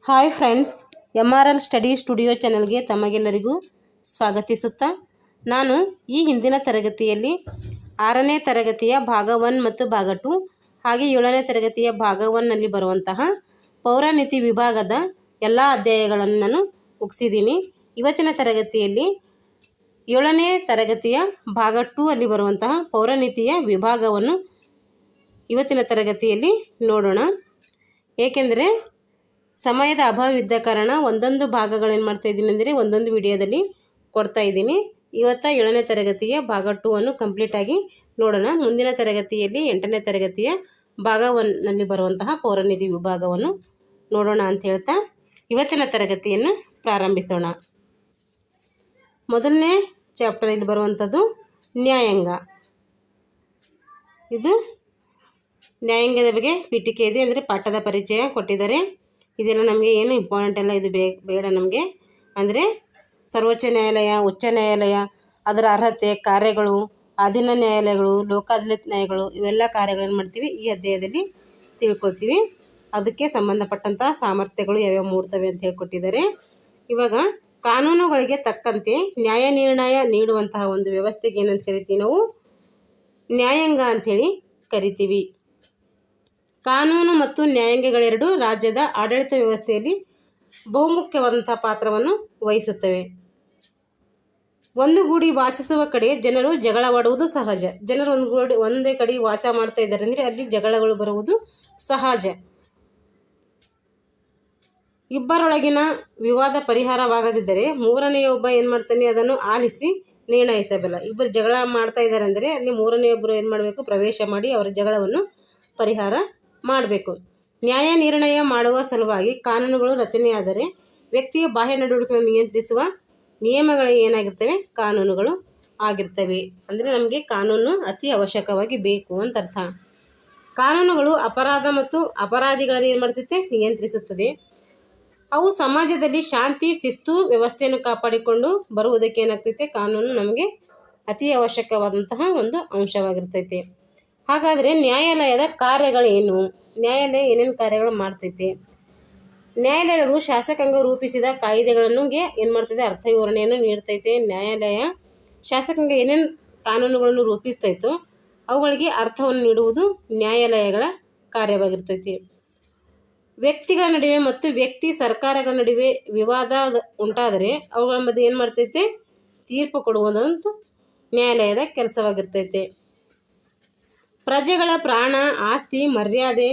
Hi friends, MRL study studio ಚಾನಲ್ಗೆ ತಮಗೆಲ್ಲರಿಗೂ ಸ್ವಾಗತಿಸುತ್ತಾ ನಾನು ಈ ಹಿಂದಿನ ತರಗತಿಯಲ್ಲಿ 6ನೇ ತರಗತಿಯ ಭಾಗ 1 ಮತ್ತು ಭಾಗ 2 ಹಾಗೆ 7ನೇ ತರಗತಿಯ ಭಾಗ 1 ನಲ್ಲಿ ಬರುವಂತಹ ಪೌರನೀತಿ ವಿಭಾಗದ ಎಲ್ಲ ಅಧ್ಯಾಯಗಳನ್ನು ನಾನು ಮುಗಿಸಿದ್ದೀನಿ. ಇವತ್ತಿನ ತರಗತಿಯಲ್ಲಿ 7ನೇ ತರಗತಿಯ ಭಾಗ 2 ಅಲ್ಲಿ ಬರುವಂತಹ ಪೌರನೀತಿಯ ವಿಭಾಗವನ್ನು ಇವತ್ತಿನ ತರಗತಿಯಲ್ಲಿ ನೋಡೋಣ. ಏಕೆಂದರೆ ಸಮಯದ ಅಭಾವವಿದ್ದ ಕಾರಣ ಒಂದೊಂದು ಭಾಗಗಳೇನು ಮಾಡ್ತಾ ಇದ್ದೀನಿ ಅಂದರೆ ಒಂದೊಂದು ವಿಡಿಯೋದಲ್ಲಿ ಕೊಡ್ತಾ ಇದ್ದೀನಿ. ಇವತ್ತು 7ನೇ ತರಗತಿಯ ಭಾಗ 2 ಅನ್ನು ಕಂಪ್ಲೀಟಾಗಿ ನೋಡೋಣ. ಮುಂದಿನ ತರಗತಿಯಲ್ಲಿ 8ನೇ ತರಗತಿಯ ಭಾಗ 1 ನಲ್ಲಿ ಬರುವಂತಹ ಪೌರನೀತಿ ವಿಭಾಗವನ್ನು ನೋಡೋಣ ಅಂತ ಹೇಳ್ತಾ ಇವತ್ತಿನ ತರಗತಿಯನ್ನು ಪ್ರಾರಂಭಿಸೋಣ. ಮೊದಲನೇ ಚಾಪ್ಟರಲ್ಲಿ ಬರುವಂಥದ್ದು ನ್ಯಾಯಾಂಗ. ಇದು ನ್ಯಾಯಾಂಗದ ಬಗ್ಗೆ ಪೀಠಿಕೆ ಇದೆ, ಅಂದರೆ ಪಾಠದ ಪರಿಚಯ ಕೊಟ್ಟಿದ್ದಾರೆ. ಇದೆಲ್ಲ ನಮಗೆ ಏನು ಇಂಪಾರ್ಟೆಂಟ್ ಅಲ್ಲ, ಇದು ಬೇಡ ನಮಗೆ. ಅಂದರೆ ಸರ್ವೋಚ್ಚ ನ್ಯಾಯಾಲಯ, ಉಚ್ಚ ನ್ಯಾಯಾಲಯ, ಅದರ ಅರ್ಹತೆ, ಕಾರ್ಯಗಳು, ಅಧೀನ ನ್ಯಾಯಾಲಯಗಳು, ಲೋಕಾದಾಲತ್ ನ್ಯಾಯಗಳು, ಇವೆಲ್ಲ ಕಾರ್ಯಗಳನ್ನು ಮಾಡ್ತೀವಿ ಈ ಅಧ್ಯಾಯದಲ್ಲಿ ತಿಳ್ಕೊಳ್ತೀವಿ. ಅದಕ್ಕೆ ಸಂಬಂಧಪಟ್ಟಂತಹ ಸಾಮರ್ಥ್ಯಗಳು ಯಾವ್ಯಾವ ಮೂಡ್ತವೆ ಅಂತ ಹೇಳ್ಕೊಟ್ಟಿದ್ದಾರೆ. ಇವಾಗ ಕಾನೂನುಗಳಿಗೆ ತಕ್ಕಂತೆ ನ್ಯಾಯ ನಿರ್ಣಯ ನೀಡುವಂತಹ ಒಂದು ವ್ಯವಸ್ಥೆಗೆ ಏನಂತ ಕರಿತೀವಿ ನಾವು ನ್ಯಾಯಾಂಗ ಅಂಥೇಳಿ ಕರಿತೀವಿ. ಕಾನೂನು ಮತ್ತು ನ್ಯಾಯಾಂಗಗಳೆರಡು ರಾಜ್ಯದ ಆಡಳಿತ ವ್ಯವಸ್ಥೆಯಲ್ಲಿ ಬಹುಮುಖ್ಯವಾದಂತಹ ಪಾತ್ರವನ್ನು ವಹಿಸುತ್ತವೆ. ಒಂದುಗೂಡಿ ವಾಸಿಸುವ ಕಡೆ ಜನರು ಜಗಳವಾಡುವುದು ಸಹಜ. ಜನರು ಒಂದೇ ಕಡೆ ವಾಸ ಮಾಡ್ತಾ ಇದ್ದಾರೆ ಅಂದರೆ ಅಲ್ಲಿ ಜಗಳಗಳು ಬರುವುದು ಸಹಜ. ಇಬ್ಬರೊಳಗಿನ ವಿವಾದ ಪರಿಹಾರವಾಗದಿದ್ದರೆ ಮೂರನೆಯೊಬ್ಬ ಏನು ಮಾಡ್ತಾನೆ, ಅದನ್ನು ಆಲಿಸಿ ನಿರ್ಣಯಿಸಬಲ್ಲ. ಇಬ್ಬರು ಜಗಳ ಮಾಡ್ತಾ ಇದ್ದಾರೆ ಅಂದರೆ ಅಲ್ಲಿ ಮೂರನೆಯೊಬ್ಬರು ಏನು ಮಾಡಬೇಕು, ಪ್ರವೇಶ ಮಾಡಿ ಅವರ ಜಗಳವನ್ನು ಪರಿಹಾರ ಮಾಡಬೇಕು. ನ್ಯಾಯ ನಿರ್ಣಯ ಮಾಡುವ ಸಲುವಾಗಿ ಕಾನೂನುಗಳು ರಚನೆಯಾದರೆ ವ್ಯಕ್ತಿಯ ಬಾಹ್ಯ ನಡವಳಿಕೆಯನ್ನು ನಿಯಂತ್ರಿಸುವ ನಿಯಮಗಳು ಏನಾಗಿರ್ತವೆ, ಕಾನೂನುಗಳು ಆಗಿರ್ತವೆ. ಅಂದರೆ ನಮಗೆ ಕಾನೂನು ಅತಿ ಅವಶ್ಯಕವಾಗಿ ಬೇಕು ಅಂತ ಅರ್ಥ. ಕಾನೂನುಗಳು ಅಪರಾಧ ಮತ್ತು ಅಪರಾಧಿಗಳನ್ನು ಏನು ಮಾಡ್ತೈತೆ, ನಿಯಂತ್ರಿಸುತ್ತದೆ. ಅವು ಸಮಾಜದಲ್ಲಿ ಶಾಂತಿ, ಶಿಸ್ತು, ವ್ಯವಸ್ಥೆಯನ್ನು ಕಾಪಾಡಿಕೊಂಡು ಬರುವುದಕ್ಕೆ ಏನಾಗ್ತೈತೆ, ಕಾನೂನು ನಮಗೆ ಅತಿ ಅವಶ್ಯಕವಾದಂತಹ ಒಂದು ಅಂಶವಾಗಿರ್ತೈತೆ. ಹಾಗಾದರೆ ನ್ಯಾಯಾಲಯದ ಕಾರ್ಯಗಳೇನು, ನ್ಯಾಯಾಲಯ ಏನೇನು ಕಾರ್ಯಗಳು ಮಾಡ್ತೈತೆ? ನ್ಯಾಯಾಲಯಗಳು ಶಾಸಕಾಂಗ ರೂಪಿಸಿದ ಕಾಯ್ದೆಗಳನ್ನು ಏನು ಮಾಡ್ತೈತೆ, ಅರ್ಥ ವಿವರಣೆಯನ್ನು ನೀಡ್ತೈತೆ. ನ್ಯಾಯಾಲಯ ಶಾಸಕಾಂಗ ಏನೇನು ಕಾನೂನುಗಳನ್ನು ರೂಪಿಸ್ತೈತೋ ಅವುಗಳಿಗೆ ಅರ್ಥವನ್ನು ನೀಡುವುದು ನ್ಯಾಯಾಲಯಗಳ ಕಾರ್ಯವಾಗಿರ್ತೈತಿ. ವ್ಯಕ್ತಿಗಳ ನಡುವೆ ಮತ್ತು ವ್ಯಕ್ತಿ ಸರ್ಕಾರಗಳ ನಡುವೆ ವಿವಾದ ಉಂಟಾದರೆ ಅವುಗಳ ಮಧ್ಯೆ ಏನು ಮಾಡ್ತೈತೆ, ತೀರ್ಪು ಕೊಡುವುದಂತೂ ನ್ಯಾಯಾಲಯದ ಕೆಲಸವಾಗಿರ್ತೈತೆ. ಪ್ರಜೆಗಳ ಪ್ರಾಣ, ಆಸ್ತಿ, ಮರ್ಯಾದೆ,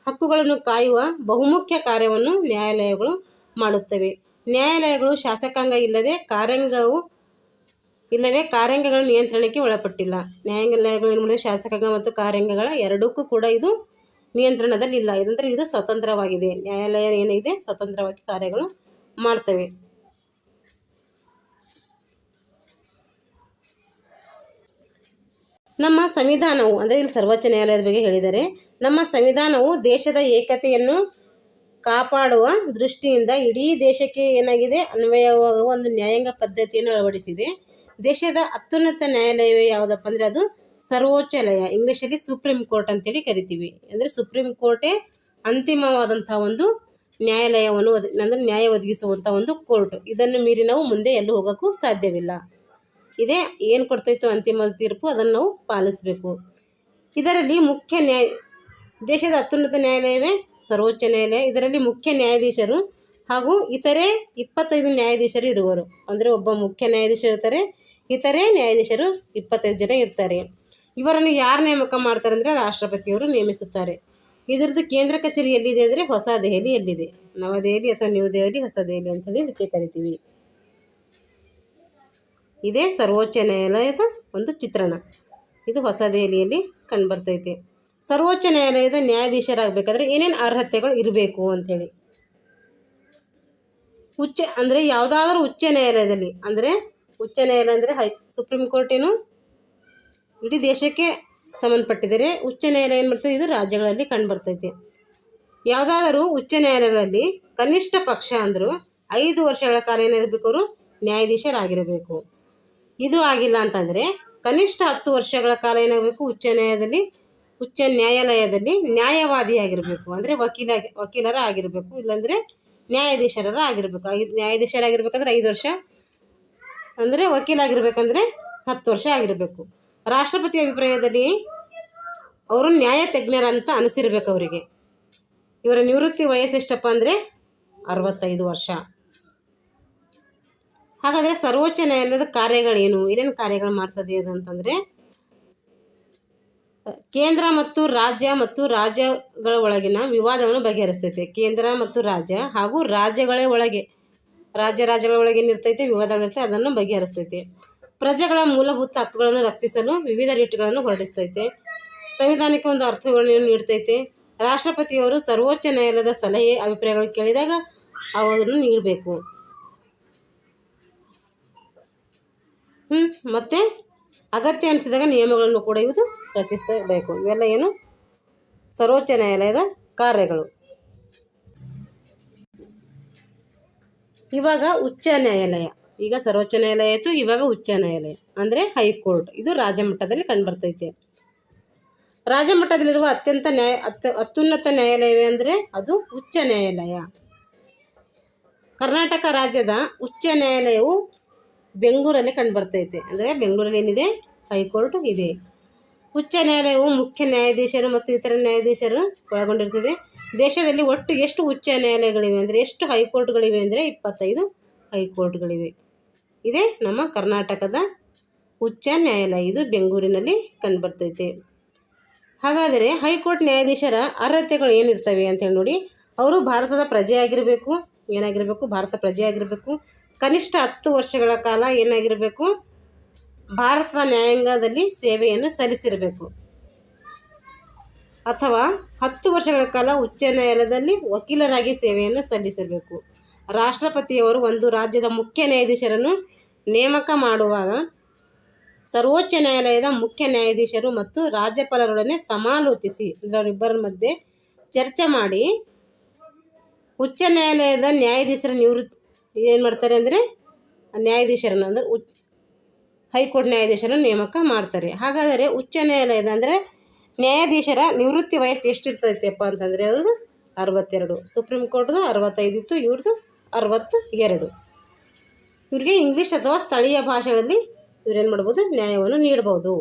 ಹಕ್ಕುಗಳನ್ನು ಕಾಯುವ ಬಹುಮುಖ್ಯ ಕಾರ್ಯವನ್ನು ನ್ಯಾಯಾಲಯಗಳು ಮಾಡುತ್ತವೆ. ನ್ಯಾಯಾಲಯಗಳು ಶಾಸಕಾಂಗ ಇಲ್ಲವೇ ಕಾರ್ಯಾಂಗಗಳ ನಿಯಂತ್ರಣಕ್ಕೆ ಒಳಪಟ್ಟಿಲ್ಲ. ನ್ಯಾಯಾಲಯಗಳು ಏನು ಮಾಡಿದೆ, ಶಾಸಕಾಂಗ ಮತ್ತು ಕಾರ್ಯಾಂಗಗಳ ಎರಡಕ್ಕೂ ಕೂಡ ಇದು ನಿಯಂತ್ರಣದಲ್ಲಿಲ್ಲ. ಇದಂದರೆ ಇದು ಸ್ವತಂತ್ರವಾಗಿದೆ. ನ್ಯಾಯಾಲಯ ಏನಿದೆ, ಸ್ವತಂತ್ರವಾಗಿ ಕಾರ್ಯಗಳು ಮಾಡ್ತವೆ. ನಮ್ಮ ಸಂವಿಧಾನವು, ಅಂದರೆ ಇಲ್ಲಿ ಸರ್ವೋಚ್ಚ ನ್ಯಾಯಾಲಯದ ಬಗ್ಗೆ ಹೇಳಿದರೆ, ನಮ್ಮ ಸಂವಿಧಾನವು ದೇಶದ ಏಕತೆಯನ್ನು ಕಾಪಾಡುವ ದೃಷ್ಟಿಯಿಂದ ಇಡೀ ದೇಶಕ್ಕೆ ಏನಾಗಿದೆ, ಅನ್ವಯವಾಗುವ ಒಂದು ನ್ಯಾಯಾಂಗ ಪದ್ಧತಿಯನ್ನು ಅಳವಡಿಸಿದೆ. ದೇಶದ ಅತ್ಯುನ್ನತ ನ್ಯಾಯಾಲಯವೇ ಯಾವುದಪ್ಪ ಅಂದರೆ ಅದು ಸರ್ವೋಚ್ಚ ನ್ಯಾಯಾಲಯ, ಇಂಗ್ಲೀಷಲ್ಲಿ ಸುಪ್ರೀಂ ಕೋರ್ಟ್ ಅಂತೇಳಿ ಕರಿತೀವಿ. ಅಂದರೆ ಸುಪ್ರೀಂ ಕೋರ್ಟೇ ಅಂತಿಮವಾದಂಥ ಒಂದು ನ್ಯಾಯಾಲಯವನ್ನು ಅಂದರೆ ನ್ಯಾಯ ಒದಗಿಸುವಂಥ ಒಂದು ಕೋರ್ಟ್. ಇದನ್ನು ಮೀರಿ ನಾವು ಮುಂದೆ ಎಲ್ಲೂ ಹೋಗೋಕ್ಕೂ ಸಾಧ್ಯವಿಲ್ಲ. ಇದೇ ಏನು ಕೊಡ್ತಾಯಿತ್ತು ಅಂತಿಮ ತೀರ್ಪು, ಅದನ್ನು ನಾವು ಪಾಲಿಸಬೇಕು. ಇದರಲ್ಲಿ ದೇಶದ ಅತ್ಯುನ್ನತ ನ್ಯಾಯಾಲಯವೇ ಸರ್ವೋಚ್ಚ ನ್ಯಾಯಾಲಯ. ಇದರಲ್ಲಿ ಮುಖ್ಯ ನ್ಯಾಯಾಧೀಶರು ಹಾಗೂ ಇತರೆ 25 ನ್ಯಾಯಾಧೀಶರು ಇರುವರು. ಅಂದರೆ ಒಬ್ಬ ಮುಖ್ಯ ನ್ಯಾಯಾಧೀಶರು ಇರ್ತಾರೆ, ಇತರೆ ನ್ಯಾಯಾಧೀಶರು 25 ಜನ ಇರ್ತಾರೆ. ಇವರನ್ನು ಯಾರು ನೇಮಕ ಮಾಡ್ತಾರೆ ಅಂದರೆ ರಾಷ್ಟ್ರಪತಿಯವರು ನೇಮಿಸುತ್ತಾರೆ. ಇದರದ್ದು ಕೇಂದ್ರ ಕಚೇರಿ ಎಲ್ಲಿದೆ ಅಂದರೆ ಹೊಸ ದೆಹಲಿಯಲ್ಲಿದೆ. ನವದೆಹಲಿ ಅಥವಾ ನ್ಯೂ ದೆಹಲಿ, ಹೊಸ ದೆಹಲಿ ಅಂತೇಳಿ ಇದಕ್ಕೆ ಕರಿತೀವಿ. ಇದೇ ಸರ್ವೋಚ್ಚ ನ್ಯಾಯಾಲಯದ ಒಂದು ಚಿತ್ರಣ. ಇದು ಹೊಸ ದೆಹಲಿಯಲ್ಲಿ ಕಂಡುಬರ್ತೈತೆ. ಸರ್ವೋಚ್ಚ ನ್ಯಾಯಾಲಯದ ನ್ಯಾಯಾಧೀಶರಾಗಬೇಕಾದ್ರೆ ಏನೇನು ಅರ್ಹತೆಗಳು ಇರಬೇಕು ಅಂಥೇಳಿ, ಅಂದರೆ ಯಾವುದಾದ್ರೂ ಉಚ್ಚ ನ್ಯಾಯಾಲಯದಲ್ಲಿ, ಅಂದರೆ ಉಚ್ಚ ನ್ಯಾಯಾಲಯ ಅಂದರೆ ಸುಪ್ರೀಂ ಕೋರ್ಟ್ ಏನು ಇಡೀ ದೇಶಕ್ಕೆ ಸಂಬಂಧಪಟ್ಟಿದ್ದಾರೆ. ಉಚ್ಚ ನ್ಯಾಯಾಲಯ ಏನು ಮಾಡ್ತದೆ, ಇದು ರಾಜ್ಯಗಳಲ್ಲಿ ಕಂಡುಬರ್ತೈತೆ. ಯಾವುದಾದರೂ ಉಚ್ಚ ನ್ಯಾಯಾಲಯಗಳಲ್ಲಿ ಕನಿಷ್ಠ ಪಕ್ಷ ಅಂದರೂ 5 ವರ್ಷಗಳ ಕಾಲ ಏನಿರಬೇಕು, ಅವರು ನ್ಯಾಯಾಧೀಶರಾಗಿರಬೇಕು. ಇದು ಆಗಿಲ್ಲ ಅಂತಂದರೆ ಕನಿಷ್ಠ 10 ವರ್ಷಗಳ ಕಾಲ ಏನಾಗಬೇಕು, ಉಚ್ಚ ನ್ಯಾಯಾಲಯದಲ್ಲಿ ನ್ಯಾಯವಾದಿಯಾಗಿರಬೇಕು. ಅಂದರೆ ವಕೀಲರ ಆಗಿರಬೇಕು. ಇಲ್ಲಾಂದರೆ ನ್ಯಾಯಾಧೀಶರಾಗಿರ್ಬೇಕು. ನ್ಯಾಯಾಧೀಶರಾಗಿರ್ಬೇಕಂದ್ರೆ 5 ವರ್ಷ, ಅಂದರೆ ವಕೀಲಾಗಿರ್ಬೇಕಂದ್ರೆ 10 ವರ್ಷ ಆಗಿರಬೇಕು. ರಾಷ್ಟ್ರಪತಿ ಅಭಿಪ್ರಾಯದಲ್ಲಿ ಅವರು ನ್ಯಾಯ ತಜ್ಞರಂತ ಅನಿಸಿರ್ಬೇಕು ಅವರಿಗೆ. ಇವರ ನಿವೃತ್ತಿ ವಯಸ್ಸು ಎಷ್ಟಪ್ಪ ಅಂದರೆ 65 ವರ್ಷ. ಹಾಗಾದರೆ ಸರ್ವೋಚ್ಚ ನ್ಯಾಯಾಲಯದ ಕಾರ್ಯಗಳೇನು, ಏನೇನು ಕಾರ್ಯಗಳು ಮಾಡ್ತದೆ ಅಂತಂದರೆ, ಕೇಂದ್ರ ಮತ್ತು ರಾಜ್ಯಗಳ ಒಳಗಿನ ವಿವಾದವನ್ನು ಬಗೆಹರಿಸ್ತೈತೆ. ಕೇಂದ್ರ ಮತ್ತು ರಾಜ್ಯ ಹಾಗೂ ರಾಜ್ಯಗಳ ಒಳಗೆ ಏನಿರ್ತೈತೆ ವಿವಾದಗಳಿರ್ತೈತೆ, ಅದನ್ನು ಬಗೆಹರಿಸ್ತೈತೆ. ಪ್ರಜೆಗಳ ಮೂಲಭೂತ ಹಕ್ಕುಗಳನ್ನು ರಕ್ಷಿಸಲು ವಿವಿಧ ರೀತಿಗಳನ್ನು ಹೊರಡಿಸ್ತೈತೆ. ಸಂವಿಧಾನಕ್ಕೆ ಒಂದು ಅರ್ಥಗಳನ್ನು ನೀಡ್ತೈತೆ. ರಾಷ್ಟ್ರಪತಿಯವರು ಸರ್ವೋಚ್ಚ ನ್ಯಾಯಾಲಯದ ಸಲಹೆ ಅಭಿಪ್ರಾಯಗಳು ಕೇಳಿದಾಗ ಅವನ್ನು ನೀಡಬೇಕು. ಮತ್ತು ಅಗತ್ಯ ಅನಿಸಿದಾಗ ನಿಯಮಗಳನ್ನು ಕೂಡ ಇದು ರಚಿಸಬೇಕು. ಇವೆಲ್ಲ ಏನು ಸರ್ವೋಚ್ಚ ನ್ಯಾಯಾಲಯದ ಕಾರ್ಯಗಳು. ಇವಾಗ ಉಚ್ಚ ನ್ಯಾಯಾಲಯ, ಈಗ ಸರ್ವೋಚ್ಚ ನ್ಯಾಯಾಲಯ ಆಯಿತು, ಇವಾಗ ಉಚ್ಚ ನ್ಯಾಯಾಲಯ ಅಂದರೆ ಹೈಕೋರ್ಟ್. ಇದು ರಾಜ್ಯಮಟ್ಟದಲ್ಲಿ ಕಂಡುಬರ್ತೈತೆ. ರಾಜ್ಯಮಟ್ಟದಲ್ಲಿರುವ ಅತ್ಯುನ್ನತ ನ್ಯಾಯಾಲಯವೇ ಅಂದರೆ ಅದು ಉಚ್ಚ ನ್ಯಾಯಾಲಯ. ಕರ್ನಾಟಕ ರಾಜ್ಯದ ಉಚ್ಚ ನ್ಯಾಯಾಲಯವು ಬೆಂಗಳೂರಲ್ಲಿ ಕಂಡುಬರ್ತೈತೆ. ಅಂದರೆ ಬೆಂಗಳೂರಲ್ಲಿ ಏನಿದೆ, ಹೈಕೋರ್ಟ್ ಇದೆ. ಉಚ್ಚ ನ್ಯಾಯಾಲಯವು ಮುಖ್ಯ ನ್ಯಾಯಾಧೀಶರು ಮತ್ತು ಇತರ ನ್ಯಾಯಾಧೀಶರು ಒಳಗೊಂಡಿರ್ತದೆ. ದೇಶದಲ್ಲಿ ಒಟ್ಟು ಎಷ್ಟು ಉಚ್ಚ ನ್ಯಾಯಾಲಯಗಳಿವೆ ಅಂದರೆ, ಎಷ್ಟು ಹೈಕೋರ್ಟ್ಗಳಿವೆ ಅಂದರೆ 25 ಹೈಕೋರ್ಟ್ಗಳಿವೆ. ಇದೇ ನಮ್ಮ ಕರ್ನಾಟಕದ ಉಚ್ಚ ನ್ಯಾಯಾಲಯ. ಇದು ಬೆಂಗಳೂರಿನಲ್ಲಿ ಕಂಡುಬರ್ತೈತೆ. ಹಾಗಾದರೆ ಹೈಕೋರ್ಟ್ ನ್ಯಾಯಾಧೀಶರ ಅರ್ಹತೆಗಳು ಏನಿರ್ತವೆ ಅಂತೇಳಿ ನೋಡಿ. ಅವರು ಭಾರತದ ಪ್ರಜೆಯಾಗಿರಬೇಕು. ಏನಾಗಿರಬೇಕು? ಭಾರತ ಪ್ರಜೆಯಾಗಿರಬೇಕು. ಕನಿಷ್ಠ 10 ವರ್ಷಗಳ ಕಾಲ ಏನಾಗಿರಬೇಕು? ಭಾರತದ ನ್ಯಾಯಾಂಗದಲ್ಲಿ ಸೇವೆಯನ್ನು ಸಲ್ಲಿಸಿರಬೇಕು. ಅಥವಾ 10 ವರ್ಷಗಳ ಕಾಲ ಉಚ್ಚ ನ್ಯಾಯಾಲಯದಲ್ಲಿ ವಕೀಲರಾಗಿ ಸೇವೆಯನ್ನು ಸಲ್ಲಿಸಿರಬೇಕು. ರಾಷ್ಟ್ರಪತಿಯವರು ಒಂದು ರಾಜ್ಯದ ಮುಖ್ಯ ನ್ಯಾಯಾಧೀಶರನ್ನು ನೇಮಕ ಮಾಡುವಾಗ ಸರ್ವೋಚ್ಚ ನ್ಯಾಯಾಲಯದ ಮುಖ್ಯ ನ್ಯಾಯಾಧೀಶರು ಮತ್ತು ರಾಜ್ಯಪಾಲರೊಡನೆ ಸಮಾಲೋಚಿಸಿ, ಅಂದರೆ ಅವರಿಬ್ಬರ ಮಧ್ಯೆ ಚರ್ಚೆ ಮಾಡಿ ಉಚ್ಚ ನ್ಯಾಯಾಲಯದ ನ್ಯಾಯಾಧೀಶರ ಏನು ಮಾಡ್ತಾರೆ ಅಂದರೆ ನ್ಯಾಯಾಧೀಶರನ್ನು, ಅಂದರೆ ಹೈಕೋರ್ಟ್ ನ್ಯಾಯಾಧೀಶರನ್ನು ನೇಮಕ ಮಾಡ್ತಾರೆ. ಹಾಗಾದರೆ ಉಚ್ಚ ನ್ಯಾಯಾಲಯದ ಅಂದರೆ ನ್ಯಾಯಾಧೀಶರ ನಿವೃತ್ತಿ ವಯಸ್ಸು ಎಷ್ಟಿರ್ತೈತೆಪ್ಪ ಅಂತಂದರೆ ಅವ್ರದ್ದು 62. ಸುಪ್ರೀಂ ಕೋರ್ಟ್ದು 65 ಇತ್ತು, ಇವ್ರದ್ದು 62. ಇವರಿಗೆ ಇಂಗ್ಲೀಷ್ ಅಥವಾ ಸ್ಥಳೀಯ ಭಾಷೆಗಳಲ್ಲಿ ಇವರೇನು ಮಾಡ್ಬೋದು? ನ್ಯಾಯವನ್ನು ನೀಡ್ಬೋದು.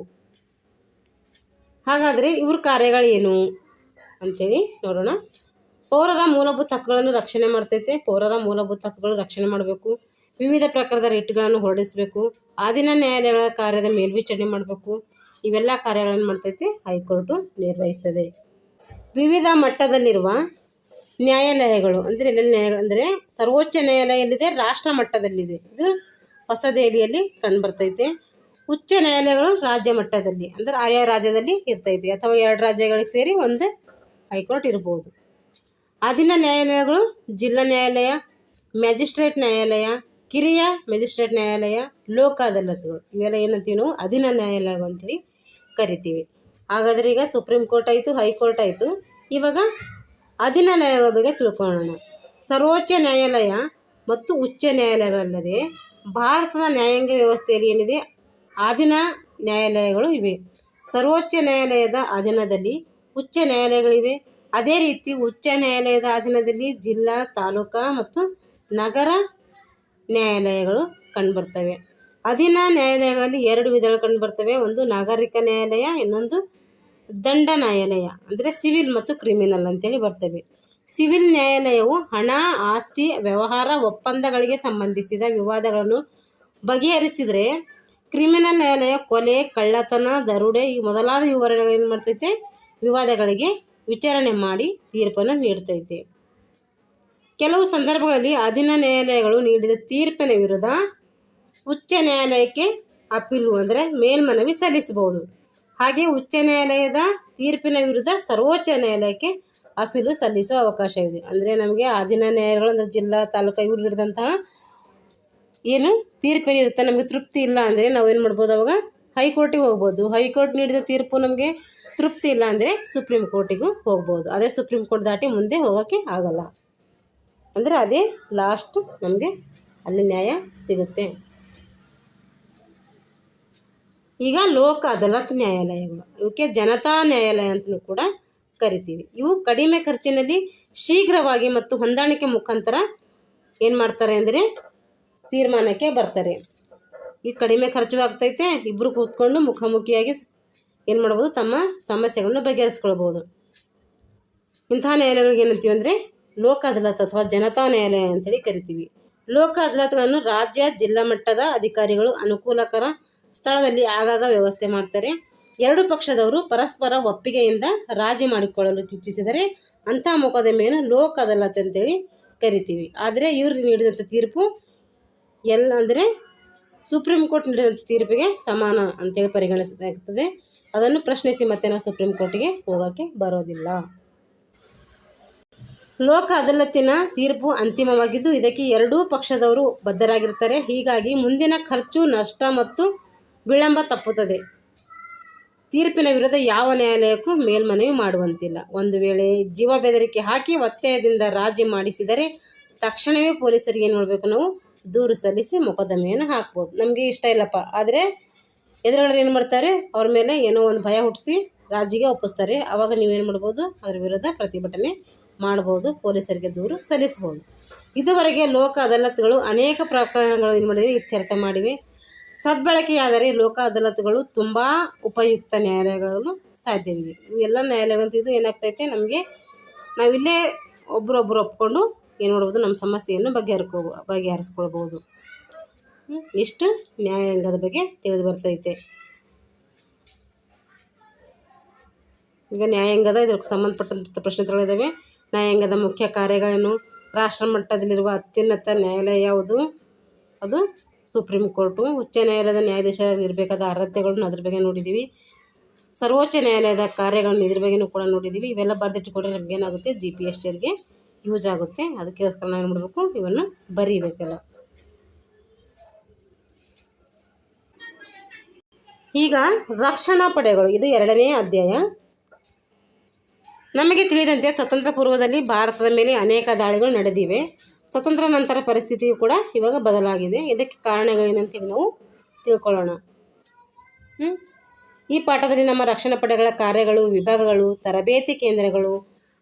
ಹಾಗಾದರೆ ಇವ್ರ ಕಾರ್ಯಗಳೇನು ಅಂಥೇಳಿ ನೋಡೋಣ. ಪೌರರ ಮೂಲಭೂತ ಹಕ್ಕುಗಳನ್ನು ರಕ್ಷಣೆ ಮಾಡ್ತೈತೆ. ಪೌರರ ಮೂಲಭೂತ ಹಕ್ಕುಗಳು ರಕ್ಷಣೆ ಮಾಡಬೇಕು. ವಿವಿಧ ಪ್ರಕಾರದ ರಿಟ್ಗಳನ್ನು ಹೊರಡಿಸಬೇಕು. ಅಧೀನ ನ್ಯಾಯಾಲಯಗಳ ಕಾರ್ಯದ ಮೇಲ್ವಿಚಾರಣೆ ಮಾಡಬೇಕು. ಇವೆಲ್ಲ ಕಾರ್ಯಗಳನ್ನು ಮಾಡ್ತೈತೆ ಹೈಕೋರ್ಟು ನಿರ್ವಹಿಸ್ತದೆ. ವಿವಿಧ ಮಟ್ಟದಲ್ಲಿರುವ ನ್ಯಾಯಾಲಯಗಳು ಅಂದರೆ ಎಲ್ಲೆಲ್ಲಿ ನ್ಯಾಯಾಲಯ ಅಂದರೆ ಸರ್ವೋಚ್ಚ ನ್ಯಾಯಾಲಯ ಎಲ್ಲಿದೆ? ರಾಷ್ಟ್ರ ಮಟ್ಟದಲ್ಲಿದೆ. ಇದು ಹೊಸ ದೆಹಲಿಯಲ್ಲಿ ಕಂಡುಬರ್ತೈತೆ. ಉಚ್ಚ ನ್ಯಾಯಾಲಯಗಳು ರಾಜ್ಯ ಮಟ್ಟದಲ್ಲಿ ಅಂದರೆ ಆಯಾ ರಾಜ್ಯದಲ್ಲಿ ಇರ್ತೈತೆ, ಅಥವಾ 2 ರಾಜ್ಯಗಳಿಗೆ ಸೇರಿ ಒಂದು ಹೈಕೋರ್ಟ್ ಇರ್ಬೋದು. ಅಧೀನ ನ್ಯಾಯಾಲಯಗಳು ಜಿಲ್ಲಾ ನ್ಯಾಯಾಲಯ, ಮ್ಯಾಜಿಸ್ಟ್ರೇಟ್ ನ್ಯಾಯಾಲಯ, ಕಿರಿಯ ಮ್ಯಾಜಿಸ್ಟ್ರೇಟ್ ನ್ಯಾಯಾಲಯ, ಲೋಕ ಅದಾಲತ್ಗಳು, ಇವೆಲ್ಲ ಏನಂತೀವಿ ನಾವು ಅಧೀನ ನ್ಯಾಯಾಲಯಗಳು ಅಂತೇಳಿ ಕರಿತೀವಿ. ಹಾಗಾದರೆ ಈಗ ಸುಪ್ರೀಂ ಕೋರ್ಟ್ ಆಯಿತು, ಹೈಕೋರ್ಟ್ ಆಯಿತು. ಇವಾಗ ಅಧೀನ ನ್ಯಾಯಾಲಯಗಳ ಬಗ್ಗೆ ತಿಳ್ಕೊಳ್ಳೋಣ. ಸರ್ವೋಚ್ಚ ನ್ಯಾಯಾಲಯ ಮತ್ತು ಉಚ್ಚ ನ್ಯಾಯಾಲಯಗಳಲ್ಲದೆ ಭಾರತದ ನ್ಯಾಯಾಂಗ ವ್ಯವಸ್ಥೆಯಲ್ಲಿ ಏನಿದೆ ಅಧೀನ ನ್ಯಾಯಾಲಯಗಳು ಇವೆ. ಸರ್ವೋಚ್ಚ ನ್ಯಾಯಾಲಯದ ಅಧೀನದಲ್ಲಿ ಉಚ್ಚ ನ್ಯಾಯಾಲಯಗಳಿವೆ. ಅದೇ ರೀತಿ ಉಚ್ಚ ನ್ಯಾಯಾಲಯದ ಅಧೀನದಲ್ಲಿ ಜಿಲ್ಲಾ, ತಾಲೂಕಾ ಮತ್ತು ನಗರ ನ್ಯಾಯಾಲಯಗಳು ಕಂಡುಬರ್ತವೆ. ಅಧೀನ ನ್ಯಾಯಾಲಯಗಳಲ್ಲಿ 2 ವಿಧಗಳು ಕಂಡುಬರ್ತವೆ. ಒಂದು ನಾಗರಿಕ ನ್ಯಾಯಾಲಯ, ಇನ್ನೊಂದು ದಂಡ ನ್ಯಾಯಾಲಯ, ಅಂದರೆ ಸಿವಿಲ್ ಮತ್ತು ಕ್ರಿಮಿನಲ್ ಅಂತೇಳಿ ಬರ್ತವೆ. ಸಿವಿಲ್ ನ್ಯಾಯಾಲಯವು ಹಣ, ಆಸ್ತಿ, ವ್ಯವಹಾರ, ಒಪ್ಪಂದಗಳಿಗೆ ಸಂಬಂಧಿಸಿದ ವಿವಾದಗಳನ್ನು ಬಗೆಹರಿಸಿದರೆ, ಕ್ರಿಮಿನಲ್ ನ್ಯಾಯಾಲಯ ಕೊಲೆ, ಕಳ್ಳತನ, ದರೋಡೆ ಈ ಮೊದಲಾದ ವಿವರಗಳು ಏನು ಮಾಡ್ತೈತೆ? ವಿವಾದಗಳಿಗೆ ವಿಚಾರಣೆ ಮಾಡಿ ತೀರ್ಪನ್ನು ನೀಡ್ತೈತೆ. ಕೆಲವು ಸಂದರ್ಭಗಳಲ್ಲಿ ಅಧೀನ ನ್ಯಾಯಾಲಯಗಳು ನೀಡಿದ ತೀರ್ಪಿನ ವಿರುದ್ಧ ಉಚ್ಚ ನ್ಯಾಯಾಲಯಕ್ಕೆ ಅಪೀಲು ಅಂದರೆ ಮೇಲ್ಮನವಿ ಸಲ್ಲಿಸಬಹುದು. ಹಾಗೆ ಉಚ್ಚ ನ್ಯಾಯಾಲಯದ ತೀರ್ಪಿನ ವಿರುದ್ಧ ಸರ್ವೋಚ್ಚ ನ್ಯಾಯಾಲಯಕ್ಕೆ ಅಪೀಲು ಸಲ್ಲಿಸುವ ಅವಕಾಶವಿದೆ. ಅಂದರೆ ನಮಗೆ ಅಧೀನ ನ್ಯಾಯಾಲಯಗಳು ಅಂದರೆ ಜಿಲ್ಲಾ, ತಾಲೂಕು ಇವ್ರು ನೀಡಿದಂತಹ ಏನು ತೀರ್ಪೇನಿರುತ್ತೆ ನಮಗೆ ತೃಪ್ತಿ ಇಲ್ಲ ಅಂದರೆ ನಾವೇನು ಮಾಡ್ಬೋದು? ಅವಾಗ ಹೈಕೋರ್ಟಿಗೆ ಹೋಗ್ಬೋದು. ಹೈಕೋರ್ಟ್ ನೀಡಿದ ತೀರ್ಪು ನಮಗೆ ತೃಪ್ತಿ ಇಲ್ಲ ಅಂದರೆ ಸುಪ್ರೀಂ ಕೋರ್ಟಿಗೂ ಹೋಗ್ಬೋದು. ಅದೇ ಸುಪ್ರೀಂ ಕೋರ್ಟ್ ದಾಟಿ ಮುಂದೆ ಹೋಗೋಕ್ಕೆ ಆಗಲ್ಲ. ಅಂದರೆ ಅದೇ ಲಾಸ್ಟ್ ನಮಗೆ ಅಲ್ಲಿ ನ್ಯಾಯ ಸಿಗುತ್ತೆ. ಈಗ ಲೋಕ ಅದಾಲತ್ ನ್ಯಾಯಾಲಯಗಳು, ಇವಕ್ಕೆ ಜನತಾ ನ್ಯಾಯಾಲಯ ಅಂತಲೂ ಕೂಡ ಕರಿತೀವಿ. ಇವು ಕಡಿಮೆ ಖರ್ಚಿನಲ್ಲಿ ಶೀಘ್ರವಾಗಿ ಮತ್ತು ಹೊಂದಾಣಿಕೆ ಮುಖಾಂತರ ಏನು ಮಾಡ್ತಾರೆ ಅಂದರೆ ತೀರ್ಮಾನಕ್ಕೆ ಬರ್ತಾರೆ. ಈ ಕಡಿಮೆ ಖರ್ಚು ಆಗ್ತೈತೆ, ಇಬ್ಬರು ಕೂತ್ಕೊಂಡು ಮುಖಾಮುಖಿಯಾಗಿ ಏನು ಮಾಡ್ಬೋದು, ತಮ್ಮ ಸಮಸ್ಯೆಗಳನ್ನು ಬಗೆಹರಿಸ್ಕೊಳ್ಬೋದು. ಇಂತಹ ನ್ಯಾಯಾಲಯಗಳಿಗೆ ಏನಂತೀವಿ ಅಂದರೆ ಲೋಕ ಅದಾಲತ್ ಅಥವಾ ಜನತಾ ನ್ಯಾಯಾಲಯ ಅಂತೇಳಿ ಕರಿತೀವಿ. ಲೋಕ ಅದಾಲತ್ಗಳನ್ನು ರಾಜ್ಯ ಜಿಲ್ಲಾ ಮಟ್ಟದ ಅಧಿಕಾರಿಗಳು ಅನುಕೂಲಕರ ಸ್ಥಳದಲ್ಲಿ ಆಗಾಗ ವ್ಯವಸ್ಥೆ ಮಾಡ್ತಾರೆ. ಎರಡು ಪಕ್ಷದವರು ಪರಸ್ಪರ ಒಪ್ಪಿಗೆಯಿಂದ ರಾಜಿ ಮಾಡಿಕೊಳ್ಳಲು ಇಚ್ಛಿಸಿದರೆ ಅಂತಹ ಮೊಕದ್ದಮೆಯನ್ನು ಲೋಕ ಅದಾಲತ್ ಅಂತೇಳಿ ಕರಿತೀವಿ. ಆದರೆ ಇವರು ನೀಡಿದಂಥ ತೀರ್ಪು ಅಂದರೆ ಸುಪ್ರೀಂ ಕೋರ್ಟ್ ನೀಡಿದಂಥ ತೀರ್ಪಿಗೆ ಸಮಾನ ಅಂತೇಳಿ ಪರಿಗಣಿಸಲಾಗುತ್ತದೆ. ಅದನ್ನು ಪ್ರಶ್ನಿಸಿ ಮತ್ತೆ ನಾವು ಸುಪ್ರೀಂ ಕೋರ್ಟಿಗೆ ಹೋಗೋಕ್ಕೆ ಬರೋದಿಲ್ಲ. ಲೋಕ ಅದಾಲತ್ತಿನ ತೀರ್ಪು ಅಂತಿಮವಾಗಿದ್ದು ಇದಕ್ಕೆ ಎರಡೂ ಪಕ್ಷದವರು ಬದ್ಧರಾಗಿರ್ತಾರೆ. ಹೀಗಾಗಿ ಮುಂದಿನ ಖರ್ಚು, ನಷ್ಟ ಮತ್ತು ವಿಳಂಬ ತಪ್ಪುತ್ತದೆ. ತೀರ್ಪಿನ ವಿರುದ್ಧ ಯಾವ ನ್ಯಾಯಾಲಯಕ್ಕೂ ಮೇಲ್ಮನವಿ ಮಾಡುವಂತಿಲ್ಲ. ಒಂದು ವೇಳೆ ಜೀವ ಬೆದರಿಕೆ ಹಾಕಿ ಒತ್ತಾಯದಿಂದ ರಾಜಿ ಮಾಡಿಸಿದರೆ ತಕ್ಷಣವೇ ಪೊಲೀಸರಿಗೆ ಏನು ಮಾಡಬೇಕು, ನಾವು ದೂರು ಸಲ್ಲಿಸಿ ಮೊಕದ್ದಮೆಯನ್ನು ಹಾಕ್ಬೋದು. ನಮಗೆ ಇಷ್ಟ ಇಲ್ಲಪ್ಪ ಆದರೆ ಎದುರುಗಡೆ ಏನು ಮಾಡ್ತಾರೆ, ಅವ್ರ ಮೇಲೆ ಏನೋ ಒಂದು ಭಯ ಹುಟ್ಟಿಸಿ ರಾಜಿಗೆ ಒಪ್ಪಿಸ್ತಾರೆ. ಆವಾಗ ನೀವೇನು ಮಾಡ್ಬೋದು, ಅದರ ವಿರುದ್ಧ ಪ್ರತಿಭಟನೆ ಮಾಡ್ಬೋದು, ಪೊಲೀಸರಿಗೆ ದೂರು ಸಲ್ಲಿಸ್ಬೋದು. ಇದುವರೆಗೆ ಲೋಕ ಅದಾಲತ್ಗಳು ಅನೇಕ ಪ್ರಕರಣಗಳು ಏನು ಮಾಡಿವೆ, ಇತ್ಯರ್ಥ ಮಾಡಿವೆ. ಸದ್ಬಳಕೆಯಾದರೆ ಲೋಕ ಅದಾಲತ್ಗಳು ತುಂಬ ಉಪಯುಕ್ತ ನ್ಯಾಯಾಲಯಗಳು ಸಾಧ್ಯವಿದೆ. ಇವೆಲ್ಲ ನ್ಯಾಯಾಲಯಗಳಂತ ಇದು ಏನಾಗ್ತೈತೆ, ನಮಗೆ ನಾವಿಲ್ಲೇ ಒಬ್ಬರೊಬ್ಬರು ಒಪ್ಕೊಂಡು ಏನು ಮಾಡ್ಬೋದು, ನಮ್ಮ ಸಮಸ್ಯೆಯನ್ನು ಬಗೆಹರಿಸ್ಕೊಳ್ಬೋದು. ಇಷ್ಟು ನ್ಯಾಯಾಂಗದ ಬಗ್ಗೆ ತಿಳಿದು ಬರ್ತೈತೆ. ಈಗ ನ್ಯಾಯಾಂಗದ ಇದಕ್ಕೆ ಸಂಬಂಧಪಟ್ಟಂಥ ಪ್ರಶ್ನೆಗಳಿದ್ದಾವೆ. ನ್ಯಾಯಾಂಗದ ಮುಖ್ಯ ಕಾರ್ಯಗಳೇನು, ರಾಷ್ಟ್ರ ಮಟ್ಟದಲ್ಲಿರುವ ಅತ್ಯುನ್ನತ ನ್ಯಾಯಾಲಯ ಯಾವುದು, ಅದು ಸುಪ್ರೀಂ ಕೋರ್ಟು. ಉಚ್ಚ ನ್ಯಾಯಾಲಯದ ನ್ಯಾಯಾಧೀಶರಾಗಿ ಇರಬೇಕಾದ ಅರ್ಹತೆಗಳನ್ನು ಅದ್ರ ಬಗ್ಗೆ ನೋಡಿದ್ದೀವಿ. ಸರ್ವೋಚ್ಚ ನ್ಯಾಯಾಲಯದ ಕಾರ್ಯಗಳನ್ನು ಇದ್ರ ಬಗ್ಗೆಯೂ ಕೂಡ ನೋಡಿದ್ದೀವಿ. ಇವೆಲ್ಲ ಬರೆದಿಟ್ಟುಕೊಂಡ್ರೆ ನಮ್ಗೆ ಏನಾಗುತ್ತೆ, GPSCಗೆ ಯೂಸ್ ಆಗುತ್ತೆ. ಅದಕ್ಕೋಸ್ಕರ ನಾವು ಏನು ಮಾಡಬೇಕು, ಇವನ್ನು ಬರೀಬೇಕಲ್ಲ. ಈಗ ರಕ್ಷಣಾ ಪಡೆಗಳು, ಇದು 2ನೇ ಅಧ್ಯಾಯ. ನಮಗೆ ತಿಳಿದಂತೆ ಸ್ವತಂತ್ರ ಪೂರ್ವದಲ್ಲಿ ಭಾರತದ ಮೇಲೆ ಅನೇಕ ದಾಳಿಗಳು ನಡೆದಿವೆ. ಸ್ವತಂತ್ರ ನಂತರ ಪರಿಸ್ಥಿತಿಯು ಕೂಡ ಇವಾಗ ಬದಲಾಗಿದೆ. ಇದಕ್ಕೆ ಕಾರಣಗಳೇನಂತೇಳಿ ನಾವು ತಿಳ್ಕೊಳ್ಳೋಣ. ಈ ಪಾಠದಲ್ಲಿ ನಮ್ಮ ರಕ್ಷಣಾ ಪಡೆಗಳ ಕಾರ್ಯಗಳು, ವಿಭಾಗಗಳು, ತರಬೇತಿ ಕೇಂದ್ರಗಳು,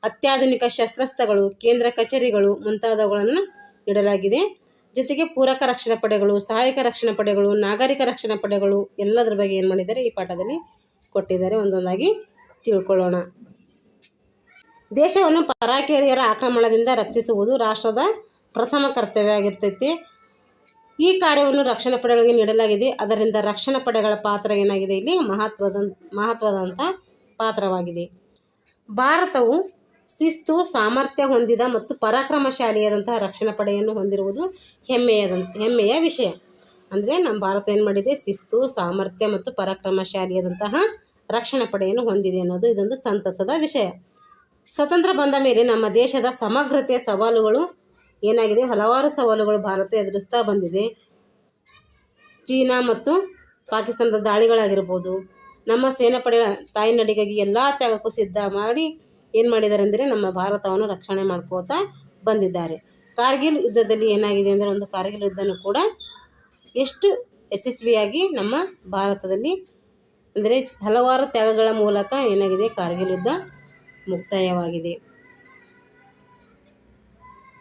ಅತ್ಯಾಧುನಿಕ ಶಸ್ತ್ರಾಸ್ತ್ರಗಳು, ಕೇಂದ್ರ ಕಚೇರಿಗಳು ಮುಂತಾದವುಗಳನ್ನು ನೀಡಲಾಗಿದೆ. ಜೊತೆಗೆ ಪೂರಕ ರಕ್ಷಣಾ ಪಡೆಗಳು, ಸಹಾಯಕ ರಕ್ಷಣಾ ಪಡೆಗಳು, ನಾಗರಿಕ ರಕ್ಷಣಾ ಪಡೆಗಳು ಎಲ್ಲದರ ಬಗ್ಗೆ ಏನು ಮಾಡಿದ್ದಾರೆ, ಈ ಪಾಠದಲ್ಲಿ ಕೊಟ್ಟಿದ್ದಾರೆ. ಒಂದೊಂದಾಗಿ ತಿಳ್ಕೊಳ್ಳೋಣ. ದೇಶವನ್ನು ಪರಾಕೇರಿಯರ ಆಕ್ರಮಣದಿಂದ ರಕ್ಷಿಸುವುದು ರಾಷ್ಟ್ರದ ಪ್ರಥಮ ಕರ್ತವ್ಯ ಆಗಿರ್ತೈತಿ. ಈ ಕಾರ್ಯವನ್ನು ರಕ್ಷಣಾ ಪಡೆಗಳಿಗೆ ನೀಡಲಾಗಿದೆ. ಅದರಿಂದ ರಕ್ಷಣಾ ಪಡೆಗಳ ಪಾತ್ರ ಏನಾಗಿದೆ, ಇಲ್ಲಿ ಮಹತ್ವದಂಥ ಪಾತ್ರವಾಗಿದೆ. ಭಾರತವು ಶಿಸ್ತು, ಸಾಮರ್ಥ್ಯ ಹೊಂದಿದ ಮತ್ತು ಪರಾಕ್ರಮಶಾಲಿಯಾದಂತಹ ರಕ್ಷಣಾ ಪಡೆಯನ್ನು ಹೊಂದಿರುವುದು ಹೆಮ್ಮೆಯ ವಿಷಯ. ಅಂದರೆ ನಮ್ಮ ಭಾರತ ಏನು ಮಾಡಿದೆ, ಶಿಸ್ತು, ಸಾಮರ್ಥ್ಯ ಮತ್ತು ಪರಾಕ್ರಮಶಾಲಿಯಾದಂತಹ ರಕ್ಷಣಾ ಪಡೆಯನ್ನು ಹೊಂದಿದೆ ಅನ್ನೋದು ಇದೊಂದು ಸಂತಸದ ವಿಷಯ. ಸ್ವತಂತ್ರ ಬಂದ ಮೇಲೆ ನಮ್ಮ ದೇಶದ ಸಮಗ್ರತೆಯ ಸವಾಲುಗಳು ಏನಾಗಿದೆ, ಹಲವಾರು ಸವಾಲುಗಳು ಭಾರತ ಎದುರಿಸ್ತಾ ಬಂದಿದೆ. ಚೀನಾ ಮತ್ತು ಪಾಕಿಸ್ತಾನದ ದಾಳಿಗಳಾಗಿರ್ಬೋದು, ನಮ್ಮ ಸೇನಾಪಡೆಗಳ ತಾಯ್ನಾಡಿಗಾಗಿ ಎಲ್ಲ ತ್ಯಾಗಕ್ಕೂ ಸಿದ್ಧ ಮಾಡಿ ಏನು ಮಾಡಿದ್ದಾರೆ ಅಂದರೆ ನಮ್ಮ ಭಾರತವನ್ನು ರಕ್ಷಣೆ ಮಾಡ್ಕೋತಾ ಬಂದಿದ್ದಾರೆ. ಕಾರ್ಗಿಲ್ ಯುದ್ಧದಲ್ಲಿ ಏನಾಗಿದೆ ಅಂದರೆ, ಒಂದು ಕಾರ್ಗಿಲ್ ಯುದ್ಧನೂ ಕೂಡ ಎಷ್ಟು ಯಶಸ್ವಿಯಾಗಿ ನಮ್ಮ ಭಾರತದಲ್ಲಿ ಅಂದರೆ ಹಲವಾರು ತ್ಯಾಗಗಳ ಮೂಲಕ ಏನಾಗಿದೆ, ಕಾರ್ಗಿಲ್ ಯುದ್ಧ ಮುಕ್ತಾಯವಾಗಿದೆ.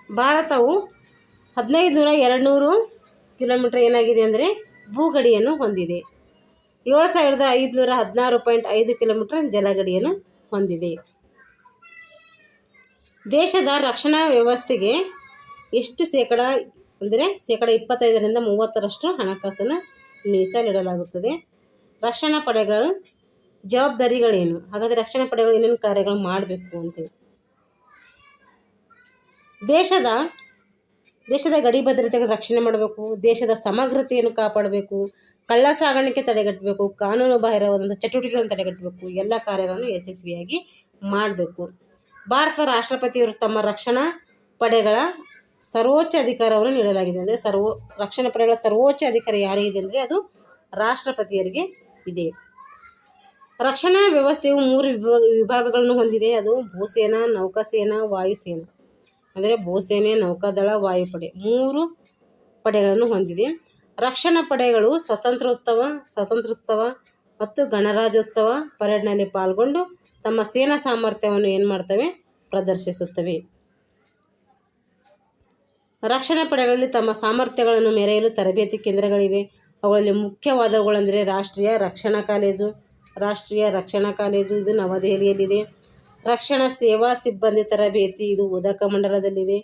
ಭಾರತವು 1500 ಕಿಲೋಮೀಟರ್ ಏನಾಗಿದೆ ಅಂದರೆ ಭೂಗಡಿಯನ್ನು ಹೊಂದಿದೆ. 7516.5 ಕಿಲೋಮೀಟರ್ ಜಲಗಡಿಯನ್ನು ಹೊಂದಿದೆ. ದೇಶದ ರಕ್ಷಣಾ ವ್ಯವಸ್ಥೆಗೆ ಎಷ್ಟು ಶೇಕಡ ಅಂದರೆ 25ರಿಂದ 30% ಹಣಕಾಸನ್ನು ಮೀಸಲಿಡಲಾಗುತ್ತದೆ. ರಕ್ಷಣಾ ಪಡೆಗಳ ಜವಾಬ್ದಾರಿಗಳೇನು, ಹಾಗಾದರೆ ರಕ್ಷಣಾ ಪಡೆಗಳು ಏನೇನು ಕಾರ್ಯಗಳು ಮಾಡಬೇಕು ಅಂತೇಳಿ, ದೇಶದ ಗಡಿ ಭದ್ರತೆಗೆ ರಕ್ಷಣೆ ಮಾಡಬೇಕು, ದೇಶದ ಸಮಗ್ರತೆಯನ್ನು ಕಾಪಾಡಬೇಕು, ಕಳ್ಳ ಸಾಗಾಣಿಕೆ ತಡೆಗಟ್ಟಬೇಕು, ಕಾನೂನು ಬಾಹಿರವಾದಂಥ ಚಟುವಟಿಕೆಗಳನ್ನು ತಡೆಗಟ್ಟಬೇಕು, ಎಲ್ಲ ಕಾರ್ಯಗಳನ್ನು ಯಶಸ್ವಿಯಾಗಿ ಮಾಡಬೇಕು. ಭಾರತ ರಾಷ್ಟ್ರಪತಿಯವರು ತಮ್ಮ ರಕ್ಷಣಾ ಪಡೆಗಳ ಸರ್ವೋಚ್ಚ ಅಧಿಕಾರವನ್ನು ನೀಡಲಾಗಿದೆ. ಅಂದರೆ ರಕ್ಷಣಾ ಪಡೆಗಳ ಸರ್ವೋಚ್ಚ ಅಧಿಕಾರ ಯಾರಿಗಿದೆ ಅಂದರೆ ಅದು ರಾಷ್ಟ್ರಪತಿಯರಿಗೆ ಇದೆ. ರಕ್ಷಣಾ ವ್ಯವಸ್ಥೆಯು 3 ವಿಭಾಗಗಳನ್ನು ಹೊಂದಿದೆ. ಅದು ಭೂಸೇನಾ, ನೌಕಾಸೇನಾ, ವಾಯುಸೇನಾ. ಅಂದರೆ ಭೂಸೇನೆ, ನೌಕಾದಳ, ವಾಯುಪಡೆ 3 ಪಡೆಗಳನ್ನು ಹೊಂದಿದೆ. ರಕ್ಷಣಾ ಪಡೆಗಳು ಸ್ವಾತಂತ್ರ್ಯೋತ್ಸವ ಮತ್ತು ಗಣರಾಜ್ಯೋತ್ಸವ ಪರೇಡ್ನಲ್ಲಿ ಪಾಲ್ಗೊಂಡು ತಮ್ಮ ಸೇನಾ ಸಾಮರ್ಥ್ಯವನ್ನು ಏನು ಮಾಡ್ತವೆ, ಪ್ರದರ್ಶಿಸುತ್ತವೆ. ರಕ್ಷಣಾ ಪಡೆಗಳಲ್ಲಿ ತಮ್ಮ ಸಾಮರ್ಥ್ಯಗಳನ್ನು ಮೆರೆಯಲು ತರಬೇತಿ ಕೇಂದ್ರಗಳಿವೆ. ಅವುಗಳಲ್ಲಿ ಮುಖ್ಯವಾದವುಗಳೆಂದರೆ ರಾಷ್ಟ್ರೀಯ ರಕ್ಷಣಾ ಕಾಲೇಜು. ಇದು ನವದೆಹಲಿಯಲ್ಲಿದೆ. ರಕ್ಷಣಾ ಸೇವಾ ಸಿಬ್ಬಂದಿ ತರಬೇತಿ, ಇದು ಉದಕಮಂಡಲದಲ್ಲಿದೆ.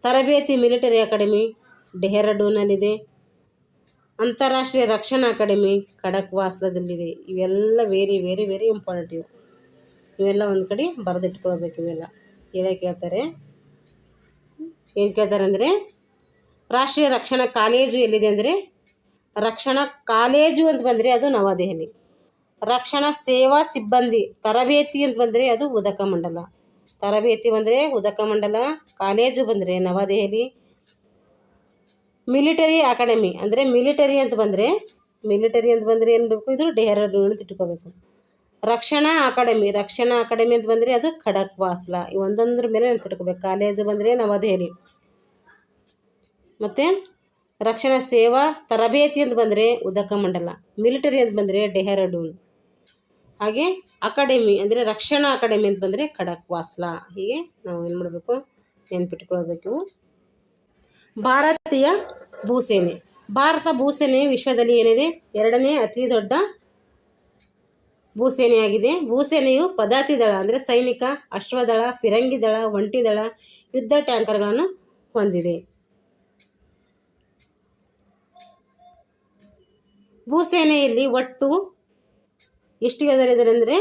ತರಬೇತಿ ಮಿಲಿಟರಿ ಅಕಾಡೆಮಿ ಡೆಹ್ರಾಡೂನ್ನಲ್ಲಿದೆ. ಅಂತಾರಾಷ್ಟ್ರೀಯ ರಕ್ಷಣಾ ಅಕಾಡೆಮಿ ಖಡಕ್ವಾಸ್ಲದಲ್ಲಿದೆ. ಇವೆಲ್ಲ ವೆರಿ ವೆರಿ ವೆರಿ ಇಂಪಾರ್ಟೆಂಟ್. ಇವೆಲ್ಲ ಒಂದು ಕಡೆ ಬರೆದಿಟ್ಕೊಳ್ಬೇಕು. ಇವೆಲ್ಲ ಹೇಳೇ ಕೇಳ್ತಾರೆ. ಏನು ಕೇಳ್ತಾರೆ ಅಂದರೆ, ರಾಷ್ಟ್ರೀಯ ರಕ್ಷಣಾ ಕಾಲೇಜು ಎಲ್ಲಿದೆ ಅಂದರೆ, ರಕ್ಷಣಾ ಕಾಲೇಜು ಅಂತ ಬಂದರೆ ಅದು ನವದೆಹಲಿ. ರಕ್ಷಣಾ ಸೇವಾ ಸಿಬ್ಬಂದಿ ತರಬೇತಿ ಅಂತ ಬಂದರೆ ಅದು ಉದಕಮಂಡಲ. ತರಬೇತಿ ಬಂದರೆ ಉದಕಮಂಡಲ, ಕಾಲೇಜು ಬಂದರೆ ನವದೆಹಲಿ. ಮಿಲಿಟರಿ ಅಕಾಡೆಮಿ ಅಂದರೆ ಮಿಲಿಟರಿ ಅಂತ ಬಂದರೆ ಏನು ಬೇಕು, ಇದು ಡೆಹ್ರಾಡೂನ್ ಅಂತ ಇಟ್ಕೋಬೇಕು. ರಕ್ಷಣಾ ಅಕಾಡೆಮಿ ಅಂತ ಬಂದರೆ ಅದು ಖಡಕ್ವಾಸ್ಲ. ಈ ಒಂದೊಂದ್ರ ಮೇಲೆ ನೆನ್ಪಿಟ್ಕೋಬೇಕು. ಕಾಲೇಜು ಬಂದರೆ ನವದೆಹಲಿ. ಮತ್ತು ರಕ್ಷಣಾ ಸೇವಾ ತರಬೇತಿ ಅಂತ ಬಂದರೆ ಉದಕಮಂಡಲ. ಮಿಲಿಟರಿ ಅಂತ ಬಂದರೆ ಡೆಹ್ರಾಡೂನ್. ಹಾಗೆ ಅಕಾಡೆಮಿ ಅಂದರೆ ರಕ್ಷಣಾ ಅಕಾಡೆಮಿ ಅಂತ ಬಂದರೆ ಖಡಕ್ವಾಸ್ಲ. ಹೀಗೆ ನಾವು ಏನು ಮಾಡಬೇಕು, ನೆನ್ಪಿಟ್ಕೊಳ್ಬೇಕು. ಭಾರತೀಯ ಭೂಸೇನೆ. ಭಾರತ ಭೂಸೇನೆ ವಿಶ್ವದಲ್ಲಿ ಏನಿದೆ, 2ನೇ ಅತಿ ದೊಡ್ಡ ಭೂಸೇನೆಯಾಗಿದೆ. ಭೂಸೇನೆಯು ಪದಾತಿ ದಳ ಅಂದರೆ ಸೈನಿಕ, ಅಶ್ವದಳ, ಫಿರಂಗಿ ದಳ, ಒಂಟಿ ದಳ, ಯುದ್ಧ ಟ್ಯಾಂಕರ್ಗಳನ್ನು ಹೊಂದಿದೆ. ಭೂಸೇನೆಯಲ್ಲಿ ಒಟ್ಟು ಎಷ್ಟು ಯೋಧರಿದ್ದಾರೆ ಅಂದರೆ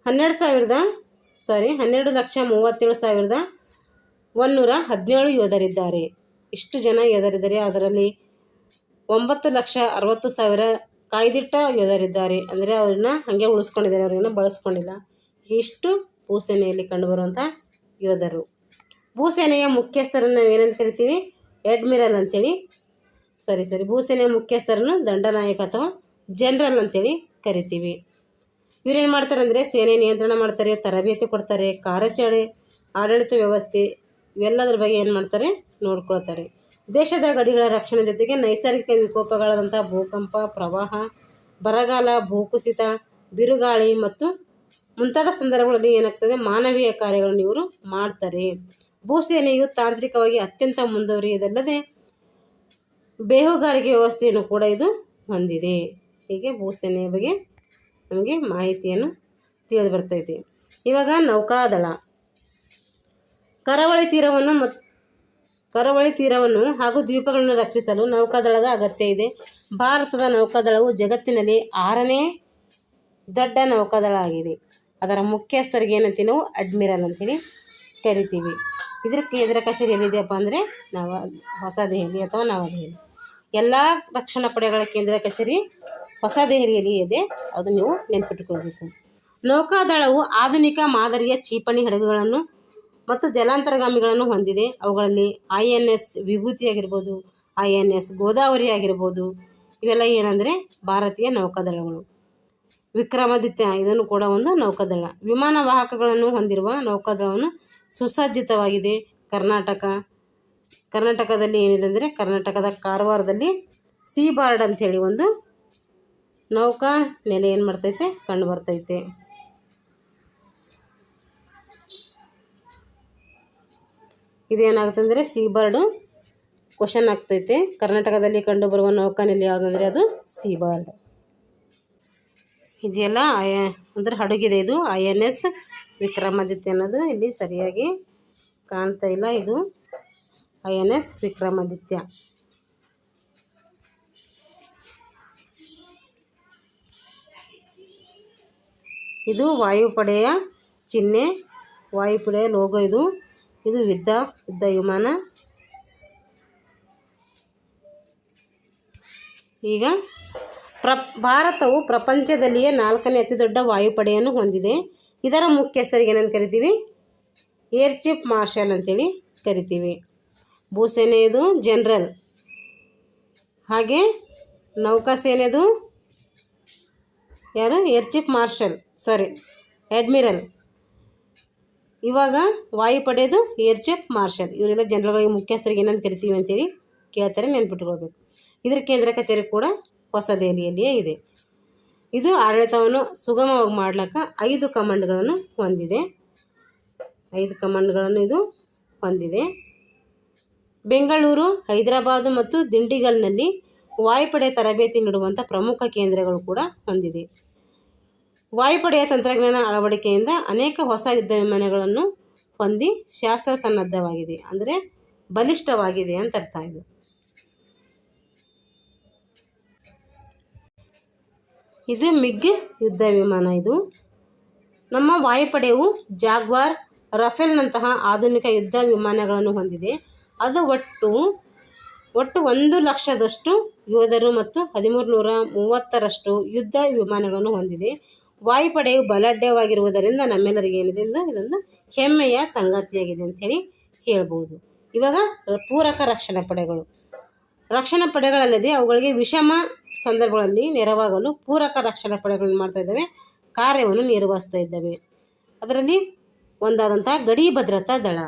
12,37,117 ಯೋಧರಿದ್ದಾರೆ. ಇಷ್ಟು ಜನ ಯೋಧರಿದ್ದಾರೆ. ಅದರಲ್ಲಿ 9,60,000 ಕಾಯ್ದಿಟ್ಟ ಯೋಧರಿದ್ದಾರೆ. ಅಂದರೆ ಅವ್ರನ್ನ ಹಾಗೆ ಉಳಿಸ್ಕೊಂಡಿದ್ದಾರೆ, ಅವ್ರನ್ನ ಬಳಸ್ಕೊಂಡಿಲ್ಲ. ಇಷ್ಟು ಭೂಸೇನೆಯಲ್ಲಿ ಕಂಡುಬರುವಂಥ ಯೋಧರು. ಭೂಸೇನೆಯ ಮುಖ್ಯಸ್ಥರನ್ನು ಏನಂತ ಕರಿತೀವಿ, ಅಡ್ಮಿರಲ್ ಅಂತೇಳಿ. ಭೂಸೇನೆಯ ಮುಖ್ಯಸ್ಥರನ್ನು ದಂಡನಾಯಕ ಅಥವಾ ಜನರಲ್ ಅಂತೇಳಿ ಕರಿತೀವಿ. ಇವರೇನು ಮಾಡ್ತಾರೆ ಅಂದರೆ ಸೇನೆ ನಿಯಂತ್ರಣ ಮಾಡ್ತಾರೆ, ತರಬೇತಿ ಕೊಡ್ತಾರೆ, ಕಾರ್ಯಾಚರಣೆ, ಆಡಳಿತ ವ್ಯವಸ್ಥೆ ಇವೆಲ್ಲದರ ಬಗ್ಗೆ ಏನು ಮಾಡ್ತಾರೆ, ನೋಡ್ಕೊಳ್ತಾರೆ. ದೇಶದ ಗಡಿಗಳ ರಕ್ಷಣೆ ಜೊತೆಗೆ ನೈಸರ್ಗಿಕ ವಿಕೋಪಗಳಾದಂಥ ಭೂಕಂಪ, ಪ್ರವಾಹ, ಬರಗಾಲ, ಭೂಕುಸಿತ, ಬಿರುಗಾಳಿ ಮತ್ತು ಮುಂತಾದ ಸಂದರ್ಭಗಳಲ್ಲಿ ಏನಾಗ್ತದೆ, ಮಾನವೀಯ ಕಾರ್ಯಗಳನ್ನು ಇವರು ಮಾಡ್ತಾರೆ. ಭೂಸೇನೆಯು ತಾಂತ್ರಿಕವಾಗಿ ಅತ್ಯಂತ ಮುಂದುವರಿಯುವುದಲ್ಲದೆ ಬೇಹುಗಾರಿಕೆ ವ್ಯವಸ್ಥೆಯನ್ನು ಕೂಡ ಇದು ಹೊಂದಿದೆ. ಹೀಗೆ ಭೂಸೇನೆಯ ಬಗ್ಗೆ ನಮಗೆ ಮಾಹಿತಿಯನ್ನು ತಿಳಿದು ಬರ್ತೈತಿ. ಇವಾಗ ನೌಕಾದಳ. ಕರಾವಳಿ ತೀರವನ್ನು ಹಾಗೂ ದ್ವೀಪಗಳನ್ನು ರಕ್ಷಿಸಲು ನೌಕಾದಳದ ಅಗತ್ಯ ಇದೆ. ಭಾರತದ ನೌಕಾದಳವು ಜಗತ್ತಿನಲ್ಲಿ 6ನೇ ದೊಡ್ಡ ನೌಕಾದಳ ಆಗಿದೆ. ಅದರ ಮುಖ್ಯಸ್ಥರಿಗೆ ಏನಂತೀವಿ ನಾವು, ಅಡ್ಮಿರಲ್ ಅಂತೇಳಿ ಕರಿತೀವಿ. ಇದರ ಕೇಂದ್ರ ಕಚೇರಿ ಎಲ್ಲಿದೆಯಪ್ಪ ಅಂದರೆ ಹೊಸದೆಹಲಿ ಅಥವಾ ನವದೆಹಲಿ. ಎಲ್ಲ ರಕ್ಷಣಾ ಪಡೆಗಳ ಕೇಂದ್ರ ಕಚೇರಿ ಹೊಸದೆಹಲಿಯಲ್ಲಿ ಇದೆ. ಅದು ನೀವು ನೆನಪಿಟ್ಟುಕೊಳ್ಬೇಕು. ನೌಕಾದಳವು ಆಧುನಿಕ ಮಾದರಿಯ ಕ್ಷಿಪಣಿ ಹಡಗುಗಳನ್ನು ಮತ್ತು ಜಲಾಂತರ್ಗಾಮಿಗಳನ್ನು ಹೊಂದಿದೆ. ಅವುಗಳಲ್ಲಿ INS ವಿಭೂತಿ ಆಗಿರ್ಬೋದು, INS ಗೋದಾವರಿ ಆಗಿರ್ಬೋದು. ಇವೆಲ್ಲ ಏನಂದರೆ ಭಾರತೀಯ ನೌಕಾದಳಗಳು. ವಿಕ್ರಮಾದಿತ್ಯ ಇದನ್ನು ಕೂಡ ಒಂದು ನೌಕಾದಳ. ವಿಮಾನ ವಾಹಕಗಳನ್ನು ಹೊಂದಿರುವ ನೌಕಾದಳವನ್ನು ಸುಸಜ್ಜಿತವಾಗಿದೆ. ಕರ್ನಾಟಕದಲ್ಲಿ ಏನಿದೆ ಅಂದರೆ, ಕರ್ನಾಟಕದ ಕಾರವಾರದಲ್ಲಿ ಸೀಬಾರ್ಡ್ ಅಂಥೇಳಿ ಒಂದು ನೌಕಾ ನೆಲೆ ಏನು ಮಾಡ್ತೈತೆ, ಕಂಡು ಬರ್ತೈತೆ. ಇದೇನಾಗುತ್ತೆ ಅಂದರೆ ಸೀಬಾರ್ಡು ಕ್ವಶನ್ ಆಗ್ತೈತೆ. ಕರ್ನಾಟಕದಲ್ಲಿ ಕಂಡುಬರುವ ನೌಕಾನೆಲೆ ಯಾವುದಂದರೆ ಅದು ಸೀಬಾರ್ಡ್. ಇದೆಲ್ಲ ಅಂದರೆ ಹಡಗಿದೆ. ಇದು INS ವಿಕ್ರಮಾದಿತ್ಯ ಅನ್ನೋದು ಇಲ್ಲಿ ಸರಿಯಾಗಿ ಕಾಣ್ತಾ ಇಲ್ಲ. ಇದು INS ವಿಕ್ರಮಾದಿತ್ಯ. ಇದು ವಾಯುಪಡೆಯ ಚಿಹ್ನೆ, ವಾಯುಪಡೆಯ ಲೋಗೋ. ಇದು ಯುದ್ಧ ವಿಮಾನ. ಈಗ ಭಾರತವು ಪ್ರಪಂಚದಲ್ಲಿಯೇ 4ನೇ ಅತಿ ದೊಡ್ಡ ವಾಯುಪಡೆಯನ್ನು ಹೊಂದಿದೆ. ಇದರ ಮುಖ್ಯಸ್ಥರಿಗೆ ಏನಂತ ಕರಿತೀವಿ, ಏರ್ ಚೀಫ್ ಮಾರ್ಷಲ್ ಅಂತೇಳಿ ಕರಿತೀವಿ. ಭೂಸೇನೆಯದು ಜನರಲ್, ಹಾಗೆ ನೌಕಾಸೇನೆದು ಯಾರು, ಏರ್ ಚೀಫ್ ಮಾರ್ಷಲ್, ಅಡ್ಮಿರಲ್. ಇವಾಗ ವಾಯುಪಡೆದು ಏರ್ ಚೀಫ್ ಮಾರ್ಷಲ್. ಇವರೆಲ್ಲ ಜನರಲ್ಗಳಿಗೆ ಮುಖ್ಯಸ್ಥರಿಗೆ ಏನಂತ ಕರಿತೀವಿ ಅಂತೇಳಿ ಕೇಳ್ತಾರೆ, ನೆನ್ಪಿಟ್ಕೊಳ್ಬೇಕು. ಇದ್ರ ಕೇಂದ್ರ ಕಚೇರಿ ಕೂಡ ಹೊಸದೆಹಲಿಯಲ್ಲಿಯೇ ಇದೆ. ಇದು ಆಡಳಿತವನ್ನು ಸುಗಮವಾಗಿ ಮಾಡ್ಲಿಕ್ಕೆ 5 ಕಮಾಂಡ್ಗಳನ್ನು ಹೊಂದಿದೆ. 5 ಕಮಾಂಡ್ಗಳನ್ನು ಇದು ಹೊಂದಿದೆ. ಬೆಂಗಳೂರು, ಹೈದರಾಬಾದು ಮತ್ತು ದಿಂಡಿಗಲ್ನಲ್ಲಿ ವಾಯುಪಡೆ ತರಬೇತಿ ನೀಡುವಂಥ ಪ್ರಮುಖ ಕೇಂದ್ರಗಳು ಕೂಡ ಹೊಂದಿದೆ. ವಾಯುಪಡೆಯ ತಂತ್ರಜ್ಞಾನ ಅಳವಡಿಕೆಯಿಂದ ಅನೇಕ ಹೊಸ ಯುದ್ಧ ವಿಮಾನಗಳನ್ನು ಹೊಂದಿ ಶಾಸ್ತ್ರ ಸನ್ನದ್ಧವಾಗಿದೆ, ಅಂದರೆ ಬಲಿಷ್ಠವಾಗಿದೆ ಅಂತ ಅರ್ಥ. ಇದು ಮಿಗ್ ಯುದ್ಧ ವಿಮಾನ. ಇದು ನಮ್ಮ ವಾಯುಪಡೆಯು ಜಾಗ್ವಾರ್, ರಫೇಲ್ನಂತಹ ಆಧುನಿಕ ಯುದ್ಧ ವಿಮಾನಗಳನ್ನು ಹೊಂದಿದೆ. ಅದು ಒಟ್ಟು 1,00,000ದಷ್ಟು ಯೋಧರು ಮತ್ತು 1,330ರಷ್ಟು ಯುದ್ಧ ವಿಮಾನಗಳನ್ನು ಹೊಂದಿದೆ. ವಾಯುಪಡೆಯು ಬಲಾಢ್ಯವಾಗಿರುವುದರಿಂದ ನಮ್ಮೆಲ್ಲರಿಗೆ ಏನಿದೆ ಇದೊಂದು ಹೆಮ್ಮೆಯ ಸಂಗತಿಯಾಗಿದೆ ಅಂಥೇಳಿ ಹೇಳ್ಬೋದು. ಇವಾಗ ಪೂರಕ ರಕ್ಷಣಾ ಪಡೆಗಳು. ರಕ್ಷಣಾ ಪಡೆಗಳಲ್ಲದೆ ಅವುಗಳಿಗೆ ವಿಷಮ ಸಂದರ್ಭಗಳಲ್ಲಿ ನೆರವಾಗಲು ಪೂರಕ ರಕ್ಷಣಾ ಪಡೆಗಳನ್ನು ಮಾಡ್ತಾ ಇದ್ದಾವೆ, ಕಾರ್ಯವನ್ನು ನಿರ್ವಹಿಸ್ತಾ ಇದ್ದಾವೆ. ಅದರಲ್ಲಿ ಒಂದಾದಂತಹ ಗಡಿ ಭದ್ರತಾ ದಳ.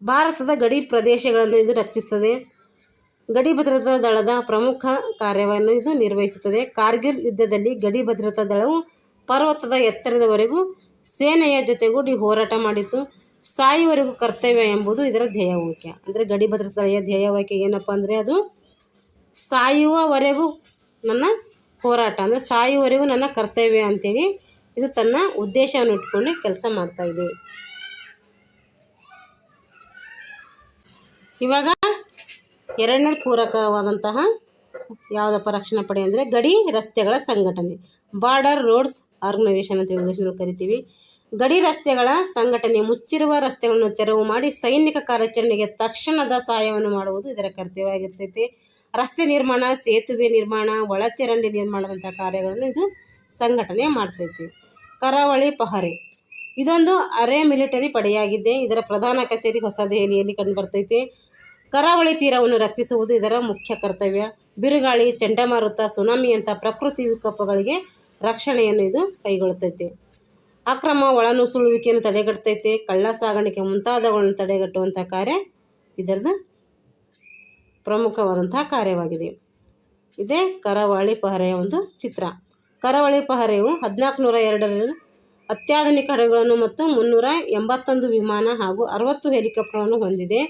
ಭಾರತದ ಗಡಿ ಪ್ರದೇಶಗಳನ್ನು ಇದು ರಕ್ಷಿಸುತ್ತದೆ. ಗಡಿ ಭದ್ರತಾ ದಳದ ಪ್ರಮುಖ ಕಾರ್ಯವನ್ನು ಇದು ನಿರ್ವಹಿಸುತ್ತದೆ. ಕಾರ್ಗಿಲ್ ಯುದ್ಧದಲ್ಲಿ ಗಡಿ ಭದ್ರತಾ ದಳವು ಪರ್ವತದ ಎತ್ತರದವರೆಗೂ ಸೇನೆಯ ಜೊತೆಗೂಡಿ ಹೋರಾಟ ಮಾಡಿತು. ಸಾಯುವವರೆಗೂ ಕರ್ತವ್ಯ ಎಂಬುದು ಇದರ ಧ್ಯೇಯವಾಕ್ಯ. ಅಂದರೆ ಗಡಿ ಭದ್ರತಾ ದಳೆಯ ಧ್ಯೇಯವಾಕ್ಯ ಏನಪ್ಪ ಅಂದರೆ ಅದು ಸಾಯುವವರೆಗೂ ನನ್ನ ಹೋರಾಟ, ಅಂದರೆ ಸಾಯುವವರೆಗೂ ನನ್ನ ಕರ್ತವ್ಯ ಅಂತೇಳಿ ಇದು ತನ್ನ ಉದ್ದೇಶವನ್ನು ಇಟ್ಕೊಂಡು ಕೆಲಸ ಮಾಡ್ತಾಯಿದೆ. ಇವಾಗ ಎರಡನೇ ಪೂರಕವಾದಂತಹ ಯಾವುದಪ್ಪ ರಕ್ಷಣಾ ಪಡೆ ಅಂದರೆ ಗಡಿ ರಸ್ತೆಗಳ ಸಂಘಟನೆ, ಬಾರ್ಡರ್ ರೋಡ್ಸ್ ಆರ್ಗನೈಸೇಷನ್ ಅಂತ ಇಂಗ್ಲೀಷ್ನಲ್ಲಿ ಕರಿತೀವಿ. ಗಡಿ ರಸ್ತೆಗಳ ಸಂಘಟನೆ ಮುಚ್ಚಿರುವ ರಸ್ತೆಗಳನ್ನು ತೆರವು ಮಾಡಿ ಸೈನಿಕ ಕಾರ್ಯಾಚರಣೆಗೆ ತಕ್ಷಣದ ಸಹಾಯವನ್ನು ಮಾಡುವುದು ಇದರ ಕರ್ತವ್ಯವಾಗಿರ್ತೈತಿ. ರಸ್ತೆ ನಿರ್ಮಾಣ, ಸೇತುವೆ ನಿರ್ಮಾಣ, ಒಳಚರಂಡಿ ನಿರ್ಮಾಣದಂಥ ಕಾರ್ಯಗಳನ್ನು ಇದು ಸಂಘಟನೆ ಮಾಡ್ತೈತಿ. ಕರಾವಳಿ ಪಹರೆ ಇದೊಂದು ಅರೆ ಮಿಲಿಟರಿ ಪಡೆಯಾಗಿದ್ದೆ. ಇದರ ಪ್ರಧಾನ ಕಚೇರಿ ಹೊಸ ದೆಹಲಿಯಲ್ಲಿ ಕಂಡುಬರ್ತೈತೆ. ಕರಾವಳಿ ತೀರವನ್ನು ರಕ್ಷಿಸುವುದು ಇದರ ಮುಖ್ಯ ಕರ್ತವ್ಯ. ಬಿರುಗಾಳಿ, ಚಂಡಮಾರುತ, ಸುನಾಮಿಯಂಥ ಪ್ರಕೃತಿ ವಿಕೋಪಗಳಿಗೆ ರಕ್ಷಣೆಯನ್ನು ಇದು ಕೈಗೊಳ್ಳುತ್ತೈತೆ. ಅಕ್ರಮ ಒಳನುಸುಳುವಿಕೆಯನ್ನು ತಡೆಗಟ್ಟುತ್ತೈತೆ. ಕಳ್ಳ ಸಾಗಾಣಿಕೆ ಮುಂತಾದವುಗಳನ್ನು ತಡೆಗಟ್ಟುವಂಥ ಕಾರ್ಯ ಇದರದ್ದು ಪ್ರಮುಖವಾದಂತಹ ಕಾರ್ಯವಾಗಿದೆ. ಇದೇ ಕರಾವಳಿ ಪಹರೆಯ ಒಂದು ಚಿತ್ರ. ಕರಾವಳಿ ಪಹರೆಯು 1402 ಅತ್ಯಾಧುನಿಕ ಹಡಗುಗಳನ್ನು ಮತ್ತು 381 ವಿಮಾನ ಹಾಗೂ 60 ಹೆಲಿಕಾಪ್ಟರ್ಗಳನ್ನು ಹೊಂದಿದೆ.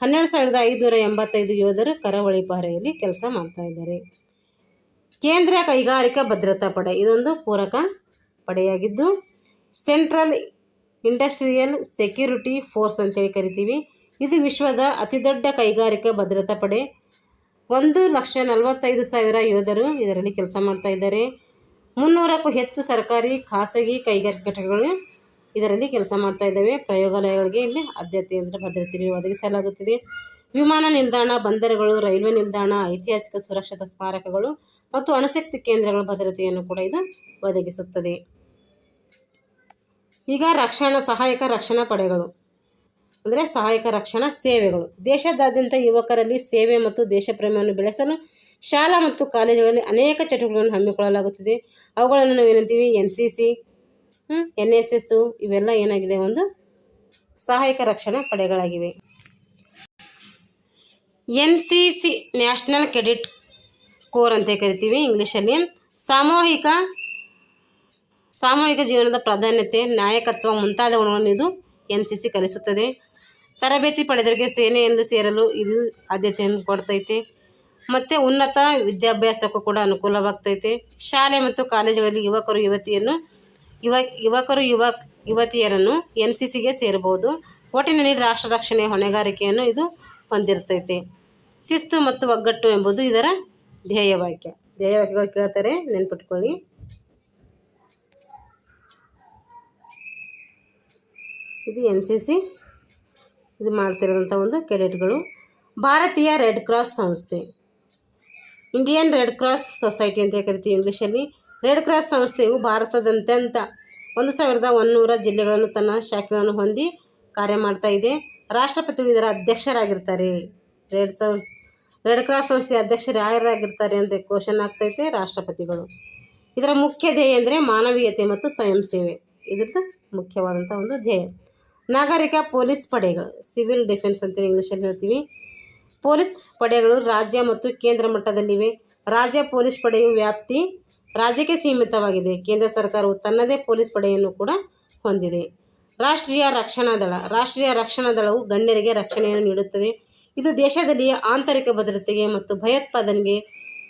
12,585 ಯೋಧರು ಕರಾವಳಿ ಪಹರೆಯಲ್ಲಿ ಕೆಲಸ ಮಾಡ್ತಾ ಇದ್ದಾರೆ. ಕೇಂದ್ರ ಕೈಗಾರಿಕಾ ಭದ್ರತಾ ಪಡೆ ಇದೊಂದು ಪೂರಕ ಪಡೆಯಾಗಿದ್ದು ಸೆಂಟ್ರಲ್ ಇಂಡಸ್ಟ್ರಿಯಲ್ ಸೆಕ್ಯೂರಿಟಿ ಫೋರ್ಸ್ ಅಂತೇಳಿ ಕರಿತೀವಿ. ಇದು ವಿಶ್ವದ ಅತಿದೊಡ್ಡ ಕೈಗಾರಿಕಾ ಭದ್ರತಾ ಪಡೆ. 1,45,000 ಯೋಧರು ಇದರಲ್ಲಿ ಕೆಲಸ ಮಾಡ್ತಾ ಇದ್ದಾರೆ. 300ಕ್ಕೂ ಹೆಚ್ಚು ಸರ್ಕಾರಿ, ಖಾಸಗಿ ಕೈಗಾರಿಕಾ ಘಟಕಗಳು ಇದರಲ್ಲಿ ಕೆಲಸ ಮಾಡ್ತಾ ಇದ್ದಾವೆ. ಪ್ರಯೋಗಾಲಯಗಳಿಗೆ ಇಲ್ಲಿ ಆದ್ಯತೆ ಅಂದರೆ ಭದ್ರತೆಯನ್ನು ಒದಗಿಸಲಾಗುತ್ತದೆ. ವಿಮಾನ ನಿಲ್ದಾಣ, ಬಂದರುಗಳು, ರೈಲ್ವೆ ನಿಲ್ದಾಣ, ಐತಿಹಾಸಿಕ ಸುರಕ್ಷತಾ ಸ್ಮಾರಕಗಳು ಮತ್ತು ಅಣುಶಕ್ತಿ ಕೇಂದ್ರಗಳ ಭದ್ರತೆಯನ್ನು ಕೂಡ ಇದು ಒದಗಿಸುತ್ತದೆ. ಈಗ ಸಹಾಯಕ ರಕ್ಷಣಾ ಪಡೆಗಳು ಅಂದರೆ ಸಹಾಯಕ ರಕ್ಷಣಾ ಸೇವೆಗಳು. ದೇಶದಾದ್ಯಂತ ಯುವಕರಲ್ಲಿ ಸೇವೆ ಮತ್ತು ದೇಶಪ್ರೇಮವನ್ನು ಬೆಳೆಸಲು ಶಾಲಾ ಮತ್ತು ಕಾಲೇಜುಗಳಲ್ಲಿ ಅನೇಕ ಚಟುವಟಿಕೆಗಳನ್ನು ಹಮ್ಮಿಕೊಳ್ಳಲಾಗುತ್ತಿದೆ. ಅವುಗಳನ್ನು ನಾವು ಏನಂತೀವಿ, NCC, NSS ಇವೆಲ್ಲ ಏನಾಗಿದೆ ಒಂದು ಸಹಾಯಕ ರಕ್ಷಣಾ ಪಡೆಗಳಾಗಿವೆ. NCC ನ್ಯಾಷನಲ್ ಕೆಡೆಟ್ ಕೋರ್ ಅಂತ ಕರಿತೀವಿ ಇಂಗ್ಲೀಷಲ್ಲಿ. ಸಾಮೂಹಿಕ ಜೀವನದ ಪ್ರಾಧಾನ್ಯತೆ, ನಾಯಕತ್ವ ಮುಂತಾದವುಗಳನ್ನು ಇದು NCC ಕಲಿಸುತ್ತದೆ. ತರಬೇತಿ ಪಡೆದವರಿಗೆ ಸೇನೆಯನ್ನು ಸೇರಲು ಇದು ಆದ್ಯತೆಯನ್ನು ಕೊಡ್ತೈತೆ. ಮತ್ತು ಉನ್ನತ ವಿದ್ಯಾಭ್ಯಾಸಕ್ಕೂ ಕೂಡ ಅನುಕೂಲವಾಗ್ತೈತೆ. ಶಾಲೆ ಮತ್ತು ಕಾಲೇಜುಗಳಲ್ಲಿ ಯುವತಿಯರನ್ನು NCCಗೆ ಸೇರಬಹುದು. ಒಟ್ಟಿನಲ್ಲಿ ರಾಷ್ಟ್ರ ರಕ್ಷಣೆಯ ಹೊಣೆಗಾರಿಕೆಯನ್ನು ಇದು ಹೊಂದಿರ್ತೈತೆ. ಶಿಸ್ತು ಮತ್ತು ಒಗ್ಗಟ್ಟು ಎಂಬುದು ಇದರ ಧ್ಯೇಯವಾಕ್ಯಗಳು ಕೇಳ್ತಾರೆ, ನೆನ್ಪಿಟ್ಕೊಳ್ಳಿ. ಇದು NCC ಇದು ಮಾಡ್ತಿರೋದಂಥ ಒಂದು ಕೆಡೆಟ್ಗಳು. ಭಾರತೀಯ ರೆಡ್ ಕ್ರಾಸ್ ಸಂಸ್ಥೆ, ಇಂಡಿಯನ್ ರೆಡ್ ಕ್ರಾಸ್ ಸೊಸೈಟಿ ಅಂತ ಕರಿತೀವಿ ಇಂಗ್ಲೀಷಲ್ಲಿ. ರೆಡ್ ಕ್ರಾಸ್ ಸಂಸ್ಥೆಯು ಭಾರತದಾದ್ಯಂತ 1,100 ಜಿಲ್ಲೆಗಳನ್ನು ತನ್ನ ಶಾಖೆಗಳನ್ನು ಹೊಂದಿ ಕಾರ್ಯ ಮಾಡ್ತಾ ಇದೆ. ರಾಷ್ಟ್ರಪತಿಗಳು ಇದರ ಅಧ್ಯಕ್ಷರಾಗಿರ್ತಾರೆ. ರೆಡ್ ಕ್ರಾಸ್ ಸಂಸ್ಥೆಯ ಅಧ್ಯಕ್ಷರು ಯಾರಾಗಿರ್ತಾರೆ ಅಂತ ಕ್ವಶನ್ ಆಗ್ತೈತೆ, ರಾಷ್ಟ್ರಪತಿಗಳು. ಇದರ ಮುಖ್ಯ ಧ್ಯೇಯ ಅಂದರೆ ಮಾನವೀಯತೆ ಮತ್ತು ಸ್ವಯಂ ಸೇವೆ, ಇದ್ರದ್ದು ಮುಖ್ಯವಾದಂಥ ಒಂದು ಧ್ಯೇಯ. ನಾಗರಿಕ ಪೊಲೀಸ್ ಪಡೆಗಳು, ಸಿವಿಲ್ ಡಿಫೆನ್ಸ್ ಅಂತ ಇಂಗ್ಲೀಷಲ್ಲಿ ಹೇಳ್ತೀವಿ. ಪೊಲೀಸ್ ಪಡೆಗಳು ರಾಜ್ಯ ಮತ್ತು ಕೇಂದ್ರ ಮಟ್ಟದಲ್ಲಿವೆ. ರಾಜ್ಯ ಪೊಲೀಸ್ ಪಡೆಯು ವ್ಯಾಪ್ತಿ ರಾಜ್ಯಕ್ಕೆ ಸೀಮಿತವಾಗಿದೆ. ಕೇಂದ್ರ ಸರ್ಕಾರವು ತನ್ನದೇ ಪೊಲೀಸ್ ಪಡೆಯನ್ನು ಕೂಡ ಹೊಂದಿದೆ. ರಾಷ್ಟ್ರೀಯ ರಕ್ಷಣಾ ದಳವು ಗಣ್ಯರಿಗೆ ರಕ್ಷಣೆಯನ್ನು ನೀಡುತ್ತದೆ. ಇದು ದೇಶದಲ್ಲಿ ಆಂತರಿಕ ಭದ್ರತೆಗೆ ಮತ್ತು ಭಯೋತ್ಪಾದನೆಗೆ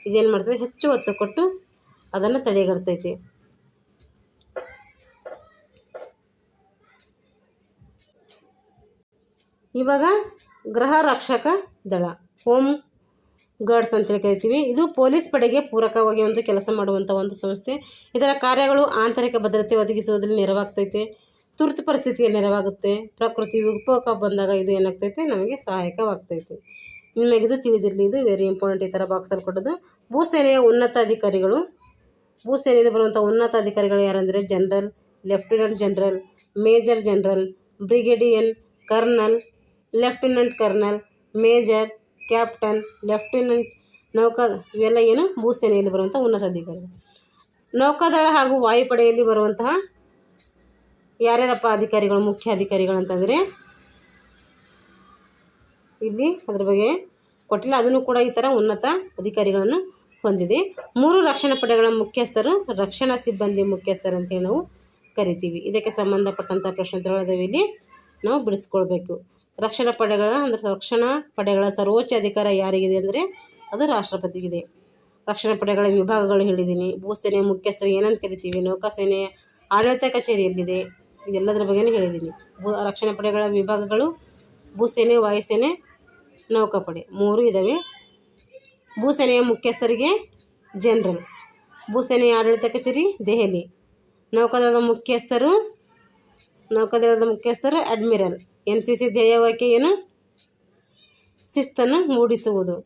ಇದೇನು ಮಾಡ್ತದೆ, ಹೆಚ್ಚು ಒತ್ತು ಕೊಟ್ಟು ಅದನ್ನು ತಡೆಗಟ್ಟುತ್ತೈತೆ. ಇವಾಗ ಗೃಹ ರಕ್ಷಕ ದಳ, ಹೋಮ್ ಗಾರ್ಡ್ಸ್ ಅಂತೇಳಿ ಕರಿತೀವಿ. ಇದು ಪೊಲೀಸ್ ಪಡೆಗೆ ಪೂರಕವಾಗಿ ಒಂದು ಕೆಲಸ ಮಾಡುವಂಥ ಒಂದು ಸಂಸ್ಥೆ. ಇದರ ಕಾರ್ಯಗಳು ಆಂತರಿಕ ಭದ್ರತೆ ಒದಗಿಸುವುದರಲ್ಲಿ ನೆರವಾಗ್ತೈತೆ. ತುರ್ತು ಪರಿಸ್ಥಿತಿಯಲ್ಲಿ ನೆರವಾಗುತ್ತೆ. ಪ್ರಕೃತಿ ವಿಕೋಪ ಬಂದಾಗ ಇದು ಏನಾಗ್ತೈತೆ, ನಮಗೆ ಸಹಾಯಕವಾಗ್ತೈತೆ. ನಿಮಗಿದು ತಿಳಿದಿರಲಿ, ಇದು ವೆರಿ ಇಂಪಾರ್ಟೆಂಟ್. ಈ ಥರ ಬಾಕ್ಸಲ್ಲಿ ಕೊಡೋದು. ಭೂಸೇನೆಯ ಉನ್ನತ ಅಧಿಕಾರಿಗಳು, ಭೂಸೇನೆಯಲ್ಲಿ ಬರುವಂಥ ಉನ್ನತ ಅಧಿಕಾರಿಗಳು ಯಾರಂದರೆ general, lieutenant general, major general, brigadier, colonel, lieutenant colonel, major, captain, lieutenant, ಇವೆಲ್ಲ ಏನು ಭೂಸೇನೆಯಲ್ಲಿ ಬರುವಂಥ ಉನ್ನತ ಅಧಿಕಾರಿಗಳು. ನೌಕಾದಳ ಹಾಗೂ ವಾಯುಪಡೆಯಲ್ಲಿ ಬರುವಂತಹ ಯಾರ್ಯಾರಪ್ಪ ಅಧಿಕಾರಿಗಳು, ಮುಖ್ಯ ಅಧಿಕಾರಿಗಳು ಅಂತಂದರೆ ಇಲ್ಲಿ ಅದ್ರ ಬಗ್ಗೆ ಕೊಟ್ಟಿಲ್ಲ, ಅದನ್ನು ಕೂಡ ಈ ಥರ ಉನ್ನತ ಅಧಿಕಾರಿಗಳನ್ನು ಹೊಂದಿದೆ. 3 ರಕ್ಷಣಾ ಪಡೆಗಳ ಮುಖ್ಯಸ್ಥರು ರಕ್ಷಣಾ ಸಿಬ್ಬಂದಿ ಮುಖ್ಯಸ್ಥರು ಅಂತೇಳಿ ನಾವು ಕರಿತೀವಿ. ಇದಕ್ಕೆ ಸಂಬಂಧಪಟ್ಟಂಥ ಪ್ರಶ್ನೆಗಳಿದಾವೆ, ಇಲ್ಲಿ ನಾವು ಬಿಡಿಸ್ಕೊಳ್ಬೇಕು. ರಕ್ಷಣಾ ಪಡೆಗಳ ಸರ್ವೋಚ್ಚ ಅಧಿಕಾರ ಯಾರಿಗಿದೆ ಅಂದರೆ ಅದು ರಾಷ್ಟ್ರಪತಿಗಿದೆ. ರಕ್ಷಣಾ ಪಡೆಗಳ ವಿಭಾಗಗಳು ಹೇಳಿದ್ದೀನಿ. ಭೂಸೇನೆಯ ಮುಖ್ಯಸ್ಥರು ಏನಂತ ಕರಿತೀವಿ, ನೌಕಾಸೇನೆಯ ಆಡಳಿತ ಕಚೇರಿ ಎಲ್ಲಿದೆ, ಇದೆಲ್ಲದರ ಬಗ್ಗೆಯೂ ಹೇಳಿದ್ದೀನಿ. ರಕ್ಷಣಾ ಪಡೆಗಳ ವಿಭಾಗಗಳು ಭೂಸೇನೆ, ವಾಯುಸೇನೆ, ನೌಕಾಪಡೆ 3 ಇದ್ದಾವೆ. ಭೂಸೇನೆಯ ಮುಖ್ಯಸ್ಥರಿಗೆ ಜನರಲ್, ಭೂಸೇನೆಯ ಆಡಳಿತ ಕಚೇರಿ ದೆಹಲಿ. ನೌಕಾದಳದ ಮುಖ್ಯಸ್ಥರು ಅಡ್ಮಿರಲ್. NCC ಧ್ಯೇಯವಾಕ್ಯ ಏನು, ಶಿಸ್ತನ್ನು ಮೂಡಿಸುವುದು.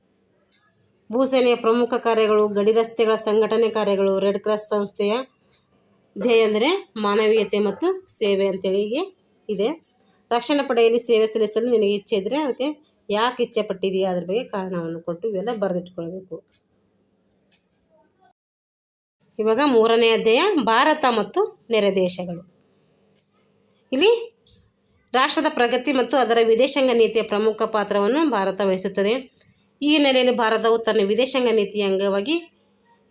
ಭೂಸೇನೆಯ ಪ್ರಮುಖ ಕಾರ್ಯಗಳು ಗಡಿ ರಸ್ತೆಗಳ ಸಂಘಟನೆ ಕಾರ್ಯಗಳು. ರೆಡ್ ಕ್ರಾಸ್ ಸಂಸ್ಥೆಯ ಧ್ಯೇಯ ಅಂದರೆ ಮಾನವೀಯತೆ ಮತ್ತು ಸೇವೆ ಅಂತೇಳಿ ಇದೆ. ರಕ್ಷಣಾ ಪಡೆಯಲ್ಲಿ ಸೇವೆ ಸಲ್ಲಿಸಲು ನಿನಗೆ ಇಚ್ಛೆ ಇದ್ದರೆ ಅದಕ್ಕೆ ಯಾಕೆ ಇಚ್ಛೆ ಪಟ್ಟಿದೆಯಾ ಅದ್ರ ಬಗ್ಗೆ ಕಾರಣವನ್ನು ಕೊಟ್ಟು ಇವೆಲ್ಲ ಬರೆದಿಟ್ಕೊಳ್ಬೇಕು. ಇವಾಗ 3ನೇ ಅಧ್ಯಾಯ, ಭಾರತ ಮತ್ತು ನೆರೆ ದೇಶಗಳು. ಇಲ್ಲಿ ರಾಷ್ಟ್ರದ ಪ್ರಗತಿ ಮತ್ತು ಅದರ ವಿದೇಶಾಂಗ ನೀತಿಯ ಪ್ರಮುಖ ಪಾತ್ರವನ್ನು ಭಾರತ ವಹಿಸುತ್ತದೆ. ಈ ಹಿನ್ನೆಲೆಯಲ್ಲಿ ಭಾರತವು ತನ್ನ ವಿದೇಶಾಂಗ ನೀತಿಯ ಅಂಗವಾಗಿ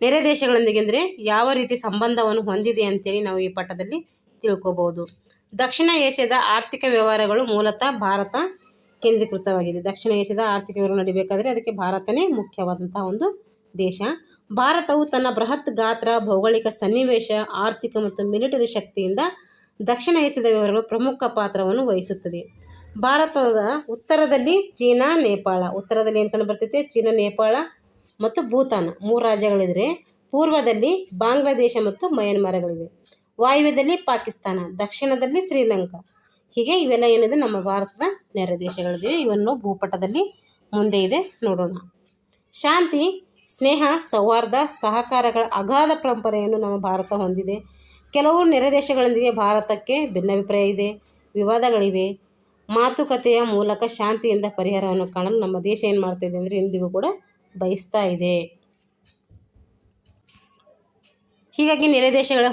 ನೆರೆ ದೇಶಗಳೊಂದಿಗೆ ಅಂದರೆ ಯಾವ ರೀತಿ ಸಂಬಂಧವನ್ನು ಹೊಂದಿದೆ ಅಂತೇಳಿ ನಾವು ಈ ಪಾಠದಲ್ಲಿ ತಿಳ್ಕೊಬೋದು. ದಕ್ಷಿಣ ಏಷ್ಯಾದ ಆರ್ಥಿಕ ವ್ಯವಹಾರಗಳು ಮೂಲತಃ ಭಾರತ ಕೇಂದ್ರೀಕೃತವಾಗಿದೆ. ದಕ್ಷಿಣ ಏಷ್ಯಾದ ಆರ್ಥಿಕ ವ್ಯವಹಾರ ನಡಿಬೇಕಾದರೆ ಅದಕ್ಕೆ ಭಾರತನೇ ಮುಖ್ಯವಾದಂಥ ಒಂದು ದೇಶ. ಭಾರತವು ತನ್ನ ಬೃಹತ್ ಗಾತ್ರ, ಭೌಗೋಳಿಕ ಸನ್ನಿವೇಶ, ಆರ್ಥಿಕ ಮತ್ತು ಮಿಲಿಟರಿ ಶಕ್ತಿಯಿಂದ ದಕ್ಷಿಣ ಏಷ್ಯಾದ ವ್ಯವಹಾರಗಳು ಪ್ರಮುಖ ಪಾತ್ರವನ್ನು ವಹಿಸುತ್ತದೆ. ಭಾರತದ ಉತ್ತರದಲ್ಲಿ ಚೀನಾ, ನೇಪಾಳ, ಉತ್ತರದಲ್ಲಿ ಏನು ಕಂಡು ಬರ್ತೈತೆ, ಚೀನಾ, ನೇಪಾಳ ಮತ್ತು ಭೂತಾನ್ 3 ರಾಜ್ಯಗಳಿದ್ರೆ, ಪೂರ್ವದಲ್ಲಿ ಬಾಂಗ್ಲಾದೇಶ ಮತ್ತು ಮಯನ್ಮಾರಗಳಿವೆ, ವಾಯುವ್ಯದಲ್ಲಿ ಪಾಕಿಸ್ತಾನ, ದಕ್ಷಿಣದಲ್ಲಿ ಶ್ರೀಲಂಕಾ. ಹೀಗೆ ಇವೆಲ್ಲ ಏನಿದೆ ನಮ್ಮ ಭಾರತದ ನೆರೆ ದೇಶಗಳಿವೆ. ಇವನ್ನು ಭೂಪಟದಲ್ಲಿ ಮುಂದೆ ಇದೆ, ನೋಡೋಣ. ಶಾಂತಿ, ಸ್ನೇಹ, ಸೌಹಾರ್ದ, ಸಹಕಾರಗಳ ಅಗಾಧ ಪರಂಪರೆಯನ್ನು ನಮ್ಮ ಭಾರತ ಹೊಂದಿದೆ. ಕೆಲವು ನೆರೆ ದೇಶಗಳೊಂದಿಗೆ ಭಾರತಕ್ಕೆ ಭಿನ್ನಾಭಿಪ್ರಾಯ ಇದೆ, ವಿವಾದಗಳಿವೆ. ಮಾತುಕತೆಯ ಮೂಲಕ ಶಾಂತಿಯಿಂದ ಪರಿಹಾರವನ್ನು ಕಾಣಲು ನಮ್ಮ ದೇಶ ಏನು ಮಾಡ್ತಾಯಿದೆ ಅಂದರೆ ಇಂದಿಗೂ ಕೂಡ ಬಯಸ್ತಾ ಇದೆ. ಹೀಗಾಗಿ ನೆರೆ ದೇಶಗಳ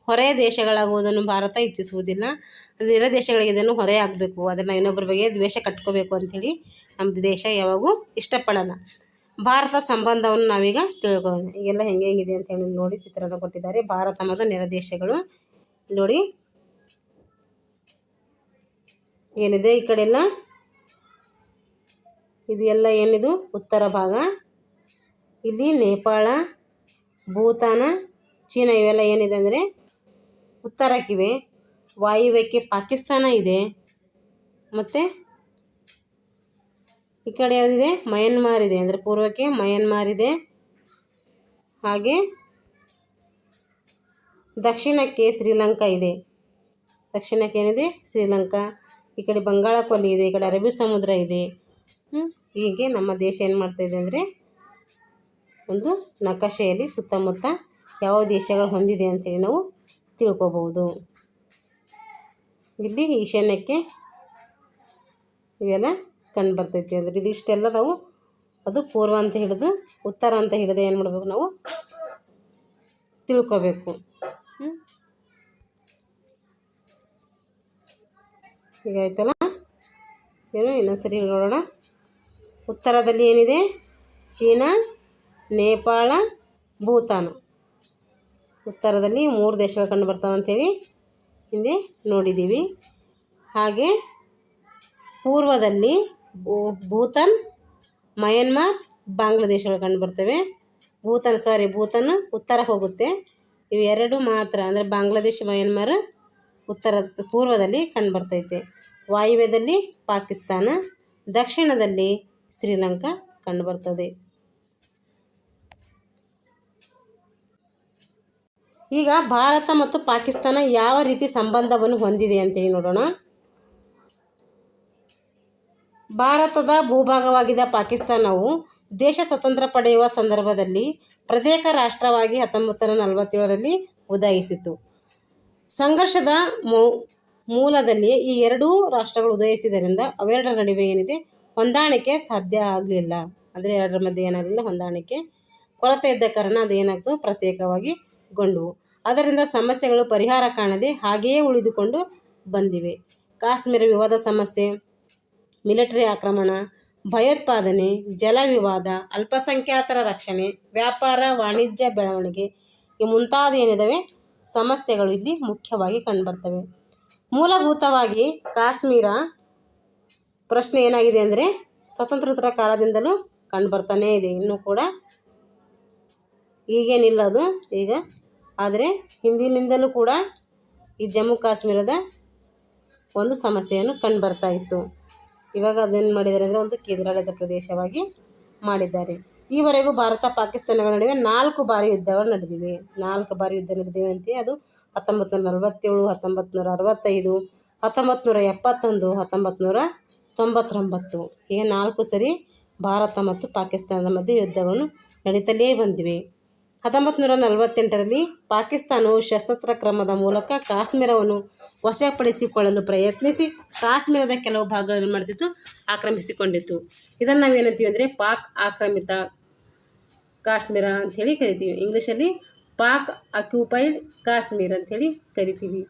ಹೊರೆ ದೇಶಗಳಾಗುವುದನ್ನು ಭಾರತ ಇಚ್ಛಿಸುವುದಿಲ್ಲ. ನೆರೆ ದೇಶಗಳಿಗೆ ಇದನ್ನು ಹೊರೆ ಆಗಬೇಕು, ಅದನ್ನು ಇನ್ನೊಬ್ಬರ ಬಗ್ಗೆ ದ್ವೇಷ ಕಟ್ಕೋಬೇಕು ಅಂಥೇಳಿ ನಮ್ಮ ದೇಶ ಯಾವಾಗೂ ಇಷ್ಟಪಡಲ್ಲ. ಭಾರತ ಸಂಬಂಧವನ್ನು ನಾವೀಗ ತಿಳ್ಕೊಳ್ಳೋಣ. ಈಗೆಲ್ಲ ಹೆಂಗಿದೆ ಅಂತೇಳಿ ನೋಡಿ ಚಿತ್ರಣ ಕೊಟ್ಟಿದ್ದಾರೆ. ಭಾರತ ಮತ್ತು ನೆರೆ ದೇಶಗಳು ನೋಡಿ ಏನಿದೆ, ಈ ಕಡೆ ಎಲ್ಲ ಇದು ಎಲ್ಲ ಏನಿದು ಉತ್ತರ ಭಾಗ. ಇಲ್ಲಿ ನೇಪಾಳ, ಭೂತಾನ, ಚೀನಾ ಇವೆಲ್ಲ ಏನಿದೆ ಅಂದರೆ ಉತ್ತರಕ್ಕಿವೆ. ವಾಯುವ್ಯಕ್ಕೆ ಪಾಕಿಸ್ತಾನ ಇದೆ. ಮತ್ತು ಈ ಕಡೆ ಯಾವುದಿದೆ, ಮಯನ್ಮಾರ್ ಇದೆ, ಅಂದರೆ ಪೂರ್ವಕ್ಕೆ ಮಯನ್ಮಾರ್ ಇದೆ. ಹಾಗೆ ದಕ್ಷಿಣಕ್ಕೆ ಶ್ರೀಲಂಕಾ ಇದೆ. ದಕ್ಷಿಣಕ್ಕೆ ಏನಿದೆ, ಶ್ರೀಲಂಕಾ. ಈ ಕಡೆ ಬಂಗಾಳ ಕೊಲ್ಲಿ ಇದೆ, ಈ ಕಡೆ ಅರಬ್ಬಿ ಸಮುದ್ರ ಇದೆ. ಹೀಗೆ ನಮ್ಮ ದೇಶ ಏನು ಮಾಡ್ತಾಯಿದೆ ಅಂದರೆ ಒಂದು ನಕಾಶೆಯಲ್ಲಿ ಸುತ್ತಮುತ್ತ ಯಾವ ದೇಶಗಳು ಹೊಂದಿದೆ ಅಂತೇಳಿ ನಾವು ತಿಳ್ಕೊಬೋದು. ಇಲ್ಲಿ ಈಶಾನ್ಯಕ್ಕೆ ಇವೆಲ್ಲ ಕಂಡು ಬರ್ತೈತಿ. ಅಂದರೆ ಇದಿಷ್ಟೆಲ್ಲ ನಾವು ಅದು ಪೂರ್ವ ಅಂತ ಹಿಡಿದು ಉತ್ತರ ಅಂತ ಹಿಡಿದು ಏನು ಮಾಡಬೇಕು, ನಾವು ತಿಳ್ಕೊಬೇಕು. ಈಗ ಆಯ್ತಲ್ಲ, ಏನು ಇನ್ನೊಂದ್ಸರಿ ನೋಡೋಣ. ಉತ್ತರದಲ್ಲಿ ಏನಿದೆ, ಚೀನಾ, ನೇಪಾಳ, ಭೂತಾನ್. ಉತ್ತರದಲ್ಲಿ 3 ದೇಶಗಳು ಕಂಡು ಬರ್ತಾವೆ ಅಂಥೇಳಿ ಹಿಂದೆ ನೋಡಿದ್ದೀವಿ. ಹಾಗೆ ಪೂರ್ವದಲ್ಲಿ ಭೂತಾನ್, ಮಯನ್ಮಾರ್, ಬಾಂಗ್ಲಾದೇಶಗಳು ಕಂಡು ಬರ್ತವೆ. ಭೂತಾನ್ ಉತ್ತರ ಹೋಗುತ್ತೆ. ಇವು ಎರಡು ಮಾತ್ರ, ಅಂದರೆ ಬಾಂಗ್ಲಾದೇಶ, ಮಯನ್ಮಾರ್ ಪೂರ್ವದಲ್ಲಿ ಕಂಡು ಬರ್ತೈತೆ. ವಾಯುವ್ಯದಲ್ಲಿ ಪಾಕಿಸ್ತಾನ, ದಕ್ಷಿಣದಲ್ಲಿ ಶ್ರೀಲಂಕಾ ಕಂಡು ಬರ್ತದೆ. ಈಗ ಭಾರತ ಮತ್ತು ಪಾಕಿಸ್ತಾನ ಯಾವ ರೀತಿ ಸಂಬಂಧವನ್ನು ಹೊಂದಿದೆ ಅಂತೇಳಿ ನೋಡೋಣ. ಭಾರತದ ಭೂಭಾಗವಾಗಿದ್ದ ಪಾಕಿಸ್ತಾನವು ದೇಶ ಸ್ವತಂತ್ರ ಪಡೆಯುವ ಸಂದರ್ಭದಲ್ಲಿ ಪ್ರತ್ಯೇಕ ರಾಷ್ಟ್ರವಾಗಿ 1947ರಲ್ಲಿ ಉದಯಿಸಿತು. ಸಂಘರ್ಷದ ಮೂಲದಲ್ಲಿ ಈ ಎರಡೂ ರಾಷ್ಟ್ರಗಳು ಉದಯಿಸಿದ್ದರಿಂದ ಅವೆರಡರ ನಡುವೆ ಏನಿದೆ ಹೊಂದಾಣಿಕೆ ಸಾಧ್ಯ ಆಗಲಿಲ್ಲ. ಅಂದರೆ ಎರಡರ ಮಧ್ಯೆ ಏನಾಗಲಿಲ್ಲ, ಹೊಂದಾಣಿಕೆ ಕೊರತೆ ಇದ್ದ ಕಾರಣ ಅದು ಏನಾಗ್ತು, ಪ್ರತ್ಯೇಕವಾಗಿ ಗೊಂಡವು. ಅದರಿಂದ ಸಮಸ್ಯೆಗಳು ಪರಿಹಾರ ಕಾಣದೆ ಹಾಗೆಯೇ ಉಳಿದುಕೊಂಡು ಬಂದಿವೆ. ಕಾಶ್ಮೀರ ವಿವಾದ ಸಮಸ್ಯೆ, ಮಿಲಿಟರಿ ಆಕ್ರಮಣ, ಭಯೋತ್ಪಾದನೆ, ಜಲ ವಿವಾದ, ಅಲ್ಪಸಂಖ್ಯಾತರ ರಕ್ಷಣೆ, ವ್ಯಾಪಾರ ವಾಣಿಜ್ಯ ಬೆಳವಣಿಗೆ ಈ ಮುಂತಾದ ಏನಿದ್ದಾವೆ ಸಮಸ್ಯೆಗಳು ಇಲ್ಲಿ ಮುಖ್ಯವಾಗಿ ಕಂಡುಬರ್ತವೆ. ಮೂಲಭೂತವಾಗಿ ಕಾಶ್ಮೀರ ಪ್ರಶ್ನೆ ಏನಾಗಿದೆ ಅಂದರೆ ಸ್ವತಂತ್ರೋತ್ತರ ಕಾಲದಿಂದಲೂ ಕಂಡುಬರ್ತಾನೇ ಇದೆ. ಇನ್ನೂ ಕೂಡ ಈಗೇನಿಲ್ಲ ಅದು ಈಗ, ಆದರೆ ಹಿಂದಿನಿಂದಲೂ ಕೂಡ ಈ ಜಮ್ಮು ಕಾಶ್ಮೀರದ ಒಂದು ಸಮಸ್ಯೆಯನ್ನು ಕಂಡುಬರ್ತಾ ಇತ್ತು. ಇವಾಗ ಅದೇನು ಮಾಡಿದ್ದಾರೆ ಅಂದರೆ ಒಂದು ಕೇಂದ್ರಾಡಳಿತ ಪ್ರದೇಶವಾಗಿ ಮಾಡಿದ್ದಾರೆ. ಈವರೆಗೂ ಭಾರತ ಪಾಕಿಸ್ತಾನಗಳ ನಡುವೆ 4 ಬಾರಿ ಯುದ್ಧಗಳು ನಡೆದಿವೆ. 4 ಬಾರಿ ಯುದ್ಧ ನಡೆದಿವೆ ಅಂತೆ. ಅದು 1947, 1965, 1971, 1999 ಹೀಗೆ 4 ಸರಿ ಭಾರತ ಮತ್ತು ಪಾಕಿಸ್ತಾನದ ಮಧ್ಯೆ ಯುದ್ಧಗಳನ್ನು ನಡೀತಲೇ ಬಂದಿವೆ. 1948ರಲ್ಲಿ ಪಾಕಿಸ್ತಾನವು ಸಶಸ್ತ್ರ ಕ್ರಮದ ಮೂಲಕ ಕಾಶ್ಮೀರವನ್ನು ವಶಪಡಿಸಿಕೊಳ್ಳಲು ಪ್ರಯತ್ನಿಸಿ ಕಾಶ್ಮೀರದ ಕೆಲವು ಭಾಗಗಳನ್ನು ಮಾಡ್ತಿತ್ತು, ಆಕ್ರಮಿಸಿಕೊಂಡಿತ್ತು. ಇದನ್ನು ನಾವೇನಂತೀವಿ ಅಂದರೆ ಪಾಕ್ ಆಕ್ರಮಿತ ಕಾಶ್ಮೀರ ಅಂಥೇಳಿ ಕರಿತೀವಿ. ಇಂಗ್ಲೀಷಲ್ಲಿ ಪಾಕ್ ಆಕ್ಯುಪೈಡ್ ಕಾಶ್ಮೀರ್ ಅಂಥೇಳಿ ಕರಿತೀವಿ.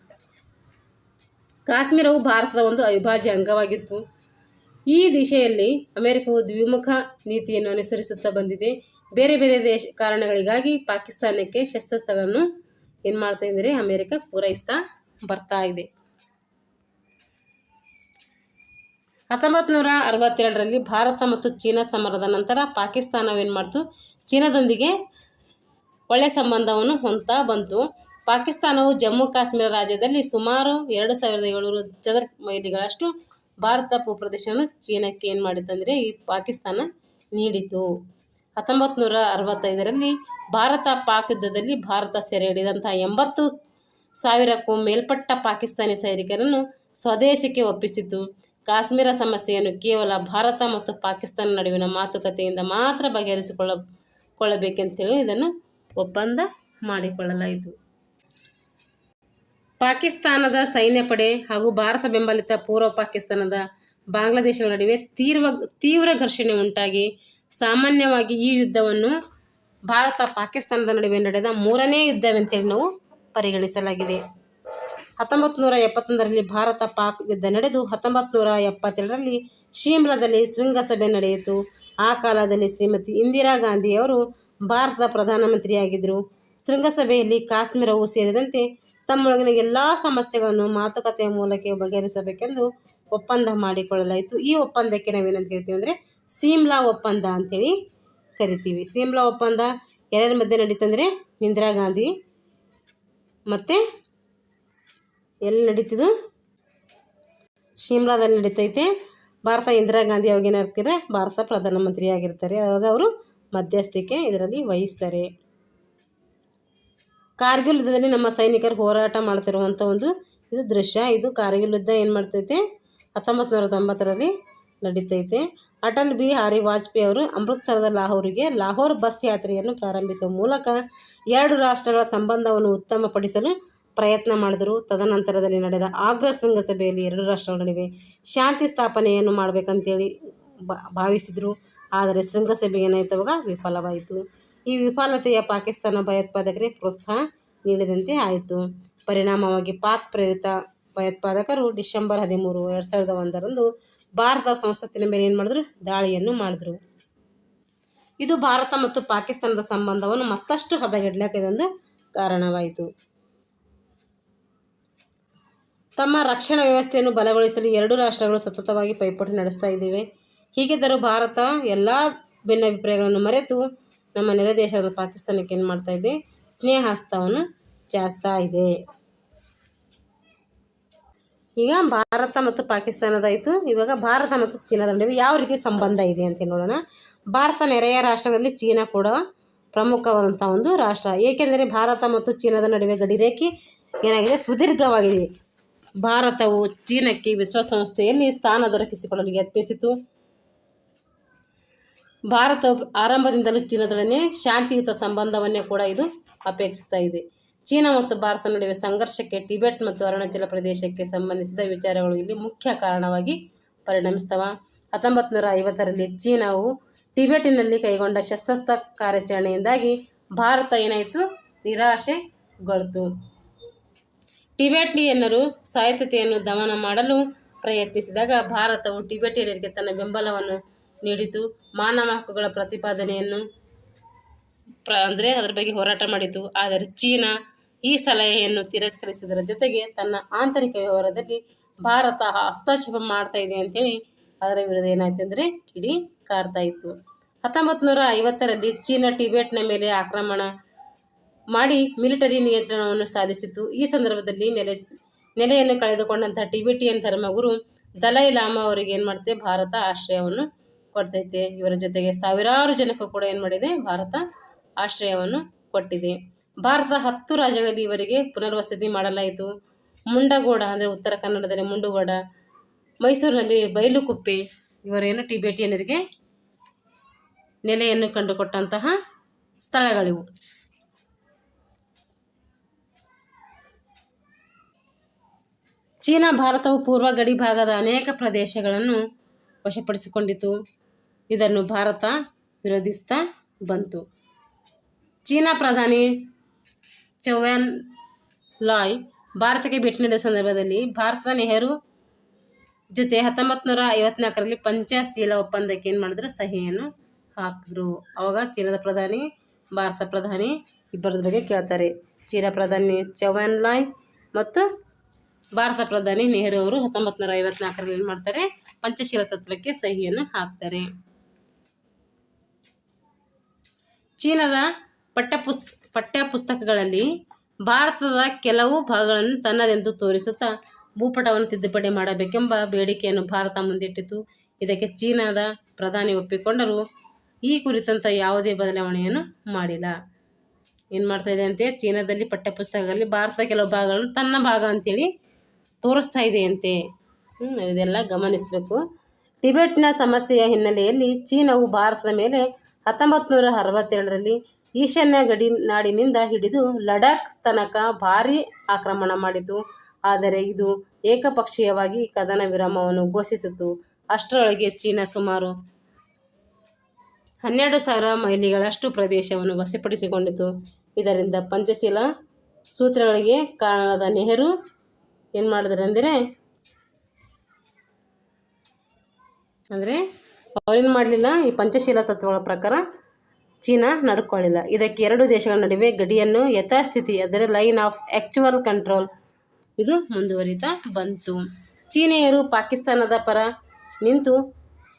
ಕಾಶ್ಮೀರವು ಭಾರತದ ಒಂದು ಅವಿಭಾಜ್ಯ ಅಂಗವಾಗಿತ್ತು. ಈ ದಿಶೆಯಲ್ಲಿ ಅಮೆರಿಕವು ದ್ವಿಮುಖ ನೀತಿಯನ್ನು ಅನುಸರಿಸುತ್ತಾ ಬಂದಿದೆ. ಬೇರೆ ಬೇರೆ ಕಾರಣಗಳಿಗಾಗಿ ಪಾಕಿಸ್ತಾನಕ್ಕೆ ಶಸ್ತ್ರಾಸ್ತ್ರಗಳನ್ನು ಏನು ಮಾಡ್ತಾ ಇದ್ದಾರೆ, ಅಮೆರಿಕ ಪೂರೈಸ್ತಾ ಬರ್ತಾ ಇದೆ. 1962ರಲ್ಲಿ ಭಾರತ ಮತ್ತು ಚೀನಾ ಸಮರದ ನಂತರ ಪಾಕಿಸ್ತಾನವೇನು ಮಾಡ್ತು, ಚೀನಾದೊಂದಿಗೆ ಒಳ್ಳೆಯ ಸಂಬಂಧವನ್ನು ಹೊಂದ್ತಾ ಬಂತು. ಪಾಕಿಸ್ತಾನವು ಜಮ್ಮು ಕಾಶ್ಮೀರ ರಾಜ್ಯದಲ್ಲಿ ಸುಮಾರು 2700 ಚದರ ಮೈಲಿಗಳಷ್ಟು ಭಾರತ ಭೂಪ್ರದೇಶವನ್ನು ಚೀನಾಕ್ಕೆ ಏನು ಮಾಡಿತ್ತಂದರೆ ಈ ಪಾಕಿಸ್ತಾನ ನೀಡಿತು. 1965ರಲ್ಲಿ ಭಾರತ ಪಾಕ್ ಯುದ್ಧದಲ್ಲಿ ಭಾರತ ಸೆರೆ ಹಿಡಿದಂಥ 80,000ಕ್ಕೂ ಮೇಲ್ಪಟ್ಟ ಪಾಕಿಸ್ತಾನಿ ಸೈನಿಕರನ್ನು ಸ್ವದೇಶಕ್ಕೆ ಒಪ್ಪಿಸಿತು. ಕಾಶ್ಮೀರ ಸಮಸ್ಯೆಯನ್ನು ಕೇವಲ ಭಾರತ ಮತ್ತು ಪಾಕಿಸ್ತಾನ ನಡುವಿನ ಮಾತುಕತೆಯಿಂದ ಮಾತ್ರ ಬಗೆಹರಿಸಿಕೊಳ್ಳಬೇಕೆಂತೇಳಿ ಇದನ್ನು ಒಪ್ಪಂದ ಮಾಡಿಕೊಳ್ಳಲಾಯಿತು. ಪಾಕಿಸ್ತಾನದ ಸೈನ್ಯ ಪಡೆ ಹಾಗೂ ಭಾರತ ಬೆಂಬಲಿತ ಪೂರ್ವ ಪಾಕಿಸ್ತಾನದ ಬಾಂಗ್ಲಾದೇಶಗಳ ನಡುವೆ ತೀವ್ರ ಘರ್ಷಣೆ ಉಂಟಾಗಿ ಸಾಮಾನ್ಯವಾಗಿ ಈ ಯುದ್ಧವನ್ನು ಭಾರತ ಪಾಕಿಸ್ತಾನದ ನಡುವೆ ನಡೆದ 3ನೇ ಯುದ್ಧವೆಂತೇಳಿ ನಾವು ಪರಿಗಣಿಸಲಾಗಿದೆ. 1971ರಲ್ಲಿ ಭಾರತ ಪಾಕ್ ಯುದ್ಧ ನಡೆದು 1972ರಲ್ಲಿ ಶಿಮ್ಲಾದಲ್ಲಿ ಶೃಂಗಸಭೆ ನಡೆಯಿತು. ಆ ಕಾಲದಲ್ಲಿ ಶ್ರೀಮತಿ ಇಂದಿರಾ ಗಾಂಧಿಯವರು ಭಾರತದ ಪ್ರಧಾನಮಂತ್ರಿಯಾಗಿದ್ದರು. ಶೃಂಗಸಭೆಯಲ್ಲಿ ಕಾಶ್ಮೀರವು ಸೇರಿದಂತೆ ತಮ್ಮೊಳಗಿನ ಎಲ್ಲ ಸಮಸ್ಯೆಗಳನ್ನು ಮಾತುಕತೆಯ ಮೂಲಕ ಬಗೆಹರಿಸಬೇಕೆಂದು ಒಪ್ಪಂದ ಮಾಡಿಕೊಳ್ಳಲಾಯಿತು. ಈ ಒಪ್ಪಂದಕ್ಕೆ ನಾವೇನಂತ ಕರಿತೀವಿ ಅಂದರೆ ಸಿಮ್ಲಾ ಒಪ್ಪಂದ ಅಂಥೇಳಿ ಕರಿತೀವಿ. ಸಿಮ್ಲಾ ಒಪ್ಪಂದ ಯಾರ್ಯಾರ ಮಧ್ಯೆ ನಡೀತಂದರೆ ಇಂದಿರಾ ಗಾಂಧಿ ಮತ್ತು ಎಲ್ಲಿ ನಡೀತಿದ್ದು, ಶಿಮ್ಲಾದಲ್ಲಿ ನಡೀತೈತೆ. ಭಾರತ ಇಂದಿರಾ ಗಾಂಧಿ ಅವಾಗ ಏನಾಗ್ತಾರೆ, ಭಾರತ ಪ್ರಧಾನಮಂತ್ರಿ ಆಗಿರ್ತಾರೆ. ಆವಾಗ ಅವರು ಮಧ್ಯಸ್ಥಿಕೆ ಇದರಲ್ಲಿ ವಹಿಸ್ತಾರೆ. ಕಾರ್ಗಿಲ್ ಯುದ್ಧದಲ್ಲಿ ನಮ್ಮ ಸೈನಿಕರು ಹೋರಾಟ ಮಾಡ್ತಿರುವಂಥ ಒಂದು ಇದು ದೃಶ್ಯ. ಇದು ಕಾರ್ಗಿಲ್ ಯುದ್ಧ ಏನು ಮಾಡ್ತೈತೆ 1990ರಲ್ಲಿ ನಡೀತೈತೆ. ಅಟಲ್ ಬಿಹಾರಿ ವಾಜಪೇಯಿ ಅವರು ಅಮೃತ್ಸರದ ಲಾಹೋರ್ ಬಸ್ ಯಾತ್ರೆಯನ್ನು ಪ್ರಾರಂಭಿಸುವ ಮೂಲಕ 2 ರಾಷ್ಟ್ರಗಳ ಸಂಬಂಧವನ್ನು ಉತ್ತಮಪಡಿಸಲು ಪ್ರಯತ್ನ ಮಾಡಿದರು. ತದನಂತರದಲ್ಲಿ ನಡೆದ ಆಗ್ರಾ ಶೃಂಗಸಭೆಯಲ್ಲಿ 2 ರಾಷ್ಟ್ರಗಳ ನಡುವೆ ಶಾಂತಿ ಸ್ಥಾಪನೆಯನ್ನು ಮಾಡಬೇಕಂತೇಳಿ ಭಾವಿಸಿದರು. ಆದರೆ ಶೃಂಗಸಭೆ ಏನಾಯಿತು, ಅವಾಗ ವಿಫಲವಾಯಿತು. ಈ ವಿಫಲತೆಯ ಪಾಕಿಸ್ತಾನ ಭಯೋತ್ಪಾದಕರಿಗೆ ಪ್ರೋತ್ಸಾಹ ನೀಡಿದಂತೆ ಆಯಿತು. ಪರಿಣಾಮವಾಗಿ ಪಾಕ್ ಪ್ರೇರಿತ ಭಯೋತ್ಪಾದಕರು ಡಿಸೆಂಬರ್ 13, 2001ರಂದು ಭಾರತ ಸಂಸತ್ತಿನ ಮೇಲೆ ಏನು ಮಾಡಿದ್ರು, ದಾಳಿಯನ್ನು ಮಾಡಿದ್ರು. ಇದು ಭಾರತ ಮತ್ತು ಪಾಕಿಸ್ತಾನದ ಸಂಬಂಧವನ್ನು ಮತ್ತಷ್ಟು ಹದಗೆಡಲಿಕ್ಕೆ ಇದೊಂದು ಕಾರಣವಾಯಿತು. ತಮ್ಮ ರಕ್ಷಣಾ ವ್ಯವಸ್ಥೆಯನ್ನು ಬಲಗೊಳಿಸಲು ಎರಡೂ ರಾಷ್ಟ್ರಗಳು ಸತತವಾಗಿ ಪೈಪೋಟಿ ನಡೆಸ್ತಾ ಇದ್ದೇವೆ. ಹೀಗಿದ್ದರೂ ಭಾರತ ಎಲ್ಲ ಭಿನ್ನಾಭಿಪ್ರಾಯಗಳನ್ನು ಮರೆತು ನಮ್ಮ ನೆರೆ ದೇಶದ ಪಾಕಿಸ್ತಾನಕ್ಕೆ ಏನು ಮಾಡ್ತಾ ಇದೆ, ಸ್ನೇಹಹಸ್ತವನ್ನು ಚಾಚ್ತಾ ಇದೆ. ಈಗ ಭಾರತ ಮತ್ತು ಪಾಕಿಸ್ತಾನದಾಯಿತು. ಇವಾಗ ಭಾರತ ಮತ್ತು ಚೀನಾದ ನಡುವೆ ಯಾವ ರೀತಿ ಸಂಬಂಧ ಇದೆ ಅಂತ ನೋಡೋಣ. ಭಾರತ ನೆರೆಯ ರಾಷ್ಟ್ರಗಳಲ್ಲಿ ಚೀನಾ ಕೂಡ ಪ್ರಮುಖವಾದಂಥ ಒಂದು ರಾಷ್ಟ್ರ. ಏಕೆಂದರೆ ಭಾರತ ಮತ್ತು ಚೀನಾದ ನಡುವೆ ಗಡಿರೇಖೆ ಏನಾಗಿದೆ, ಸುದೀರ್ಘವಾಗಿದೆ. ಭಾರತವು ಚೀನಾಕ್ಕೆ ವಿಶ್ವಸಂಸ್ಥೆಯಲ್ಲಿ ಸ್ಥಾನ ದೊರಕಿಸಿಕೊಳ್ಳಲು ಯತ್ನಿಸಿತು. ಭಾರತವು ಆರಂಭದಿಂದಲೂ ಚೀನಾದೊಡನೆ ಶಾಂತಿಯುತ ಸಂಬಂಧವನ್ನೇ ಕೂಡ ಇದು ಅಪೇಕ್ಷಿಸ್ತಾ ಇದೆ. ಚೀನಾ ಮತ್ತು ಭಾರತ ನಡುವೆ ಸಂಘರ್ಷಕ್ಕೆ ಟಿಬೆಟ್ ಮತ್ತು ಅರುಣಾಚಲ ಪ್ರದೇಶಕ್ಕೆ ಸಂಬಂಧಿಸಿದ ವಿಚಾರಗಳು ಇಲ್ಲಿ ಮುಖ್ಯ ಕಾರಣವಾಗಿ ಪರಿಣಮಿಸ್ತವೆ. 1950ರಲ್ಲಿ ಚೀನಾವು ಟಿಬೆಟಿನಲ್ಲಿ ಕೈಗೊಂಡ ಸಶಸ್ತ್ರ ಕಾರ್ಯಾಚರಣೆಯಿಂದಾಗಿ ಭಾರತ ಏನಾಯಿತು, ನಿರಾಶೆಗೊಳ್ತು. ಟಿಬೆಟಿಯನ್ನರು ಸ್ವಾಯತ್ತತೆಯನ್ನು ದಮನ ಮಾಡಲು ಪ್ರಯತ್ನಿಸಿದಾಗ ಭಾರತವು ಟಿಬೆಟಿಯನ್ನರಿಗೆ ತನ್ನ ಬೆಂಬಲವನ್ನು ನೀಡಿತು. ಮಾನವ ಹಕ್ಕುಗಳ ಪ್ರತಿಪಾದನೆಯನ್ನು ಅದರ ಬಗ್ಗೆ ಹೋರಾಟ ಮಾಡಿತು. ಆದರೆ ಚೀನಾ ಈ ಸಲಹೆಯನ್ನು ತಿರಸ್ಕರಿಸುವುದರ ಜೊತೆಗೆ ತನ್ನ ಆಂತರಿಕ ವ್ಯವಹಾರದಲ್ಲಿ ಭಾರತ ಹಸ್ತಕ್ಷೇಪ ಮಾಡ್ತಾ ಇದೆ ಅಂತೇಳಿ ಅದರ ವಿರುದ್ಧ ಏನಾಯ್ತು ಅಂದರೆ ಕಿಡಿ ಕಾರ್ತಾ ಇತ್ತು. 1950ರಲ್ಲಿ ಚೀನಾ ಟಿಬೆಟ್ನ ಮೇಲೆ ಆಕ್ರಮಣ ಮಾಡಿ ಮಿಲಿಟರಿ ನಿಯಂತ್ರಣವನ್ನು ಸಾಧಿಸಿತು. ಈ ಸಂದರ್ಭದಲ್ಲಿ ನೆಲೆಯನ್ನು ಕಳೆದುಕೊಂಡಂತಹ ಟಿಬೆಟಿಯನ್ ಧರ್ಮಗುರು ದಲೈ ಲಾಮಾ ಅವರಿಗೆ ಏನು ಮಾಡುತ್ತೆ, ಭಾರತ ಆಶ್ರಯವನ್ನು ಕೊಡ್ತೈತೆ. ಇವರ ಜೊತೆಗೆ ಸಾವಿರಾರು ಜನಕ್ಕೂ ಕೂಡ ಏನು ಮಾಡಿದೆ, ಭಾರತ ಆಶ್ರಯವನ್ನು ಕೊಟ್ಟಿದೆ. ಭಾರತದ 10 ರಾಜ್ಯಗಳಲ್ಲಿ ಇವರಿಗೆ ಪುನರ್ವಸತಿ ಮಾಡಲಾಯಿತು. ಮುಂಡಗೋಡ ಅಂದರೆ ಉತ್ತರ ಕನ್ನಡದಲ್ಲಿ ಮುಂಡಗೋಡ, ಮೈಸೂರಿನಲ್ಲಿ ಬೈಲುಕುಪ್ಪೆ ಇವರೇನು ಟಿಬೆಟಿಯನ್ನರಿಗೆ ನೆಲೆಯನ್ನು ಕಂಡುಕೊಟ್ಟಂತಹ ಸ್ಥಳಗಳಿವು. ಚೀನಾ ಭಾರತವು ಪೂರ್ವ ಗಡಿ ಭಾಗದ ಅನೇಕ ಪ್ರದೇಶಗಳನ್ನು ವಶಪಡಿಸಿಕೊಂಡಿತು. ಇದನ್ನು ಭಾರತ ವಿರೋಧಿಸ್ತಾ ಬಂತು. ಚೀನಾ ಪ್ರಧಾನಿ ಚೌವ್ಯಾನ್ ಲಾಯ್ ಭಾರತಕ್ಕೆ ಭೇಟಿ ನೀಡಿದ ಸಂದರ್ಭದಲ್ಲಿ ಭಾರತದ ನೆಹರು ಜೊತೆ 1954ರಲ್ಲಿ ಪಂಚಶೀಲ ಒಪ್ಪಂದಕ್ಕೆ ಏನು ಮಾಡಿದ್ರು, ಸಹಿಯನ್ನು ಹಾಕಿದ್ರು. ಅವಾಗ ಚೀನಾದ ಪ್ರಧಾನಿ, ಭಾರತ ಪ್ರಧಾನಿ ಇಬ್ಬರದ ಬಗ್ಗೆ ಕೇಳ್ತಾರೆ. ಚೀನಾ ಪ್ರಧಾನಿ ಚೌವ್ಯಾನ್ ಲಾಯ್ ಮತ್ತು ಭಾರತ ಪ್ರಧಾನಿ ನೆಹರು ಅವರು 1954ರಲ್ಲಿ ಏನು ಮಾಡ್ತಾರೆ, ಪಂಚಶೀಲ ತತ್ವಕ್ಕೆ ಸಹಿಯನ್ನು ಹಾಕ್ತಾರೆ. ಚೀನಾದ ಪಠ್ಯಪುಸ್ತಕಗಳಲ್ಲಿ ಭಾರತದ ಕೆಲವು ಭಾಗಗಳನ್ನು ತನ್ನದೆಂದು ತೋರಿಸುತ್ತಾ ಭೂಪಟವನ್ನು ತಿದ್ದುಪಡಿ ಮಾಡಬೇಕೆಂಬ ಬೇಡಿಕೆಯನ್ನು ಭಾರತ ಮುಂದಿಟ್ಟಿತು. ಇದಕ್ಕೆ ಚೀನಾದ ಪ್ರಧಾನಿ ಒಪ್ಪಿಕೊಂಡರೂ ಈ ಕುರಿತಂಥ ಯಾವುದೇ ಬದಲಾವಣೆಯನ್ನು ಮಾಡಿಲ್ಲ. ಏನು ಮಾಡ್ತಾಯಿದೆ ಅಂತೆ, ಚೀನಾದಲ್ಲಿ ಪಠ್ಯಪುಸ್ತಕಗಳಲ್ಲಿ ಭಾರತದ ಕೆಲವು ಭಾಗಗಳನ್ನು ತನ್ನ ಭಾಗ ಅಂತೇಳಿ ತೋರಿಸ್ತಾ ಇದೆ ಅಂತೆ. ಇದೆಲ್ಲ ಗಮನಿಸಬೇಕು. ಟಿಬೆಟ್ನ ಸಮಸ್ಯೆಯ ಹಿನ್ನೆಲೆಯಲ್ಲಿ ಚೀನಾವು ಭಾರತದ ಮೇಲೆ 1962ರಲ್ಲಿ ಈಶಾನ್ಯ ಗಡಿ ನಾಡಿನಿಂದ ಹಿಡಿದು ಲಡಾಖ್ ತನಕ ಭಾರೀ ಆಕ್ರಮಣ ಮಾಡಿತು. ಆದರೆ ಇದು ಏಕಪಕ್ಷೀಯವಾಗಿ ಕದನ ವಿರಾಮವನ್ನು ಘೋಷಿಸಿತು. ಅಷ್ಟರೊಳಗೆ ಚೀನಾ ಸುಮಾರು 12,000 ಮೈಲಿಗಳಷ್ಟು ಪ್ರದೇಶವನ್ನು ವಶಪಡಿಸಿಕೊಂಡಿತು. ಇದರಿಂದ ಪಂಚಶೀಲ ಸೂತ್ರಗಳಿಗೆ ಕಾರಣರಾದ ನೆಹರು ಏನು ಮಾಡಿದ್ರು ಅಂದರೆ ಅವರೇನು ಮಾಡಲಿಲ್ಲ, ಈ ಪಂಚಶೀಲ ತತ್ವಗಳ ಪ್ರಕಾರ ಚೀನಾ ನಡ್ಕೊಳ್ಳಿಲ್ಲ. ಇದಕ್ಕೆ ಎರಡು ದೇಶಗಳ ನಡುವೆ ಗಡಿಯನ್ನು ಯಥಾಸ್ಥಿತಿ ಅಂದರೆ ಲೈನ್ ಆಫ್ ಆ್ಯಕ್ಚುವಲ್ ಕಂಟ್ರೋಲ್ ಇದು ಮುಂದುವರಿತಾ ಬಂತು. ಚೀನಿಯರು ಪಾಕಿಸ್ತಾನದ ಪರ ನಿಂತು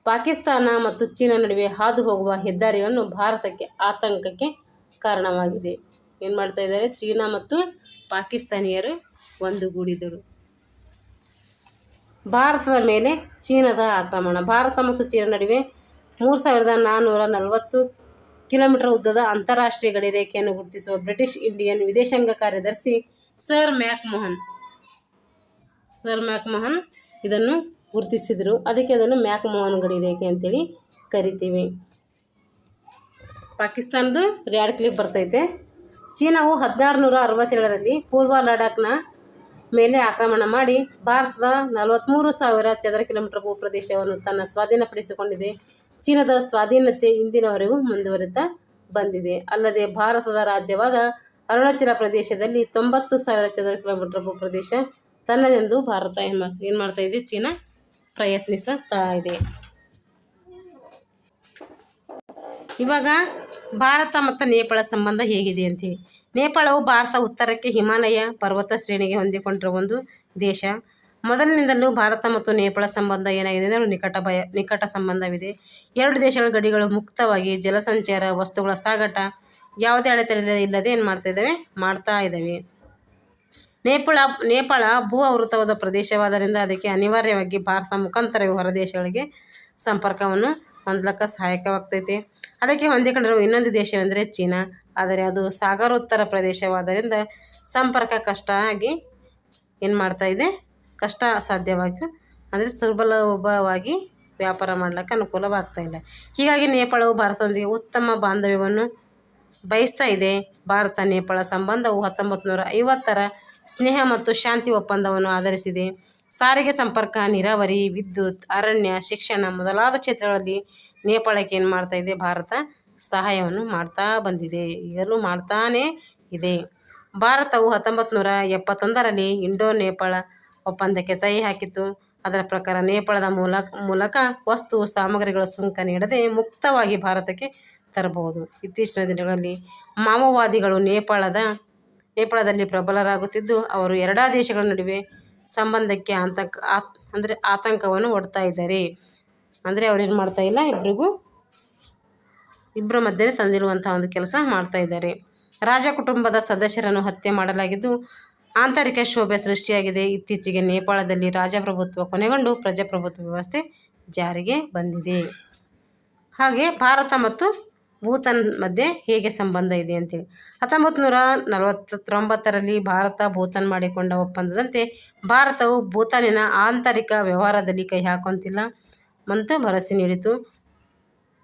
ಪಾಕಿಸ್ತಾನ ಮತ್ತು ಚೀನಾ ನಡುವೆ ಹಾದು ಹೋಗುವ ಹೆದ್ದಾರಿಯನ್ನು ಭಾರತಕ್ಕೆ ಆತಂಕಕ್ಕೆ ಕಾರಣವಾಗಿದೆ. ಏನು ಮಾಡ್ತಾ ಇದ್ದಾರೆ, ಚೀನಾ ಮತ್ತು ಪಾಕಿಸ್ತಾನಿಯರು ಒಂದುಗೂಡಿದರು. ಭಾರತದ ಮೇಲೆ ಚೀನಾದ ಆಕ್ರಮಣ. ಭಾರತ ಮತ್ತು ಚೀನಾ ನಡುವೆ 3,440 ಕಿಲೋಮೀಟರ್ ಉದ್ದದ ಅಂತಾರಾಷ್ಟ್ರೀಯ ಗಡಿ ರೇಖೆಯನ್ನು ಗುರುತಿಸುವ ಬ್ರಿಟಿಷ್ ಇಂಡಿಯನ್ ವಿದೇಶಾಂಗ ಕಾರ್ಯದರ್ಶಿ ಸರ್ ಮ್ಯಾಕ್ಮಹನ್ ಇದನ್ನು ಗುರುತಿಸಿದರು. ಅದಕ್ಕೆ ಅದನ್ನು ಮ್ಯಾಕ್ಮೋಹನ್ ಗಡಿ ರೇಖೆ ಅಂತೇಳಿ ಕರಿತೀವಿ. ಪಾಕಿಸ್ತಾನದ ರ್ಯಾಡ್ ಕ್ಲಿಪ್ ಬರ್ತೈತೆ. ಚೀನಾವು 1667ರಲ್ಲಿ ಪೂರ್ವ ಲಡಾಖ್ನ ಮೇಲೆ ಆಕ್ರಮಣ ಮಾಡಿ ಭಾರತದ 43,000 ಚದರ ಕಿಲೋಮೀಟರ್ ಭೂಪ್ರದೇಶವನ್ನು ತನ್ನ ಸ್ವಾಧೀನಪಡಿಸಿಕೊಂಡಿದೆ. ಚೀನಾದ ಸ್ವಾಧೀನತೆ ಇಂದಿನವರೆಗೂ ಮುಂದುವರಿತಾ ಬಂದಿದೆ. ಅಲ್ಲದೆ ಭಾರತದ ರಾಜ್ಯವಾದ ಅರುಣಾಚಲ ಪ್ರದೇಶದಲ್ಲಿ 90,000 ಚದರ ಕಿಲೋಮೀಟರ್ ಭೂಪ್ರದೇಶ ತನ್ನದೆಂದು ಭಾರತ ಏನು ಮಾಡ್ತಾ ಇದೆ, ಚೀನಾ ಪ್ರಯತ್ನಿಸುತ್ತಾ ಇದೆ. ಇವಾಗ ಭಾರತ ಮತ್ತು ನೇಪಾಳ ಸಂಬಂಧ ಹೇಗಿದೆ ಅಂತೇಳಿ, ನೇಪಾಳವು ಭಾರತ ಉತ್ತರಕ್ಕೆ ಹಿಮಾಲಯ ಪರ್ವತ ಶ್ರೇಣಿಗೆ ಹೊಂದಿಕೊಂಡಿರುವ ಒಂದು ದೇಶ. ಮೊದಲಿನಿಂದಲೂ ಭಾರತ ಮತ್ತು ನೇಪಾಳ ಸಂಬಂಧ ಏನಾಗಿದೆ ಅಂದರೆ ನಿಕಟ ಸಂಬಂಧವಿದೆ. ಎರಡು ದೇಶಗಳ ಗಡಿಗಳು ಮುಕ್ತವಾಗಿ ಜಲಸಂಚಾರ, ವಸ್ತುಗಳ ಸಾಗಾಟ ಯಾವುದೇ ಅಡೆತಡೆ ಇಲ್ಲದೆ ಏನು ಮಾಡ್ತಾ ಇದ್ದಾವೆ. ನೇಪಾಳ ಭೂ ಆವೃತವಾದ ಪ್ರದೇಶವಾದ್ದರಿಂದ ಅದಕ್ಕೆ ಅನಿವಾರ್ಯವಾಗಿ ಭಾರತ ಮುಖಾಂತರವೇ ಹೊರ ದೇಶಗಳಿಗೆ ಸಂಪರ್ಕವನ್ನು ಹೊಂದಲಿಕ್ಕೆ ಸಹಾಯಕವಾಗ್ತೈತೆ. ಅದಕ್ಕೆ ಹೊಂದಿಕೊಂಡಿರುವ ಇನ್ನೊಂದು ದೇಶವೆಂದರೆ ಚೀನಾ. ಆದರೆ ಅದು ಸಾಗರೋತ್ತರ ಪ್ರದೇಶವಾದ್ದರಿಂದ ಸಂಪರ್ಕ ಕಷ್ಟ ಸಾಧ್ಯವಾಗಿ ಅಂದರೆ ಸುಲಭವಾಗಿ ವ್ಯಾಪಾರ ಮಾಡಲಿಕ್ಕೆ ಅನುಕೂಲವಾಗ್ತಾ ಇಲ್ಲ. ಹೀಗಾಗಿ ನೇಪಾಳವು ಭಾರತದೊಂದಿಗೆ ಉತ್ತಮ ಬಾಂಧವ್ಯವನ್ನು ಬಯಸ್ತಾ ಇದೆ. ಭಾರತ ನೇಪಾಳ ಸಂಬಂಧವು 1950ರ ಸ್ನೇಹ ಮತ್ತು ಶಾಂತಿ ಒಪ್ಪಂದವನ್ನು ಆಧರಿಸಿದೆ. ಸಾರಿಗೆ ಸಂಪರ್ಕ, ನೀರಾವರಿ, ವಿದ್ಯುತ್, ಅರಣ್ಯ, ಶಿಕ್ಷಣ ಮೊದಲಾದ ಕ್ಷೇತ್ರಗಳಲ್ಲಿ ನೇಪಾಳಕ್ಕೆ ಏನು ಮಾಡ್ತಾ ಇದೆ, ಭಾರತ ಸಹಾಯವನ್ನು ಮಾಡ್ತಾ ಬಂದಿದೆ, ಈಗಲೂ ಮಾಡ್ತಾನೇ ಇದೆ. ಭಾರತವು 1971ರಲ್ಲಿ ಇಂಡೋ-ನೇಪಾಳ ಒಪ್ಪಂದಕ್ಕೆ ಸಹಿ ಹಾಕಿತು. ಅದರ ಪ್ರಕಾರ ನೇಪಾಳದ ಮೂಲಕ ವಸ್ತು ಸಾಮಗ್ರಿಗಳ ಸುಂಕ ನೀಡದೆ ಮುಕ್ತವಾಗಿ ಭಾರತಕ್ಕೆ ತರಬಹುದು. ಇತ್ತೀಚಿನ ದಿನಗಳಲ್ಲಿ ಮಾವೋವಾದಿಗಳು ನೇಪಾಳದಲ್ಲಿ ಪ್ರಬಲರಾಗುತ್ತಿದ್ದು ಅವರು ಎರಡೂ ದೇಶಗಳ ನಡುವೆ ಸಂಬಂಧಕ್ಕೆ ಆತಂಕವನ್ನು ಒಡ್ತಾ ಇದ್ದಾರೆ. ಅಂದರೆ ಅವ್ರೇನು ಮಾಡ್ತಾ ಇಲ್ಲ, ಇಬ್ಬರ ಮಧ್ಯೆ ತಂದಿರುವಂಥ ಒಂದು ಕೆಲಸ ಮಾಡ್ತಾ ಇದ್ದಾರೆ. ರಾಜ ಕುಟುಂಬದ ಸದಸ್ಯರನ್ನು ಹತ್ಯೆ ಮಾಡಲಾಗಿದ್ದು ಆಂತರಿಕ ಕ್ಷೋಭೆ ಸೃಷ್ಟಿಯಾಗಿದೆ. ಇತ್ತೀಚೆಗೆ ನೇಪಾಳದಲ್ಲಿ ರಾಜಪ್ರಭುತ್ವ ಕೊನೆಗೊಂಡು ಪ್ರಜಾಪ್ರಭುತ್ವ ವ್ಯವಸ್ಥೆ ಜಾರಿಗೆ ಬಂದಿದೆ. ಹಾಗೆ ಭಾರತ ಮತ್ತು ಭೂತಾನ್ ಮಧ್ಯೆ ಹೇಗೆ ಸಂಬಂಧ ಇದೆ ಅಂತೇಳಿ 1949ರಲ್ಲಿ ಭಾರತ ಭೂತಾನ್ ಮಾಡಿಕೊಂಡ ಒಪ್ಪಂದದಂತೆ ಭಾರತವು ಭೂತಾನಿನ ಆಂತರಿಕ ವ್ಯವಹಾರದಲ್ಲಿ ಕೈ ಹಾಕುವಂತಿಲ್ಲ ಮತ್ತು ಭರವಸೆ ನೀಡಿತು.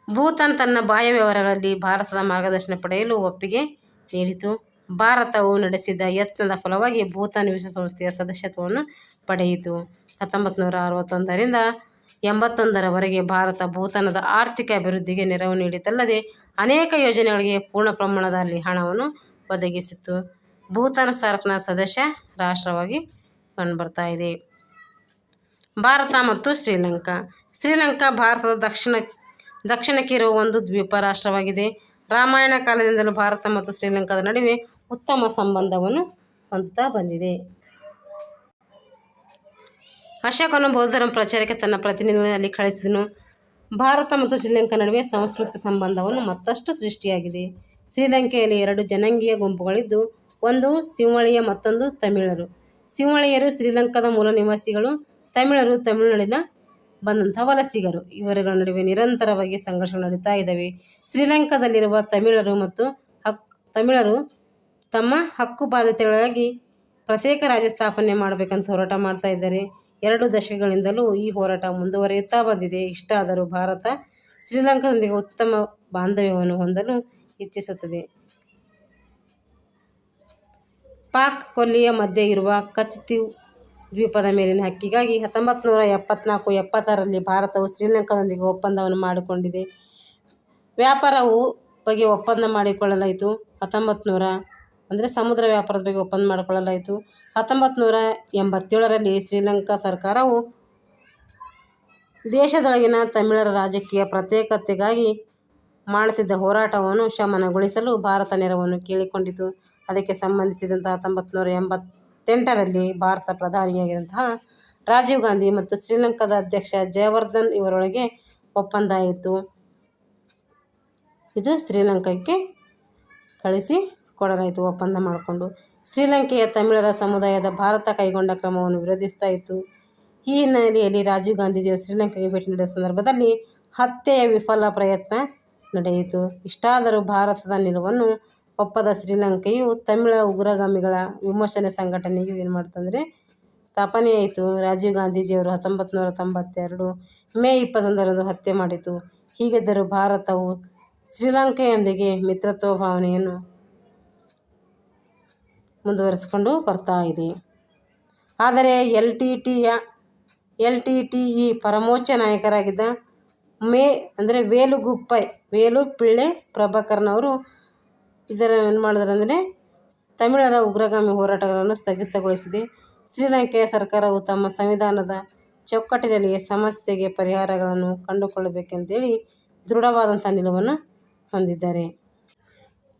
ಭೂತಾನ್ ತನ್ನ ಬಾಹ್ಯ ವ್ಯವಹಾರಗಳಲ್ಲಿ ಭಾರತದ ಮಾರ್ಗದರ್ಶನ ಪಡೆಯಲು ಒಪ್ಪಿಗೆ ನೀಡಿತು. ಭಾರತವು ನಡೆಸಿದ ಯತ್ನದ ಫಲವಾಗಿ ಭೂತಾನ್ ವಿಶ್ವಸಂಸ್ಥೆಯ ಸದಸ್ಯತ್ವವನ್ನು ಪಡೆಯಿತು. 1961ರಿಂದ 1981ರವರೆಗೆ ಭಾರತ ಭೂತಾನದ ಆರ್ಥಿಕ ಅಭಿವೃದ್ಧಿಗೆ ನೆರವು ನೀಡಿತಲ್ಲದೆ ಅನೇಕ ಯೋಜನೆಗಳಿಗೆ ಪೂರ್ಣ ಪ್ರಮಾಣದಲ್ಲಿ ಹಣವನ್ನು ಒದಗಿಸಿತು. ಭೂತಾನ್ ಸಾರ್ಕ್ನ ಸದಸ್ಯ ರಾಷ್ಟ್ರವಾಗಿ ಕಂಡುಬರ್ತಾ ಇದೆ. ಭಾರತ ಮತ್ತು ಶ್ರೀಲಂಕಾ ಭಾರತದ ದಕ್ಷಿಣಕ್ಕೆ ಇರುವ ಒಂದು ದ್ವೀಪ ರಾಷ್ಟ್ರವಾಗಿದೆ. ರಾಮಾಯಣ ಕಾಲದಿಂದಲೂ ಭಾರತ ಮತ್ತು ಶ್ರೀಲಂಕಾದ ನಡುವೆ ಉತ್ತಮ ಸಂಬಂಧವನ್ನು ಹೊಂದುತ್ತಾ ಬಂದಿದೆ. ಅಶೋಕನು ಬೌದ್ಧ ಧರ್ಮ ಪ್ರಚಾರಕ್ಕೆ ತನ್ನ ಪ್ರತಿನಿಧಿಗಳನ್ನು ಅಲ್ಲಿ ಕಳಿಸಿದನು. ಭಾರತ ಮತ್ತು ಶ್ರೀಲಂಕಾ ನಡುವೆ ಸಾಂಸ್ಕೃತಿಕ ಸಂಬಂಧವನ್ನು ಮತ್ತಷ್ಟು ಸೃಷ್ಟಿಯಾಗಿದೆ. ಶ್ರೀಲಂಕೆಯಲ್ಲಿ ಎರಡು ಜನಾಂಗೀಯ ಗುಂಪುಗಳಿದ್ದು, ಒಂದು ಸಿಂಹಳೀಯ, ಮತ್ತೊಂದು ತಮಿಳರು. ಸಿಂಹಳೀಯರು ಶ್ರೀಲಂಕಾದ ಮೂಲ ನಿವಾಸಿಗಳು, ತಮಿಳರು ತಮಿಳುನಾಡಿನ ಬಂದಂಥ ವಲಸಿಗರು. ಇವರುಗಳ ನಡುವೆ ನಿರಂತರವಾಗಿ ಸಂಘರ್ಷಗಳು ನಡೀತಾ ಇದ್ದಾವೆ. ಶ್ರೀಲಂಕಾದಲ್ಲಿರುವ ತಮಿಳರು ತಮ್ಮ ಹಕ್ಕು ಬಾಧ್ಯತೆಗಳಿಗಾಗಿ ಪ್ರತ್ಯೇಕ ರಾಜ್ಯ ಸ್ಥಾಪನೆ ಮಾಡಬೇಕಂತ ಹೋರಾಟ ಮಾಡ್ತಾ ಇದ್ದಾರೆ. 2 ದಶಕಗಳಿಂದಲೂ ಈ ಹೋರಾಟ ಮುಂದುವರಿಯುತ್ತಾ ಬಂದಿದೆ. ಇಷ್ಟಾದರೂ ಭಾರತ ಶ್ರೀಲಂಕಾದೊಂದಿಗೆ ಉತ್ತಮ ಬಾಂಧವ್ಯವನ್ನು ಹೊಂದಲು ಇಚ್ಛಿಸುತ್ತದೆ. ಪಾಕ್ ಕೊಲ್ಲಿಯ ಮಧ್ಯೆ ಇರುವ ಕಚ್ ದ್ವೀಪದ ಮೇಲಿನ ಹಕ್ಕಿಗಾಗಿ 1974-76ರಲ್ಲಿ ಭಾರತವು ಶ್ರೀಲಂಕಾದೊಂದಿಗೆ ಒಪ್ಪಂದವನ್ನು ಮಾಡಿಕೊಂಡಿದೆ. ವ್ಯಾಪಾರವು ಬಗ್ಗೆ ಒಪ್ಪಂದ ಮಾಡಿಕೊಳ್ಳಲಾಯಿತು. ಅಂದರೆ ಸಮುದ್ರ ವ್ಯಾಪಾರದ ಬಗ್ಗೆ ಒಪ್ಪಂದ ಮಾಡಿಕೊಳ್ಳಲಾಯಿತು. 1987ರಲ್ಲಿ ಶ್ರೀಲಂಕಾ ಸರ್ಕಾರವು ದೇಶದೊಳಗಿನ ತಮಿಳರ ರಾಜಕೀಯ ಪ್ರತ್ಯೇಕತೆಗಾಗಿ ಮಾಡುತ್ತಿದ್ದ ಹೋರಾಟವನ್ನು ಶಮನಗೊಳಿಸಲು ಭಾರತ ನೆರವನ್ನು ಕೇಳಿಕೊಂಡಿತು. ಅದಕ್ಕೆ ಸಂಬಂಧಿಸಿದಂತೆ 1988ರಲ್ಲಿ ಭಾರತ ಪ್ರಧಾನಿಯಾಗಿದ್ದಂತಹ ರಾಜೀವ್ ಗಾಂಧಿ ಮತ್ತು ಶ್ರೀಲಂಕಾದ ಅಧ್ಯಕ್ಷ ಜಯವರ್ಧನ್ ಇವರೊಳಗೆ ಒಪ್ಪಂದ ಆಯಿತು. ಇದು ಶ್ರೀಲಂಕಾಕ್ಕೆ ಕಳಿಸಿ ಕೊಡಲಾಯಿತು ಒಪ್ಪಂದ ಮಾಡಿಕೊಂಡು. ಶ್ರೀಲಂಕೆಯ ತಮಿಳರ ಸಮುದಾಯದ ಭಾರತ ಕೈಗೊಂಡ ಕ್ರಮವನ್ನು ವಿರೋಧಿಸ್ತಾ ಇತ್ತು. ಈ ಹಿನ್ನೆಲೆಯಲ್ಲಿ ರಾಜೀವ್ ಗಾಂಧೀಜಿಯವರು ಶ್ರೀಲಂಕಾಗೆ ಭೇಟಿ ನೀಡಿದ ಸಂದರ್ಭದಲ್ಲಿ ಹತ್ಯೆಯ ವಿಫಲ ಪ್ರಯತ್ನ ನಡೆಯಿತು. ಇಷ್ಟಾದರೂ ಭಾರತದ ನಿಲುವನ್ನು ಒಪ್ಪದ ಶ್ರೀಲಂಕೆಯು ತಮಿಳ ಉಗ್ರಗಾಮಿಗಳ ವಿಮೋಚನೆ ಸಂಘಟನೆಯು ಏನು ಮಾಡ್ತಂದರೆ ಸ್ಥಾಪನೆಯಾಯಿತು. ರಾಜೀವ್ ಗಾಂಧೀಜಿಯವರು 1992 ಮೇ 21ರಂದು ಹತ್ಯೆ ಮಾಡಿತು. ಹೀಗಿದ್ದರೂ ಭಾರತವು ಶ್ರೀಲಂಕೆಯೊಂದಿಗೆ ಮಿತ್ರತ್ವ ಭಾವನೆಯನ್ನು ಮುಂದುವರಿಸಿಕೊಂಡು ಬರ್ತಾ ಇದೆ. ಆದರೆ LTTE ಪರಮೋಚ್ಚ ನಾಯಕರಾಗಿದ್ದ ವೇಲುಪಿಳ್ಳೆ ಪ್ರಭಾಕರನ್ ಅವರು ಏನು ಮಾಡಿದ್ರಂದರೆ ತಮಿಳರ ಉಗ್ರಗಾಮಿ ಹೋರಾಟಗಳನ್ನು ಸ್ಥಗಿತಗೊಳಿಸಿದೆ. ಶ್ರೀಲಂಕೆಯ ಸರ್ಕಾರವು ತಮ್ಮ ಸಂವಿಧಾನದ ಚೌಕಟ್ಟಿನಲ್ಲಿ ಸಮಸ್ಯೆಗೆ ಪರಿಹಾರಗಳನ್ನು ಕಂಡುಕೊಳ್ಳಬೇಕೆಂದೇಳಿ ದೃಢವಾದಂಥ ನಿಲುವನ್ನು ಹೊಂದಿದ್ದಾರೆ.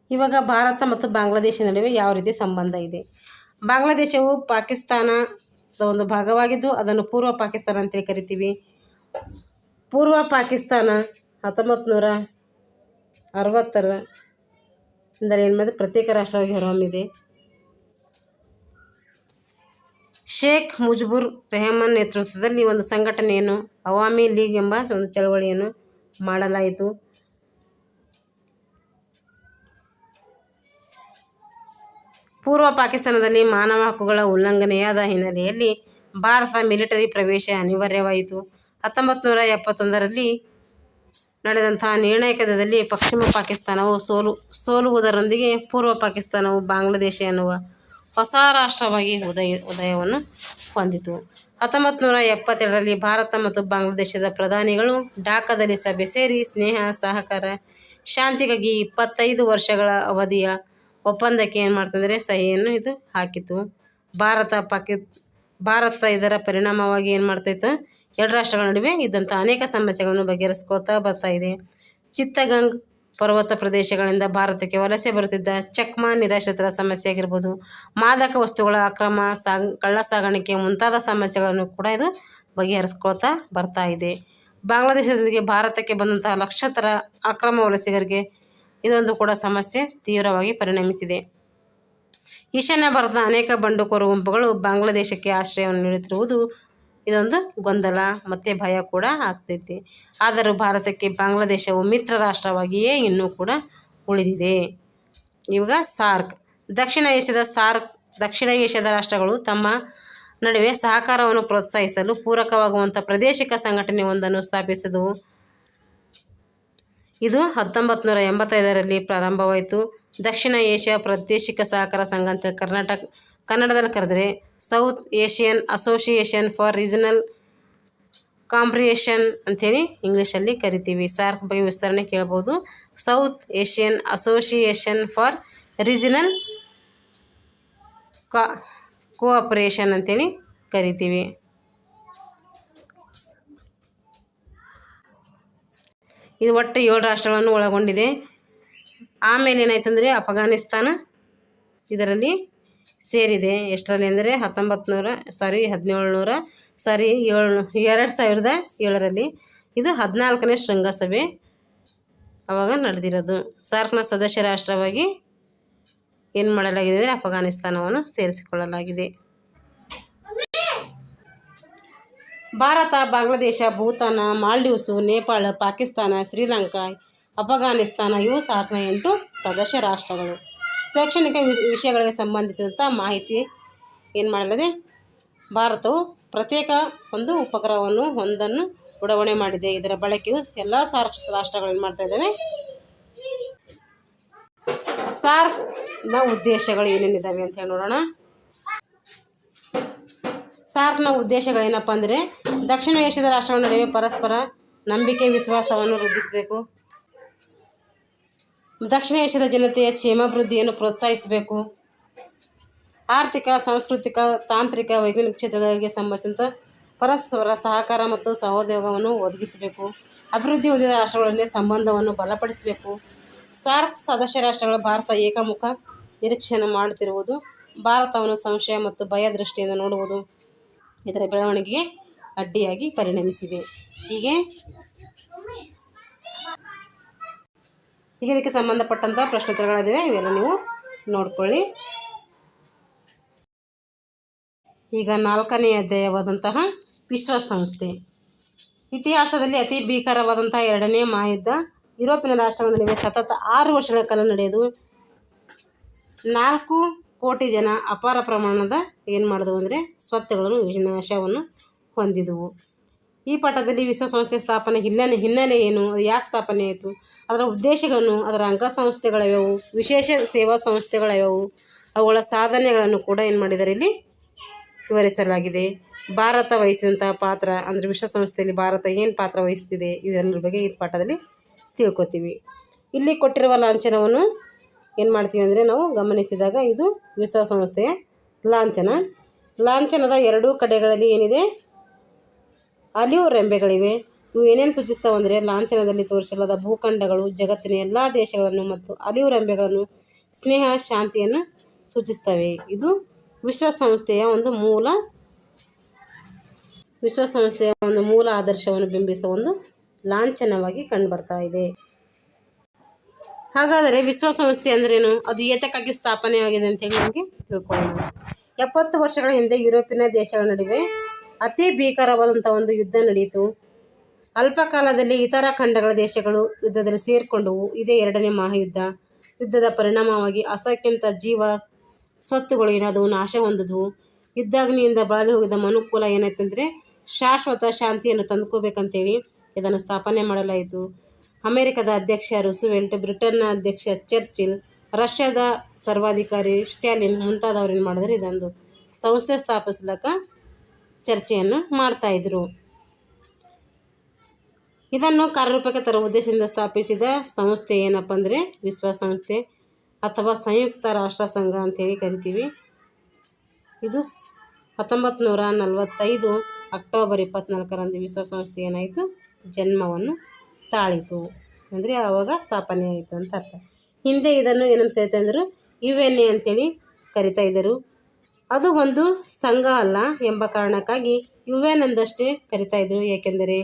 ಇವಾಗ ಭಾರತ ಮತ್ತು ಬಾಂಗ್ಲಾದೇಶ ನಡುವೆ ಯಾವ ರೀತಿ ಸಂಬಂಧ ಇದೆ. ಬಾಂಗ್ಲಾದೇಶವು ಪಾಕಿಸ್ತಾನದ ಒಂದು ಭಾಗವಾಗಿದ್ದು ಅದನ್ನು ಪೂರ್ವ ಪಾಕಿಸ್ತಾನ ಅಂತೇಳಿ ಕರಿತೀವಿ. ಪೂರ್ವ ಪಾಕಿಸ್ತಾನ 1960 ಏನು ಮಾಡಿದೆ ಪ್ರತ್ಯೇಕ ರಾಷ್ಟ್ರವಾಗಿ ಹೊರಹೊಮ್ಮಿದೆ. ಶೇಖ್ ಮುಜಿಬುರ್ ರೆಹಮಾನ್ ನೇತೃತ್ವದಲ್ಲಿ ಒಂದು ಸಂಘಟನೆಯನ್ನು ಅವಾಮಿ ಲೀಗ್ ಎಂಬ ಒಂದು ಚಳವಳಿಯನ್ನು ಮಾಡಲಾಯಿತು. ಪೂರ್ವ ಪಾಕಿಸ್ತಾನದಲ್ಲಿ ಮಾನವ ಹಕ್ಕುಗಳ ಉಲ್ಲಂಘನೆಯಾದ ಹಿನ್ನೆಲೆಯಲ್ಲಿ ಭಾರತ ಮಿಲಿಟರಿ ಪ್ರವೇಶ ಅನಿವಾರ್ಯವಾಯಿತು. 1971ರಲ್ಲಿ ನಡೆದಂತಹ ನಿರ್ಣಾಯಕ ಯುದ್ಧದಲ್ಲಿ ಪಶ್ಚಿಮ ಪಾಕಿಸ್ತಾನವು ಸೋಲುವುದರೊಂದಿಗೆ ಪೂರ್ವ ಪಾಕಿಸ್ತಾನವು ಬಾಂಗ್ಲಾದೇಶ ಎನ್ನುವ ಹೊಸ ರಾಷ್ಟ್ರವಾಗಿ ಉದಯವನ್ನು ಹೊಂದಿತು. 1972ರಲ್ಲಿ ಭಾರತ ಮತ್ತು ಬಾಂಗ್ಲಾದೇಶದ ಪ್ರಧಾನಿಗಳು ಢಾಕಾದಲ್ಲಿ ಸಭೆ ಸೇರಿ ಸ್ನೇಹ, ಸಹಕಾರ, ಶಾಂತಿಗಾಗಿ 25 ವರ್ಷಗಳ ಅವಧಿಯ ಒಪ್ಪಂದಕ್ಕೆ ಏನು ಮಾಡ್ತಂದರೆ ಸಹಿಯನ್ನು ಇದು ಹಾಕಿತು. ಭಾರತ ಇದರ ಪರಿಣಾಮವಾಗಿ ಏನು ಮಾಡ್ತಾಯಿತ್ತು, ಎರಡು ರಾಷ್ಟ್ರಗಳ ನಡುವೆ ಇದ್ದಂಥ ಅನೇಕ ಸಮಸ್ಯೆಗಳನ್ನು ಬಗೆಹರಿಸ್ಕೋತಾ ಬರ್ತಾ ಇದೆ. ಚಿತ್ತಗಂಗ್ ಪರ್ವತ ಪ್ರದೇಶಗಳಿಂದ ಭಾರತಕ್ಕೆ ವಲಸೆ ಬರುತ್ತಿದ್ದ ಚಕ್ಮಾ ನಿರಾಶ್ರಿತರ ಸಮಸ್ಯೆ ಆಗಿರ್ಬೋದು, ಮಾದಕ ವಸ್ತುಗಳ ಅಕ್ರಮ ಕಳ್ಳ ಸಾಗಾಣಿಕೆ ಮುಂತಾದ ಸಮಸ್ಯೆಗಳನ್ನು ಕೂಡ ಇದು ಬಗೆಹರಿಸ್ಕೊಳ್ತಾ ಬರ್ತಾ ಇದೆ. ಬಾಂಗ್ಲಾದೇಶದೊಂದಿಗೆ ಭಾರತಕ್ಕೆ ಬಂದಂತಹ ಲಕ್ಷಾಂತರ ಅಕ್ರಮ ವಲಸಿಗರಿಗೆ ಇದೊಂದು ಕೂಡ ಸಮಸ್ಯೆ ತೀವ್ರವಾಗಿ ಪರಿಣಮಿಸಿದೆ. ಈಶಾನ್ಯ ಭಾರತದ ಅನೇಕ ಬಂಡುಕೋರ ಗುಂಪುಗಳು ಬಾಂಗ್ಲಾದೇಶಕ್ಕೆ ಆಶ್ರಯವನ್ನು ನೀಡುತ್ತಿರುವುದು ಇದೊಂದು ಗೊಂದಲ ಮತ್ತು ಭಯ ಕೂಡ ಆಗ್ತೈತಿ. ಆದರೂ ಭಾರತಕ್ಕೆ ಬಾಂಗ್ಲಾದೇಶವು ಮಿತ್ರ ರಾಷ್ಟ್ರವಾಗಿಯೇ ಇನ್ನೂ ಕೂಡ ಉಳಿದಿದೆ. ಇವಾಗ ಸಾರ್ಕ್ ದಕ್ಷಿಣ ಏಷ್ಯಾದ ರಾಷ್ಟ್ರಗಳು ತಮ್ಮ ನಡುವೆ ಸಹಕಾರವನ್ನು ಪ್ರೋತ್ಸಾಹಿಸಲು ಪೂರಕವಾಗುವಂಥ ಪ್ರಾದೇಶಿಕ ಸಂಘಟನೆ ಒಂದನ್ನು ಸ್ಥಾಪಿಸಿದವು. ಇದು 1985ರಲ್ಲಿ ಪ್ರಾರಂಭವಾಯಿತು. ದಕ್ಷಿಣ ಏಷ್ಯಾ ಪ್ರಾದೇಶಿಕ ಸಹಕಾರ ಸಂಘ ಅಂತ ಕನ್ನಡದಲ್ಲಿ ಕರೆದರೆ south Asian association for regional comprehension ಅಂಥೇಳಿ ಇಂಗ್ಲೀಷಲ್ಲಿ ಕರಿತೀವಿ. ಸಾರ್ಕ್ ಬಗ್ಗೆ ವಿಸ್ತರಣೆ ಕೇಳ್ಬೋದು. South Asian association for regional cooperation ಅಂತೇಳಿ ಕರಿತೀವಿ. ಇದು ಒಟ್ಟು 7 ರಾಷ್ಟ್ರಗಳನ್ನು ಒಳಗೊಂಡಿದೆ. ಆಮೇಲೆ ಏನಾಯ್ತಂದರೆ ಅಫಘಾನಿಸ್ತಾನ ಇದರಲ್ಲಿ ಸೇರಿದೆ. ಎಷ್ಟರಲ್ಲಿ ಅಂದರೆ 2007ರಲ್ಲಿ ಇದು 14ನೇ ಶೃಂಗಸಭೆ ಆವಾಗ ನಡೆದಿರೋದು. ಸಾರ್ಕ್ನ ಸದಸ್ಯ ರಾಷ್ಟ್ರವಾಗಿ ಏನು ಮಾಡಲಾಗಿದೆ ಅಂದರೆ ಅಫಘಾನಿಸ್ತಾನವನ್ನು ಸೇರಿಸಿಕೊಳ್ಳಲಾಗಿದೆ. ಭಾರತ, ಬಾಂಗ್ಲಾದೇಶ, ಭೂತಾನ, ಮಾಲ್ಡೀವ್ಸು, ನೇಪಾಳ, ಪಾಕಿಸ್ತಾನ, ಶ್ರೀಲಂಕಾ, ಅಫಘಾನಿಸ್ತಾನ ಇವು ಸಾರ್ಕ್ನ 8 ಸದಸ್ಯ ರಾಷ್ಟ್ರಗಳು. ಶೈಕ್ಷಣಿಕ ವಿಷಯಗಳಿಗೆ ಸಂಬಂಧಿಸಿದಂಥ ಮಾಹಿತಿ ಏನು ಮಾಡಲಿದೆ, ಭಾರತವು ಪ್ರತ್ಯೇಕ ಒಂದು ಉಪಗ್ರಹವನ್ನು ಒಂದನ್ನು ಉಡಾವಣೆ ಮಾಡಿದೆ. ಇದರ ಬಳಕೆಯು ಎಲ್ಲ ಸಾರ್ಕ್ ರಾಷ್ಟ್ರಗಳು ಏನು ಮಾಡ್ತಾ ಇದ್ದಾವೆ. ಸಾರ್ಕ್ನ ಉದ್ದೇಶಗಳು ಏನೇನಿದ್ದಾವೆ ಅಂತ ಹೇಳಿ ನೋಡೋಣ. ಸಾರ್ಕ್ನ ಉದ್ದೇಶಗಳೇನಪ್ಪ ಅಂದರೆ ದಕ್ಷಿಣ ಏಷ್ಯಾದ ರಾಷ್ಟ್ರಗಳ ನಡುವೆ ಪರಸ್ಪರ ನಂಬಿಕೆ ವಿಶ್ವಾಸವನ್ನು ವೃದ್ಧಿಸಬೇಕು, ದಕ್ಷಿಣ ಏಷ್ಯಾದ ಜನತೆಯ ಕ್ಷೇಮಾಭಿವೃದ್ಧಿಯನ್ನು ಪ್ರೋತ್ಸಾಹಿಸಬೇಕು, ಆರ್ಥಿಕ, ಸಾಂಸ್ಕೃತಿಕ, ತಾಂತ್ರಿಕ, ವೈಜ್ಞಾನಿಕ ಕ್ಷೇತ್ರಗಳಿಗೆ ಸಂಬಂಧಿಸಿದಂಥ ಪರಸ್ಪರ ಸಹಕಾರ ಮತ್ತು ಸಹೋದ್ಯೋಗವನ್ನು ಒದಗಿಸಬೇಕು, ಅಭಿವೃದ್ಧಿ ಹೊಂದಿದ ರಾಷ್ಟ್ರಗಳಲ್ಲಿ ಸಂಬಂಧವನ್ನು ಬಲಪಡಿಸಬೇಕು. ಸಾರ್ಕ್ ಸದಸ್ಯ ರಾಷ್ಟ್ರಗಳು ಭಾರತ ಏಕಮುಖ ನಿರೀಕ್ಷೆಯನ್ನು ಮಾಡುತ್ತಿರುವುದು, ಭಾರತವನ್ನು ಸಂಶಯ ಮತ್ತು ಭಯ ದೃಷ್ಟಿಯಿಂದ ನೋಡುವುದು ಇದರ ಬೆಳವಣಿಗೆಗೆ ಅಡ್ಡಿಯಾಗಿ ಪರಿಣಮಿಸಿದೆ. ಹೀಗೆ ಇದಕ್ಕೆ ಸಂಬಂಧಪಟ್ಟಂಥ ಪ್ರಶ್ನೋತ್ತರಗಳಿವೆ, ಇವೆಲ್ಲ ನೀವು ನೋಡ್ಕೊಳ್ಳಿ. ಈಗ 4ನೇ ಅಧ್ಯಾಯವಾದಂತಹ ವಿಶ್ವಸಂಸ್ಥೆ. ಇತಿಹಾಸದಲ್ಲಿ ಅತಿ ಭೀಕರವಾದಂಥ 2ನೇ ಮಹಾಯುದ್ಧ ಯುರೋಪಿನ ರಾಷ್ಟ್ರಗಳ ನಡುವೆ ಸತತ 6 ವರ್ಷಗಳ ಕಾಲ ನಡೆದು 4 ಕೋಟಿ ಜನ ಅಪಾರ ಪ್ರಮಾಣದ ಏನು ಮಾಡಿದವು ಅಂದರೆ ಸ್ವತ್ತುಗಳನ್ನು ವಿನಾಶವನ್ನು ಹೊಂದಿದವು. ಈ ಪಾಠದಲ್ಲಿ ವಿಶ್ವಸಂಸ್ಥೆ ಸ್ಥಾಪನೆ ಹಿನ್ನೆಲೆ ಏನು, ಅದು ಯಾಕೆ ಸ್ಥಾಪನೆ ಆಯಿತು, ಅದರ ಉದ್ದೇಶಗಳನ್ನು, ಅದರ ಅಂಗಸಂಸ್ಥೆಗಳವ್ಯಾವು, ವಿಶೇಷ ಸೇವಾ ಸಂಸ್ಥೆಗಳವ್ಯಾವು, ಅವುಗಳ ಸಾಧನೆಗಳನ್ನು ಕೂಡ ಏನು ಮಾಡಿದ್ದಾರೆ ಇಲ್ಲಿ ವಿವರಿಸಲಾಗಿದೆ. ಭಾರತ ವಹಿಸಿದಂಥ ಪಾತ್ರ ಅಂದರೆ ವಿಶ್ವಸಂಸ್ಥೆಯಲ್ಲಿ ಭಾರತ ಏನು ಪಾತ್ರ ವಹಿಸ್ತಿದೆ ಇದೆಲ್ಲರ ಬಗ್ಗೆ ಈ ಪಾಠದಲ್ಲಿ ತಿಳ್ಕೊತೀವಿ. ಇಲ್ಲಿ ಕೊಟ್ಟಿರುವ ಲಾಂಛನವನ್ನು ಏನು ಮಾಡ್ತೀವಿ ಅಂದರೆ ನಾವು ಗಮನಿಸಿದಾಗ ಇದು ವಿಶ್ವಸಂಸ್ಥೆಯ ಲಾಂಛನದ 2 ಕಡೆಗಳಲ್ಲಿ ಏನಿದೆ, ಅಲಿವ್ ರೆಂಬೆಗಳಿವೆ. ಇವು ಏನೇನು ಸೂಚಿಸ್ತಾವೆ ಅಂದರೆ ಲಾಂಛನದಲ್ಲಿ ತೋರಿಸಲಾದ ಭೂಖಂಡಗಳು, ಜಗತ್ತಿನ ಎಲ್ಲ ದೇಶಗಳನ್ನು ಮತ್ತು ಅಲಿವು ರೆಂಬೆಗಳನ್ನು, ಸ್ನೇಹ, ಶಾಂತಿಯನ್ನು ಸೂಚಿಸ್ತವೆ. ಇದು ವಿಶ್ವಸಂಸ್ಥೆಯ ಒಂದು ಮೂಲ ಆದರ್ಶವನ್ನು ಬಿಂಬಿಸುವ ಒಂದು ಲಾಂಛನವಾಗಿ ಕಂಡುಬರ್ತಾ ಇದೆ. ಹಾಗಾದರೆ ವಿಶ್ವಸಂಸ್ಥೆ ಅಂದ್ರೇನು, ಅದು ಏತಕ್ಕಾಗಿ ಸ್ಥಾಪನೆಯಾಗಿದೆ ಅಂತೇಳಿ ನಮಗೆ ತಿಳ್ಕೊಳ್ಳೋಣ. 70 ವರ್ಷಗಳ ಹಿಂದೆ ಯುರೋಪಿನ ದೇಶಗಳ ನಡುವೆ ಅತಿ ಭೀಕರವಾದಂಥ ಒಂದು ಯುದ್ಧ ನಡೆಯಿತು. ಅಲ್ಪ ಕಾಲದಲ್ಲಿ ಇತರ ಖಂಡಗಳ ದೇಶಗಳು ಯುದ್ಧದಲ್ಲಿ ಸೇರಿಕೊಂಡವು. ಇದೇ 2ನೇ ಮಹಾಯುದ್ಧ. ಯುದ್ಧದ ಪರಿಣಾಮವಾಗಿ ಅಸಂಖ್ಯಾತ ಜೀವ ಸ್ವತ್ತುಗಳು ಏನಾದವು, ನಾಶ ಹೊಂದಿದ್ವು. ಯುದ್ಧಾಗ್ನಿಯಿಂದ ಬಾಳಿ ಹೋಗಿದ್ದ ಮನುಕುಲ ಏನಾಯ್ತಂದರೆ ಶಾಶ್ವತ ಶಾಂತಿಯನ್ನು ತಂದುಕೋಬೇಕಂತೇಳಿ ಇದನ್ನು ಸ್ಥಾಪನೆ ಮಾಡಲಾಯಿತು. ಅಮೆರಿಕದ ಅಧ್ಯಕ್ಷ ರೂಸ್ವೆಲ್ಟ್, ಬ್ರಿಟನ್ನ ಅಧ್ಯಕ್ಷ ಚರ್ಚಿಲ್, ರಷ್ಯಾದ ಸರ್ವಾಧಿಕಾರಿ ಸ್ಟಾಲಿನ್ ಮುಂತಾದವರು ಏನು ಮಾಡಿದ್ರೆ ಇದೊಂದು ಸಂಸ್ಥೆ ಸ್ಥಾಪಿಸ್ಲಿಕ್ಕೆ ಚರ್ಚೆಯನ್ನು ಮಾಡ್ತಾಯಿದ್ರು. ಇದನ್ನು ಕಾರ್ಯರೂಪಕ್ಕೆ ತರುವ ಉದ್ದೇಶದಿಂದ ಸ್ಥಾಪಿಸಿದ ಸಂಸ್ಥೆ ಏನಪ್ಪ ಅಂದರೆ ವಿಶ್ವಸಂಸ್ಥೆ ಅಥವಾ ಸಂಯುಕ್ತ ರಾಷ್ಟ್ರ ಸಂಘ ಅಂತೇಳಿ ಕರಿತೀವಿ. ಇದು 1945 ಅಕ್ಟೋಬರ್ 24ರಂದು ವಿಶ್ವಸಂಸ್ಥೆ ಏನಾಯಿತು, ಜನ್ಮವನ್ನು ತಾಳಿತು. ಅಂದರೆ ಆವಾಗ ಸ್ಥಾಪನೆ ಆಯಿತು ಅಂತ ಅರ್ಥ. ಹಿಂದೆ ಇದನ್ನು ಏನಂತ ಕರಿತಾ ಇದ್ದರು, UN ಅಂತೇಳಿ ಕರಿತಾ ಇದ್ದರು. ಅದು ಒಂದು ಸಂಘ ಅಲ್ಲ ಎಂಬ ಕಾರಣಕ್ಕಾಗಿ UN ಎಂದಷ್ಟೇ ಕರಿತಾ ಇದ್ದರು. ಏಕೆಂದರೆ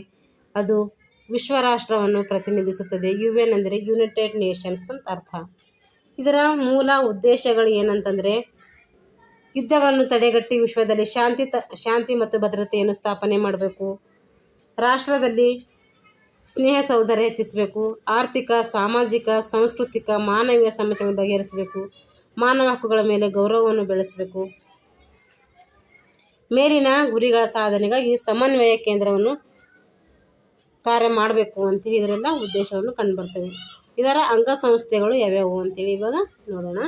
ಅದು ವಿಶ್ವರಾಷ್ಟ್ರವನ್ನು ಪ್ರತಿನಿಧಿಸುತ್ತದೆ. UN ಅಂದರೆ ಯುನೈಟೆಡ್ ನೇಷನ್ಸ್ ಅಂತ ಅರ್ಥ. ಇದರ ಮೂಲ ಉದ್ದೇಶಗಳು ಏನಂತಂದರೆ ಯುದ್ಧಗಳನ್ನು ತಡೆಗಟ್ಟಿ ವಿಶ್ವದಲ್ಲಿ ಶಾಂತಿ ಮತ್ತು ಭದ್ರತೆಯನ್ನು ಸ್ಥಾಪನೆ ಮಾಡಬೇಕು. ರಾಷ್ಟ್ರದಲ್ಲಿ ಸ್ನೇಹ ಸೌಹಾರ್ದ ಹೆಚ್ಚಿಸಬೇಕು. ಆರ್ಥಿಕ, ಸಾಮಾಜಿಕ, ಸಾಂಸ್ಕೃತಿಕ, ಮಾನವೀಯ ಸಮಸ್ಯೆಗಳನ್ನು ಬಗೆಹರಿಸಬೇಕು. ಮಾನವ ಹಕ್ಕುಗಳ ಮೇಲೆ ಗೌರವವನ್ನು ಬೆಳೆಸಬೇಕು. ಮೇಲಿನ ಗುರಿಗಳ ಸಾಧನೆಗಾಗಿ ಸಮನ್ವಯ ಕೇಂದ್ರವನ್ನು ಕಾರ್ಯ ಮಾಡಬೇಕು ಅಂತೇಳಿ ಇದರೆಲ್ಲ ಉದ್ದೇಶಗಳನ್ನು ಕಂಡುಬರ್ತವೆ. ಇದರ ಅಂಗಸಂಸ್ಥೆಗಳು ಯಾವ್ಯಾವು ಅಂತೇಳಿ ಇವಾಗ ನೋಡೋಣ.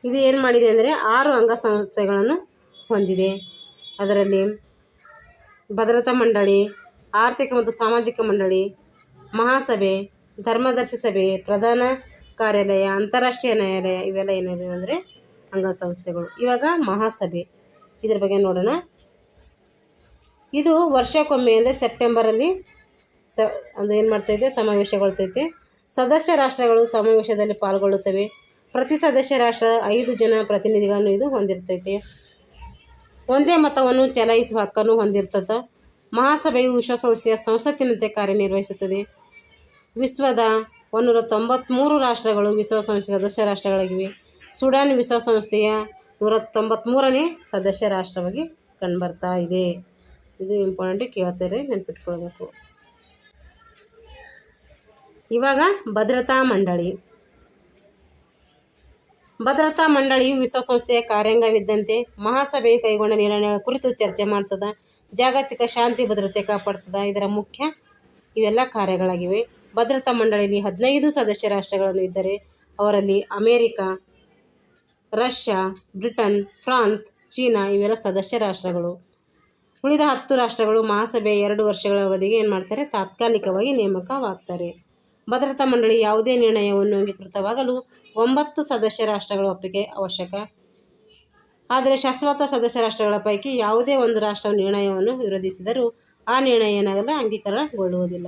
ಇದು ಏನು ಮಾಡಿದೆ ಅಂದರೆ 6 ಅಂಗಸಂಸ್ಥೆಗಳನ್ನು ಹೊಂದಿದೆ. ಅದರಲ್ಲಿ ಭದ್ರತಾ ಮಂಡಳಿ, ಆರ್ಥಿಕ ಮತ್ತು ಸಾಮಾಜಿಕ ಮಂಡಳಿ, ಮಹಾಸಭೆ, ಧರ್ಮದರ್ಶಿ ಸಭೆ, ಪ್ರಧಾನ ಕಾರ್ಯಾಲಯ, ಅಂತಾರಾಷ್ಟ್ರೀಯ ನ್ಯಾಯಾಲಯ ಇವೆಲ್ಲ ಏನಿವೆ ಅಂದರೆ ಅಂಗಸಂಸ್ಥೆಗಳು. ಇವಾಗ ಮಹಾಸಭೆ ಇದ್ರ ಬಗ್ಗೆ ನೋಡೋಣ. ಇದು ವರ್ಷಕ್ಕೊಮ್ಮೆ ಅಂದರೆ ಸೆಪ್ಟೆಂಬರಲ್ಲಿ ಅದು ಏನು ಮಾಡ್ತೈತೆ, ಸಮಾವೇಶಗೊಳ್ತೈತೆ. ಸದಸ್ಯ ರಾಷ್ಟ್ರಗಳು ಸಮಾವೇಶದಲ್ಲಿ ಪಾಲ್ಗೊಳ್ಳುತ್ತವೆ. ಪ್ರತಿ ಸದಸ್ಯ ರಾಷ್ಟ್ರ 5 ಜನ ಪ್ರತಿನಿಧಿಗಳನ್ನು ಇದು ಹೊಂದಿರ್ತೈತೆ. ಒಂದೇ ಮತವನ್ನು ಚಲಾಯಿಸುವ ಹಕ್ಕನ್ನು ಹೊಂದಿರ್ತದೆ. ಮಹಾಸಭೆಯು ವಿಶ್ವಸಂಸ್ಥೆಯ ಸಂಸತ್ತಿನಂತೆ ಕಾರ್ಯನಿರ್ವಹಿಸುತ್ತದೆ. ವಿಶ್ವದ 193 ರಾಷ್ಟ್ರಗಳು ವಿಶ್ವಸಂಸ್ಥೆಯ ಸದಸ್ಯ ರಾಷ್ಟ್ರಗಳಾಗಿವೆ. ಸುಡಾನ್ ವಿಶ್ವಸಂಸ್ಥೆಯ 193ನೇ ಸದಸ್ಯ ರಾಷ್ಟ್ರವಾಗಿ ಕಂಡುಬರ್ತಾ ಇದೆ. ಇದು ಇಂಪಾರ್ಟೆಂಟ್ ಕೇಳ್ತಾರೆ, ನೆನ್ಪಿಟ್ಕೊಳ್ಬೇಕು. ಇವಾಗ ಭದ್ರತಾ ಮಂಡಳಿ. ಭದ್ರತಾ ಮಂಡಳಿಯು ವಿಶ್ವಸಂಸ್ಥೆಯ ಕಾರ್ಯಾಂಗವಿದ್ದಂತೆ ಮಹಾಸಭೆಯು ಕೈಗೊಂಡ ನಿರ್ಣಯಗಳ ಕುರಿತು ಚರ್ಚೆ ಮಾಡ್ತದೆ. ಜಾಗತಿಕ ಶಾಂತಿ ಭದ್ರತೆ ಕಾಪಾಡ್ತದೆ. ಇದರ ಮುಖ್ಯ ಇವೆಲ್ಲ ಕಾರ್ಯಗಳಾಗಿವೆ. ಭದ್ರತಾ ಮಂಡಳಿಯಲ್ಲಿ 15 ಸದಸ್ಯ ರಾಷ್ಟ್ರಗಳನ್ನು ಇದ್ದರೆ ಅವರಲ್ಲಿ America, Russia, Britain, France, China ಇವೆಲ್ಲ ಸದಸ್ಯ ರಾಷ್ಟ್ರಗಳು. ಉಳಿದ 10 ರಾಷ್ಟ್ರಗಳು ಮಹಾಸಭೆಯ 2 ವರ್ಷಗಳ ಅವಧಿಗೆ ಏನು ಮಾಡ್ತಾರೆ, ತಾತ್ಕಾಲಿಕವಾಗಿ ನೇಮಕವಾಗ್ತಾರೆ. ಭದ್ರತಾ ಮಂಡಳಿ ಯಾವುದೇ ನಿರ್ಣಯವನ್ನು ಅಂಗೀಕೃತವಾಗಲು 9 ಸದಸ್ಯ ರಾಷ್ಟ್ರಗಳ ಒಪ್ಪಿಗೆ ಅವಶ್ಯಕ. ಆದರೆ ಶಾಶ್ವತ ಸದಸ್ಯ ರಾಷ್ಟ್ರಗಳ ಪೈಕಿ ಯಾವುದೇ ಒಂದು ರಾಷ್ಟ್ರ ನಿರ್ಣಯವನ್ನು ವಿರೋಧಿಸಿದರೂ ಆ ನಿರ್ಣಯ ಏನಾಗಲ್ಲ, ಅಂಗೀಕಾರಗೊಳ್ಳುವುದಿಲ್ಲ.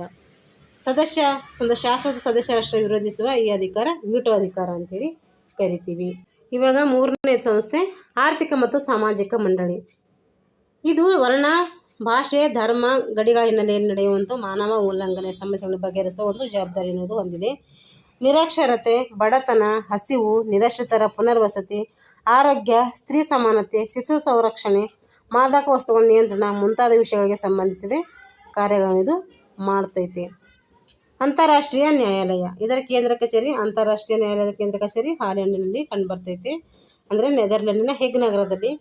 ಶಾಶ್ವತ ಸದಸ್ಯ ರಾಷ್ಟ್ರ ವಿರೋಧಿಸುವ ಈ ಅಧಿಕಾರ ವೀಟೋ ಅಧಿಕಾರ ಅಂತೇಳಿ ಕರಿತೀವಿ. ಇವಾಗ 3ನೇ ಸಂಸ್ಥೆ ಆರ್ಥಿಕ ಮತ್ತು ಸಾಮಾಜಿಕ ಮಂಡಳಿ. ಇದು ವರ್ಣ, ಭಾಷೆ, ಧರ್ಮ, ಗಡಿಗಳ ಹಿನ್ನೆಲೆಯಲ್ಲಿ ನಡೆಯುವಂಥ ಮಾನವ ಉಲ್ಲಂಘನೆ ಸಮಸ್ಯೆಗಳನ್ನು ಬಗೆಹರಿಸುವ ಒಂದು ಜವಾಬ್ದಾರಿ ಅನ್ನೋದು ಹೊಂದಿದೆ. ನಿರಕ್ಷರತೆ, ಬಡತನ, ಹಸಿವು, ನಿರಾಶ್ರಿತರ ಪುನರ್ವಸತಿ, ಆರೋಗ್ಯ, ಸ್ತ್ರೀ ಸಮಾನತೆ, ಶಿಶು ಸಂರಕ್ಷಣೆ, ಮಾದಕ ವಸ್ತುಗಳ ನಿಯಂತ್ರಣ ಮುಂತಾದ ವಿಷಯಗಳಿಗೆ ಸಂಬಂಧಿಸಿದ ಕಾರ್ಯಗಳನ್ನು ಇದು ಮಾಡ್ತೈತೆ. ಅಂತಾರಾಷ್ಟ್ರೀಯ ನ್ಯಾಯಾಲಯ. ಇದರ ಕೇಂದ್ರ ಕಚೇರಿ ಅಂತಾರಾಷ್ಟ್ರೀಯ ನ್ಯಾಯಾಲಯದ ಕೇಂದ್ರ ಕಚೇರಿ ಹಾಲೆಂಡ್ನಲ್ಲಿ ಕಂಡುಬರ್ತೈತೆ. ಅಂದರೆ ನೆದರ್ಲೆಂಡಿನ ಹೇಗ್ ನಗರದಲ್ಲಿ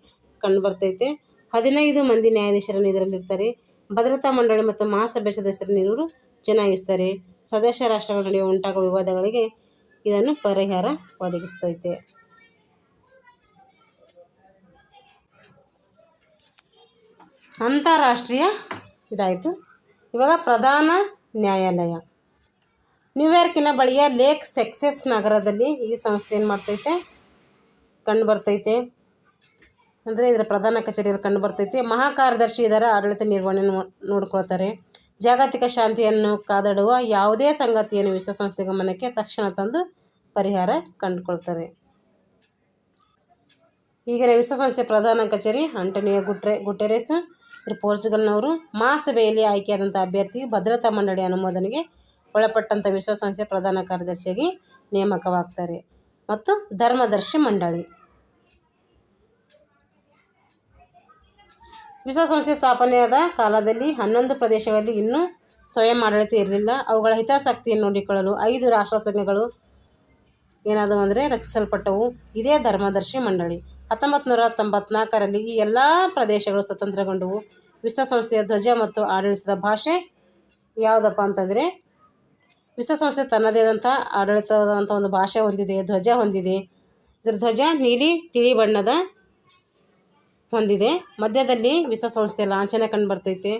ಕಂಡುಬರ್ತೈತೆ. 15 ಮಂದಿ ನ್ಯಾಯಾಧೀಶರನ್ನು ಇದರಲ್ಲಿರ್ತಾರೆ. ಭದ್ರತಾ ಮಂಡಳಿ ಮತ್ತು ಮಹಾಸಭೆ ಸದಸ್ಯರನ್ನು ಇವರು ಚುನಾಯಿಸ್ತಾರೆ. ಸದಸ್ಯ ರಾಷ್ಟ್ರಗಳ ನಡುವೆ ಉಂಟಾಗುವ ವಿವಾದಗಳಿಗೆ ಇದನ್ನು ಪರಿಹಾರ ಒದಗಿಸ್ತೈತೆ. ಅಂತಾರಾಷ್ಟ್ರೀಯ ಇದಾಯಿತು. ಇವಾಗ ಪ್ರಧಾನ ನ್ಯಾಯಾಲಯ. ನ್ಯೂಯಾರ್ಕಿನ ಬಳಿಯ ಲೇಕ್ ಸೆಕ್ಸೆಸ್ ನಗರದಲ್ಲಿ ಈ ಸಂಸ್ಥೆ ಏನು ಮಾಡ್ತೈತೆ, ಕಂಡುಬರ್ತೈತೆ. ಅಂದರೆ ಇದರ ಪ್ರಧಾನ ಕಚೇರಿಯಲ್ಲಿ ಕಂಡುಬರ್ತೈತಿ. ಮಹಾಕಾರ್ಯದರ್ಶಿ ಇದರ ಆಡಳಿತ ನಿರ್ವಹಣೆಯನ್ನು ನೋಡ್ಕೊಳ್ತಾರೆ. ಜಾಗತಿಕ ಶಾಂತಿಯನ್ನು ಕಾದಾಡುವ ಯಾವುದೇ ಸಂಗತಿಯನ್ನು ವಿಶ್ವಸಂಸ್ಥೆ ಗಮನಕ್ಕೆ ತಕ್ಷಣ ತಂದು ಪರಿಹಾರ ಕಂಡುಕೊಳ್ತಾರೆ. ಈಗಿನ ವಿಶ್ವಸಂಸ್ಥೆ ಪ್ರಧಾನ ಕಚೇರಿ ಆಂಟೋನಿಯೋ ಗುಟೆರೆಸ್ ಇವರು ಪೋರ್ಚುಗಲ್ನವರು. ಮಹಾಸಭೆಯಲ್ಲಿ ಆಯ್ಕೆಯಾದಂಥ ಅಭ್ಯರ್ಥಿಯು ಭದ್ರತಾ ಮಂಡಳಿ ಅನುಮೋದನೆಗೆ ಒಳಪಟ್ಟಂಥ ವಿಶ್ವಸಂಸ್ಥೆ ಪ್ರಧಾನ ಕಾರ್ಯದರ್ಶಿಯಾಗಿ ನೇಮಕವಾಗ್ತಾರೆ. ಮತ್ತು ಧರ್ಮದರ್ಶಿ ಮಂಡಳಿ. ವಿಶ್ವಸಂಸ್ಥೆ ಸ್ಥಾಪನೆಯಾದ ಕಾಲದಲ್ಲಿ 11 ಪ್ರದೇಶಗಳಲ್ಲಿ ಇನ್ನೂ ಸ್ವಯಂ ಆಡಳಿತ ಇರಲಿಲ್ಲ. ಅವುಗಳ ಹಿತಾಸಕ್ತಿಯನ್ನು ನೋಡಿಕೊಳ್ಳಲು 5 ರಾಷ್ಟ್ರ ಸಂಘಗಳು ಏನಾದವು ಅಂದರೆ ರಚಿಸಲ್ಪಟ್ಟವು. ಇದೇ ಧರ್ಮದರ್ಶಿ ಮಂಡಳಿ. 1994ರಲ್ಲಿ ಈ ಎಲ್ಲ ಪ್ರದೇಶಗಳು ಸ್ವತಂತ್ರಗೊಂಡವು. ವಿಶ್ವಸಂಸ್ಥೆಯ ಧ್ವಜ ಮತ್ತು ಆಡಳಿತದ ಭಾಷೆ ಯಾವುದಪ್ಪ ಅಂತಂದರೆ, ವಿಶ್ವಸಂಸ್ಥೆ ತನ್ನದೇ ಆದಂಥ ಆಡಳಿತವಾದಂಥ ಒಂದು ಭಾಷೆ ಹೊಂದಿದೆ, ಧ್ವಜ ಹೊಂದಿದೆ. ಇದರ ಧ್ವಜ ನೀಲಿ ತಿಳಿ ಬಣ್ಣದ ಹೊಂದಿದೆ. ಮಧ್ಯದಲ್ಲಿ ವಿಶ್ವಸಂಸ್ಥೆಯ ಲಾಂಛನ ಕಂಡುಬರ್ತೈತೆ.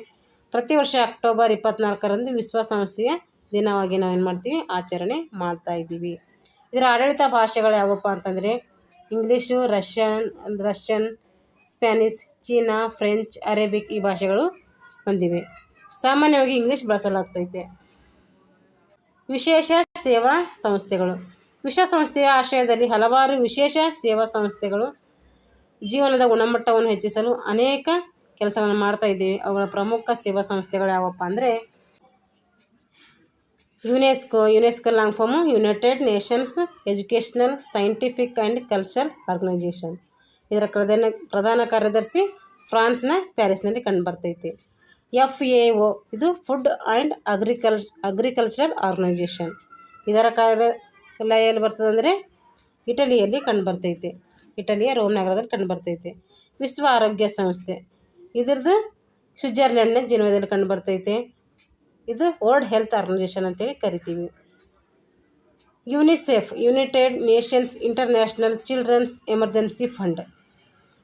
ಪ್ರತಿ ವರ್ಷ ಅಕ್ಟೋಬರ್ 24ರಂದು ವಿಶ್ವಸಂಸ್ಥೆಯ ದಿನವಾಗಿ ನಾವು ಏನು ಮಾಡ್ತೀವಿ, ಆಚರಣೆ ಮಾಡ್ತಾ ಇದ್ದೀವಿ. ಇದರ ಆಡಳಿತ ಭಾಷೆಗಳು ಯಾವಪ್ಪ ಅಂತಂದರೆ ಇಂಗ್ಲೀಷು, ರಷ್ಯನ್, ಸ್ಪ್ಯಾನಿಷ್, ಚೀನಾ, ಫ್ರೆಂಚ್, ಅರೇಬಿಕ್ ಈ ಭಾಷೆಗಳು ಹೊಂದಿವೆ. ಸಾಮಾನ್ಯವಾಗಿ ಇಂಗ್ಲೀಷ್ ಬಳಸಲಾಗ್ತೈತೆ. ವಿಶೇಷ ಸೇವಾ ಸಂಸ್ಥೆಗಳು. ವಿಶ್ವಸಂಸ್ಥೆಯ ಆಶ್ರಯದಲ್ಲಿ ಹಲವಾರು ವಿಶೇಷ ಸೇವಾ ಸಂಸ್ಥೆಗಳು ಜೀವನದ ಗುಣಮಟ್ಟವನ್ನು ಹೆಚ್ಚಿಸಲು ಅನೇಕ ಕೆಲಸಗಳನ್ನು ಮಾಡ್ತಾ ಇದ್ದೀವಿ. ಅವುಗಳ ಪ್ರಮುಖ ಸೇವಾ ಸಂಸ್ಥೆಗಳು ಯಾವಪ್ಪ ಅಂದರೆ UNESCO long form United Nations Educational, Scientific and Cultural Organization. ಇದರ ಪ್ರಧಾನ ಕಾರ್ಯದರ್ಶಿ ಫ್ರಾನ್ಸ್ನ ಪ್ಯಾರಿಸ್ನಲ್ಲಿ ಕಂಡುಬರ್ತೈತೆ. FAO ಇದು ಫುಡ್ ಆ್ಯಂಡ್ ಅಗ್ರಿಕಲ್ಚರಲ್ ಆರ್ಗನೈಜೇಷನ್. ಇದರ ಕಾರ್ಯಾಲಯ ಎಲ್ಲಿ ಬರ್ತದೆ ಅಂದರೆ ಇಟಲಿಯಲ್ಲಿ ಕಂಡುಬರ್ತೈತೆ. ಇಟಲಿಯ ರೋಮ್ ನಗರದಲ್ಲಿ ಕಂಡುಬರ್ತೈತೆ. ವಿಶ್ವ ಆರೋಗ್ಯ ಸಂಸ್ಥೆ ಇದ್ರದ್ದು ಸ್ವಿಟ್ಜರ್ಲೆಂಡ್ನ ಜಿನೆವಾದಲ್ಲಿ ಕಂಡುಬರ್ತೈತೆ. ಇದು ವರ್ಲ್ಡ್ ಹೆಲ್ತ್ ಆರ್ಗನೈಜೇಷನ್ ಅಂತೇಳಿ ಕರಿತೀವಿ. UNICEF United Nations International Children's Emergency Fund.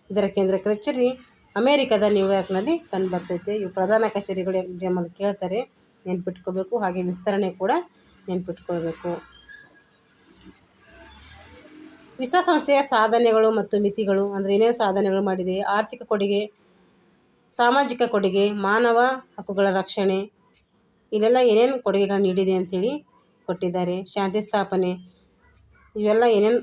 ಇದರ ಕೇಂದ್ರ ಕಚೇರಿ ಅಮೇರಿಕದ ನ್ಯೂಯಾರ್ಕ್ನಲ್ಲಿ ಕಂಡುಬರ್ತೈತೆ. ಇವು ಪ್ರಧಾನ ಕಚೇರಿಗಳು ಎಕ್ಸಾಮಲ್ಲಿ ಕೇಳ್ತಾರೆ, ನೆನ್ಪಿಟ್ಕೋಬೇಕು. ಹಾಗೆ ವಿಸ್ತರಣೆ ಕೂಡ ನೆನ್ಪಿಟ್ಕೊಳ್ಬೇಕು. ವಿಶ್ವಸಂಸ್ಥೆಯ ಸಾಧನೆಗಳು ಮತ್ತು ಮಿತಿಗಳು ಅಂದರೆ ಏನೇನು ಸಾಧನೆಗಳು ಮಾಡಿದೆ, ಆರ್ಥಿಕ ಕೊಡುಗೆ, ಸಾಮಾಜಿಕ ಕೊಡುಗೆ, ಮಾನವ ಹಕ್ಕುಗಳ ರಕ್ಷಣೆ, ಇಲ್ಲೆಲ್ಲ ಏನೇನು ಕೊಡುಗೆಗಳನ್ನು ನೀಡಿದೆ ಅಂಥೇಳಿ ಕೊಟ್ಟಿದ್ದಾರೆ. ಶಾಂತಿ ಸ್ಥಾಪನೆ, ಇವೆಲ್ಲ ಏನೇನು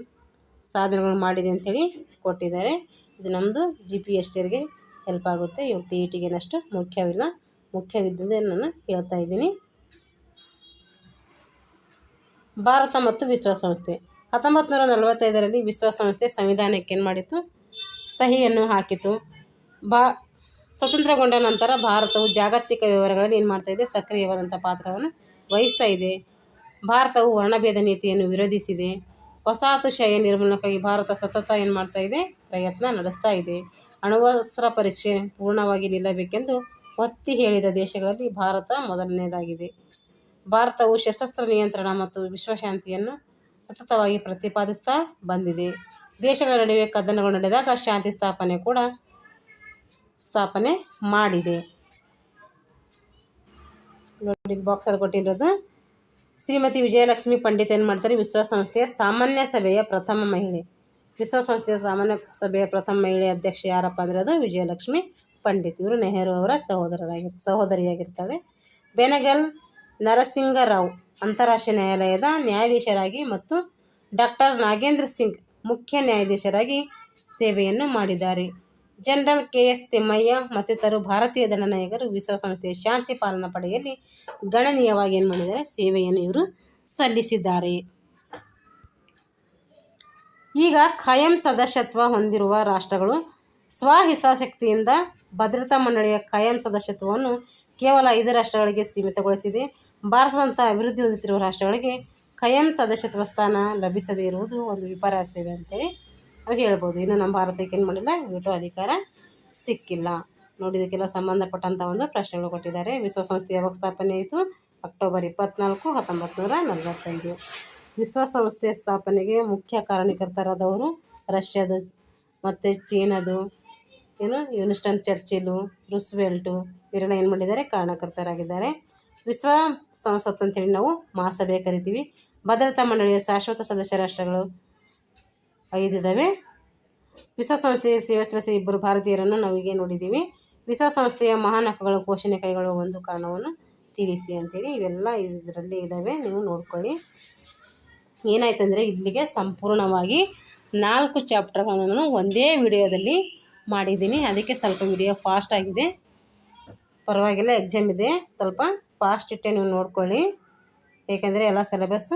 ಸಾಧನೆಗಳು ಮಾಡಿದೆ ಅಂಥೇಳಿ ಕೊಟ್ಟಿದ್ದಾರೆ. ಇದು ನಮ್ಮದು GPSTಗೆ ಹೆಲ್ಪ್ ಆಗುತ್ತೆ. ಇವು TETಗೇನಷ್ಟು ಮುಖ್ಯವಿಲ್ಲ, ಮುಖ್ಯವಿದ್ದಂತೆ ನಾನು ಹೇಳ್ತಾ ಇದ್ದೀನಿ. ಭಾರತ ಮತ್ತು ವಿಶ್ವಸಂಸ್ಥೆ. 1945ರಲ್ಲಿ ವಿಶ್ವಸಂಸ್ಥೆ ಸಂವಿಧಾನಕ್ಕೆ ಏನು ಮಾಡಿತ್ತು, ಸಹಿಯನ್ನು ಹಾಕಿತು. ಸ್ವತಂತ್ರಗೊಂಡ ನಂತರ ಭಾರತವು ಜಾಗತಿಕ ವ್ಯವಹಾರಗಳಲ್ಲಿ ಏನು ಮಾಡ್ತಾಯಿದೆ, ಸಕ್ರಿಯವಾದಂಥ ಪಾತ್ರವನ್ನು ವಹಿಸ್ತಾ ಇದೆ. ಭಾರತವು ವರ್ಣಭೇದ ನೀತಿಯನ್ನು ವಿರೋಧಿಸಿದೆ. ವಸಾಹತುಶಾಹಿ ನಿರ್ಮೂಲನಕ್ಕಾಗಿ ಭಾರತ ಸತತ ಏನು ಮಾಡ್ತಾ ಇದೆ, ಪ್ರಯತ್ನ ನಡೆಸ್ತಾ ಇದೆ. ಅಣ್ವಸ್ತ್ರ ಪರೀಕ್ಷೆ ಪೂರ್ಣವಾಗಿ ನಿಲ್ಲಬೇಕೆಂದು ಒತ್ತಿ ಹೇಳಿದ ದೇಶಗಳಲ್ಲಿ ಭಾರತ ಮೊದಲನೆಯದಾಗಿದೆ. ಭಾರತವು ಸಶಸ್ತ್ರ ನಿಯಂತ್ರಣ ಮತ್ತು ವಿಶ್ವಶಾಂತಿಯನ್ನು ಸತತವಾಗಿ ಪ್ರತಿಪಾದಿಸ್ತಾ ಬಂದಿದೆ. ದೇಶಗಳ ನಡುವೆ ಕದನಗಳು ನಡೆದಾಗ ಶಾಂತಿ ಸ್ಥಾಪನೆ ಮಾಡಿದೆ. ನೋಡಿ ಬಾಕ್ಸಲ್ಲಿ ಕೊಟ್ಟಿರೋದು. ಶ್ರೀಮತಿ ವಿಜಯಲಕ್ಷ್ಮಿ ಪಂಡಿತ್ ಏನು ಮಾಡ್ತಾರೆ, ವಿಶ್ವಸಂಸ್ಥೆಯ ಸಾಮಾನ್ಯ ಸಭೆಯ ಪ್ರಥಮ ಮಹಿಳೆ. ವಿಶ್ವಸಂಸ್ಥೆಯ ಸಾಮಾನ್ಯ ಸಭೆಯ ಪ್ರಥಮ ಮಹಿಳೆ ಅಧ್ಯಕ್ಷ ಯಾರಪ್ಪ ಅಂದರೆ ಅದು ವಿಜಯಲಕ್ಷ್ಮಿ ಪಂಡಿತ್. ಇವರು ನೆಹರು ಅವರ ಸಹೋದರಿಯಾಗಿರ್ತಾರೆ. ಬೆನಗಲ್ ನರಸಿಂಗರಾವ್ ಅಂತಾರಾಷ್ಟ್ರೀಯ ನ್ಯಾಯಾಲಯದ ನ್ಯಾಯಾಧೀಶರಾಗಿ ಮತ್ತು ಡಾಕ್ಟರ್ ನಾಗೇಂದ್ರ ಸಿಂಗ್ ಮುಖ್ಯ ನ್ಯಾಯಾಧೀಶರಾಗಿ ಸೇವೆಯನ್ನು ಮಾಡಿದ್ದಾರೆ. ಜನರಲ್ KS ತಿಮ್ಮಯ್ಯ ಮತ್ತಿತರರು ಭಾರತೀಯ ದಂಡನಾಯಕರು ವಿಶ್ವಸಂಸ್ಥೆಯ ಶಾಂತಿ ಪಾಲನಾ ಪಡೆಯಲ್ಲಿ ಗಣನೀಯವಾಗಿ ಏನು ಮಾಡಿದ್ದಾರೆ, ಸೇವೆಯನ್ನು ಇವರು ಸಲ್ಲಿಸಿದ್ದಾರೆ. ಈಗ ಖಾಯಂ ಸದಸ್ಯತ್ವ ಹೊಂದಿರುವ ರಾಷ್ಟ್ರಗಳು ಸ್ವಹಿತಾಸಕ್ತಿಯಿಂದ ಭದ್ರತಾ ಮಂಡಳಿಯ ಖಾಯಂ ಸದಸ್ಯತ್ವವನ್ನು ಕೇವಲ 5 ರಾಷ್ಟ್ರಗಳಿಗೆ ಸೀಮಿತಗೊಳಿಸಿದೆ. ಭಾರತದಂಥ ಅಭಿವೃದ್ಧಿ ಹೊಂದುತ್ತಿರುವ ರಾಷ್ಟ್ರಗಳಿಗೆ ಖಾಯಂ ಸದಸ್ಯತ್ವ ಸ್ಥಾನ ಲಭಿಸದೇ ಇರುವುದು ಒಂದು ವಿಪರ್ಯಾಸವಿದೆ ಅಂತೇಳಿ ನಾವು ಹೇಳ್ಬೋದು. ಇನ್ನು ನಮ್ಮ ಭಾರತಕ್ಕೆ ಏನು ಮಾಡಿಲ್ಲ, ವಿಟೋ ಅಧಿಕಾರ ಸಿಕ್ಕಿಲ್ಲ. ನೋಡಿ, ಇದಕ್ಕೆಲ್ಲ ಸಂಬಂಧಪಟ್ಟಂಥ ಒಂದು ಪ್ರಶ್ನೆಗಳು ಕೊಟ್ಟಿದ್ದಾರೆ. ವಿಶ್ವಸಂಸ್ಥೆ ಯಾವಾಗ ಸ್ಥಾಪನೆ ಆಯಿತು, ಅಕ್ಟೋಬರ್ 24, 1945. ವಿಶ್ವಸಂಸ್ಥೆ ಸ್ಥಾಪನೆಗೆ ಮುಖ್ಯ ಕಾರಣಕರ್ತರಾದವರು ರಷ್ಯಾದ ಮತ್ತು ಚೀನಾದು ವಿನ್ಸ್ಟನ್ ಚರ್ಚಿಲು, ರೂಸ್ವೆಲ್ಟು ಇವರೆಲ್ಲ ಏನು ಮಾಡಿದ್ದಾರೆ, ಕಾರಣಕರ್ತರಾಗಿದ್ದಾರೆ. ವಿಶ್ವ ಸಂಸತ್ತು ಅಂತೇಳಿ ನಾವು ಮಹಾಸಭೆ ಕರಿತೀವಿ. ಭದ್ರತಾ ಮಂಡಳಿಯ ಶಾಶ್ವತ ಸದಸ್ಯ ರಾಷ್ಟ್ರಗಳು 5 ಇದ್ದಾವೆ. ವಿಸಾ ಸಂಸ್ಥೆಯ ಸೇವಿಸಿದ ಇಬ್ಬರು ಭಾರತೀಯರನ್ನು ನಾವೀಗ ನೋಡಿದ್ದೀವಿ. ವಿಸಾ ಸಂಸ್ಥೆಯ ಮಹಾನ್ ಹಕ್ಕುಗಳ ಘೋಷಣೆ ಕೈಗೊಳ್ಳುವ ಒಂದು ಕಾರಣವನ್ನು ತಿಳಿಸಿ ಅಂತೇಳಿ ಇವೆಲ್ಲ ಇದರಲ್ಲಿ ಇದ್ದಾವೆ, ನೀವು ನೋಡ್ಕೊಳ್ಳಿ. ಏನಾಯ್ತಂದರೆ ಇಲ್ಲಿಗೆ ಸಂಪೂರ್ಣವಾಗಿ 4 ಚಾಪ್ಟರ್ಗಳನ್ನು ನಾನು ಒಂದೇ ವಿಡಿಯೋದಲ್ಲಿ ಮಾಡಿದ್ದೀನಿ. ಅದಕ್ಕೆ ಸ್ವಲ್ಪ ವಿಡಿಯೋ ಫಾಸ್ಟ್ ಆಗಿದೆ, ಪರವಾಗಿಲ್ಲ. ಎಕ್ಸಾಮ್ ಇದೆ, ಸ್ವಲ್ಪ ಫಾಸ್ಟ್ ಇಟ್ಟೆ, ನೀವು ನೋಡ್ಕೊಳ್ಳಿ. ಏಕೆಂದರೆ ಎಲ್ಲ ಸಿಲೆಬಸ್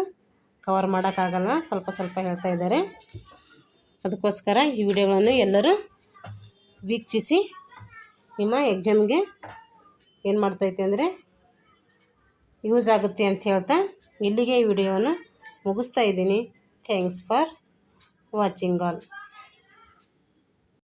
ಕವರ್ ಮಾಡೋಕ್ಕಾಗಲ್ಲ, ಸ್ವಲ್ಪ ಸ್ವಲ್ಪ ಹೇಳ್ತಾ ಇದ್ದಾರೆ. ಅದಕ್ಕೋಸ್ಕರ ಈ ವಿಡಿಯೋಗಳನ್ನು ಎಲ್ಲರೂ ವೀಕ್ಷಿಸಿ ನಿಮ್ಮ ಎಕ್ಸಾಮ್ಗೆ ಏನು ಮಾಡ್ತೈತೆ ಅಂದರೆ ಯೂಸ್ ಆಗುತ್ತೆ ಅಂತ ಹೇಳ್ತಾ ಇಲ್ಲಿಗೆ ಈ ವಿಡಿಯೋವನ್ನು ಮುಗಿಸ್ತಾ ಇದ್ದೀನಿ. Thanks for watching all.